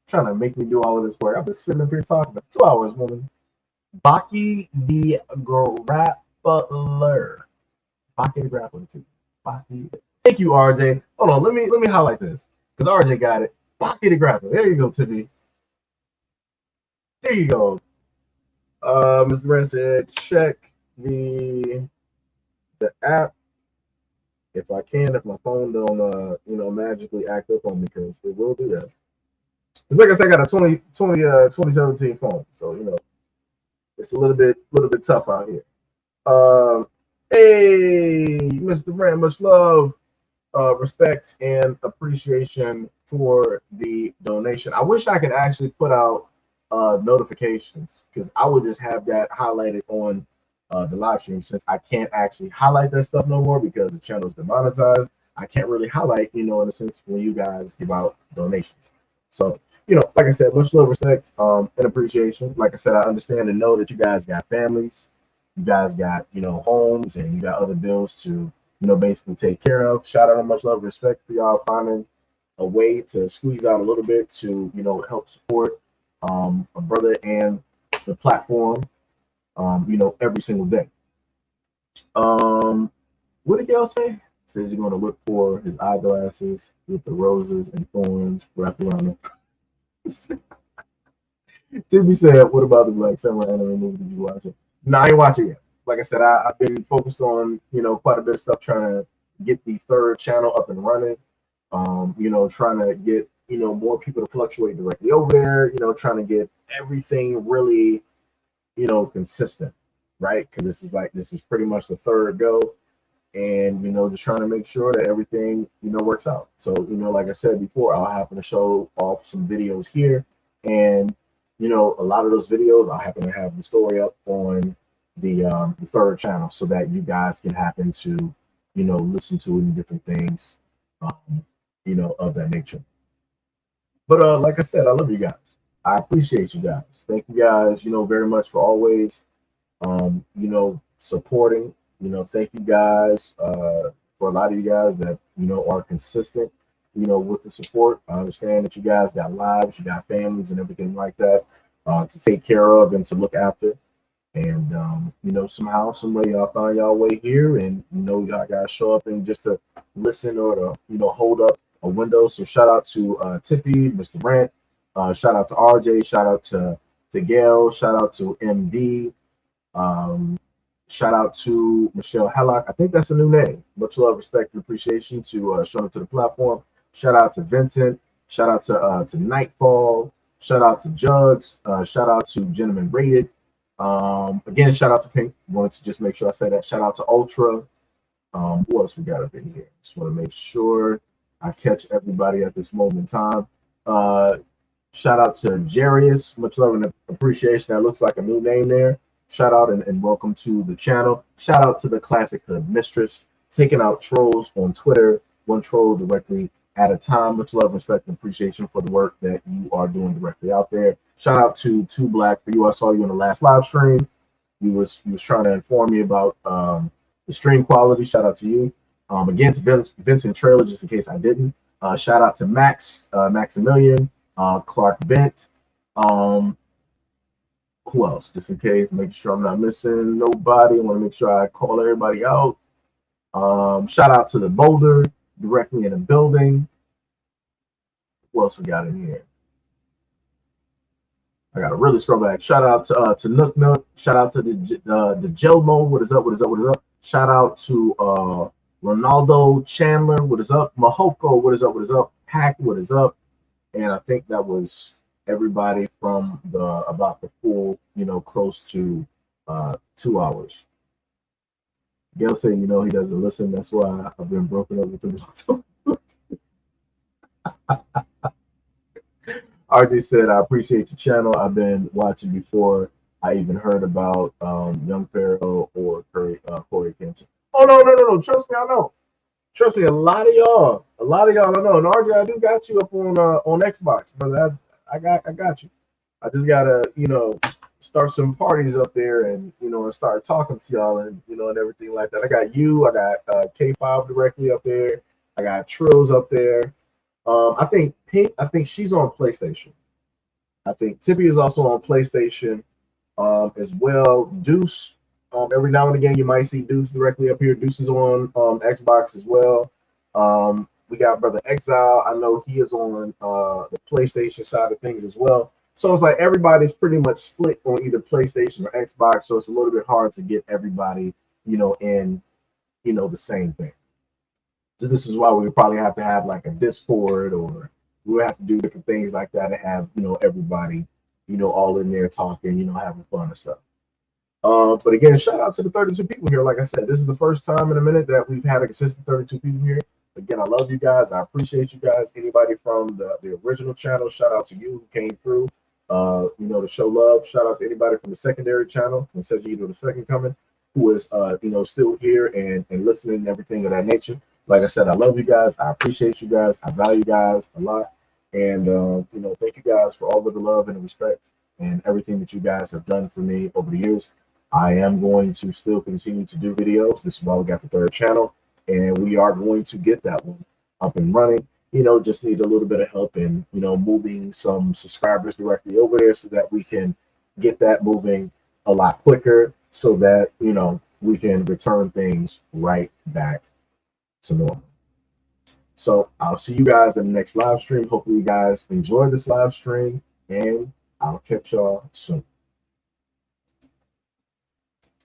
Trying to make me do all of this work. I've been sitting up here talking for 2 hours, woman. Baki the Grappler. Baki the Grappler, Tippy. Baki. Thank you, RJ. Hold on, let me highlight this because RJ got it. Baki the Grappler. There you go, Tippy. There you go. Mr. Brand said, check the app if I can, if my phone don't magically act up on me, because it will do that. It's like I said, I got a 2017 phone, so it's a little bit tough out here. Hey, Mr. Brand, much love, respect, and appreciation for the donation. I wish I could actually put out notifications, because I would just have that highlighted on the live stream. Since I can't actually highlight that stuff no more because the channel is demonetized, I can't really highlight, in a sense, when you guys give out donations. So, like I said, much love, respect, and appreciation. Like I said, I understand and know that you guys got families, you guys got, homes, and you got other bills to, basically take care of. Shout out and much love, respect for y'all finding a way to squeeze out a little bit to, help support a brother and the platform, every single day. What did y'all say? Says you're going to look for his eyeglasses with the roses and thorns wrapped around them. Timmy said, what about the Black Samurai anime movie? Did you watch it? No, I ain't watching it yet. Like I said, I've been focused on, quite a bit of stuff trying to get the third channel up and running. Trying to get, more people to fluctuate directly over there, trying to get everything really, consistent, right? Because this is pretty much the third go. And, just trying to make sure that everything, works out. So, like I said before, I'll happen to show off some videos here. And, a lot of those videos, I'll happen to have the story up on the third channel so that you guys can happen to, listen to any different things, of that nature. But like I said, I love you guys. I appreciate you guys. Thank you guys, very much for always, supporting. Thank you guys for a lot of you guys that, are consistent, with the support. I understand that you guys got lives, you got families and everything like that to take care of and to look after. And, somehow, some way y'all find y'all way here, and, y'all got to show up and just to listen or to, hold up a window. So shout out to Tippy, Mr. Brant, shout out to RJ, shout out to Gail, shout out to MD, shout out to Michelle Hallock. I think that's a new name. Much love, respect, and appreciation to showing up to the platform. Shout out to Vincent, shout out to Nightfall, shout out to Jugs, shout out to Gentleman Rated. Again, shout out to Pink. Wanted to just make sure I say that. Shout out to Ultra. Who else we got up in here? Just want to make sure I catch everybody at this moment in time. Shout out to Jarius. Much love and appreciation. That looks like a new name there. shout out and welcome to the channel. Shout out to the Classic Hood Mistress, taking out trolls on Twitter, one troll directly at a time. Much love, respect, and appreciation for the work that you are doing directly out there. Shout out to Too Black for you. I saw you in the last live stream. You was trying to inform me about the stream quality. Shout out to you. Again, to Vincent Trailer, just in case I didn't. Shout out to Max, Maximilian, Clark Bent. Who else? Just in case, make sure I'm not missing nobody. I want to make sure I call everybody out. Shout out to the Boulder directly in the building. Who else we got in here? I gotta really scroll back. Shout out to Nook Nook. Shout out to the Jelmo. What is up? What is up? What is up? Shout out to Ronaldo Chandler. What is up? Mahoko. What is up? What is up? Hack. What is up? And I think that was everybody from about the full, close to 2 hours. Gail said, he doesn't listen. That's why I've been broken up with him. RJ said, I appreciate your channel. I've been watching before I even heard about Young Pharaoh or Corey Kenshin. Oh, no. Trust me, I know. Trust me, a lot of y'all I know. And RJ, I do got you up on Xbox, brother. I got you. I just gotta, start some parties up there and, and start talking to y'all and, and everything like that. I got you. I got K5 directly up there. I got Trills up there. I think Pink, she's on PlayStation. I think Tippy is also on PlayStation as well. Deuce, every now and again you might see Deuce directly up here. Deuce is on Xbox as well. We got Brother Exile. I know he is on the PlayStation side of things as well. So it's like everybody's pretty much split on either PlayStation or Xbox. So it's a little bit hard to get everybody, in, the same thing. So this is why we would probably have to have like a Discord, or we would have to do different things like that to have, everybody, all in there talking, having fun and stuff. But again, shout out to the 32 people here. Like I said, this is the first time in a minute that we've had a consistent 32 people here. Again, I love you guys. I appreciate you guys. Anybody from the original channel, shout out to you who came through, to show love. Shout out to anybody from the secondary channel, from Seji the Second Coming, who is, still here and listening and everything of that nature. Like I said, I love you guys. I appreciate you guys. I value you guys a lot. And, thank you guys for all of the love and the respect and everything that you guys have done for me over the years. I am going to still continue to do videos. This is why we got the third channel. And we are going to get that one up and running. Just need a little bit of help in, moving some subscribers directly over there so that we can get that moving a lot quicker so that, we can return things right back to normal. So I'll see you guys in the next live stream. Hopefully you guys enjoy this live stream, and I'll catch y'all soon.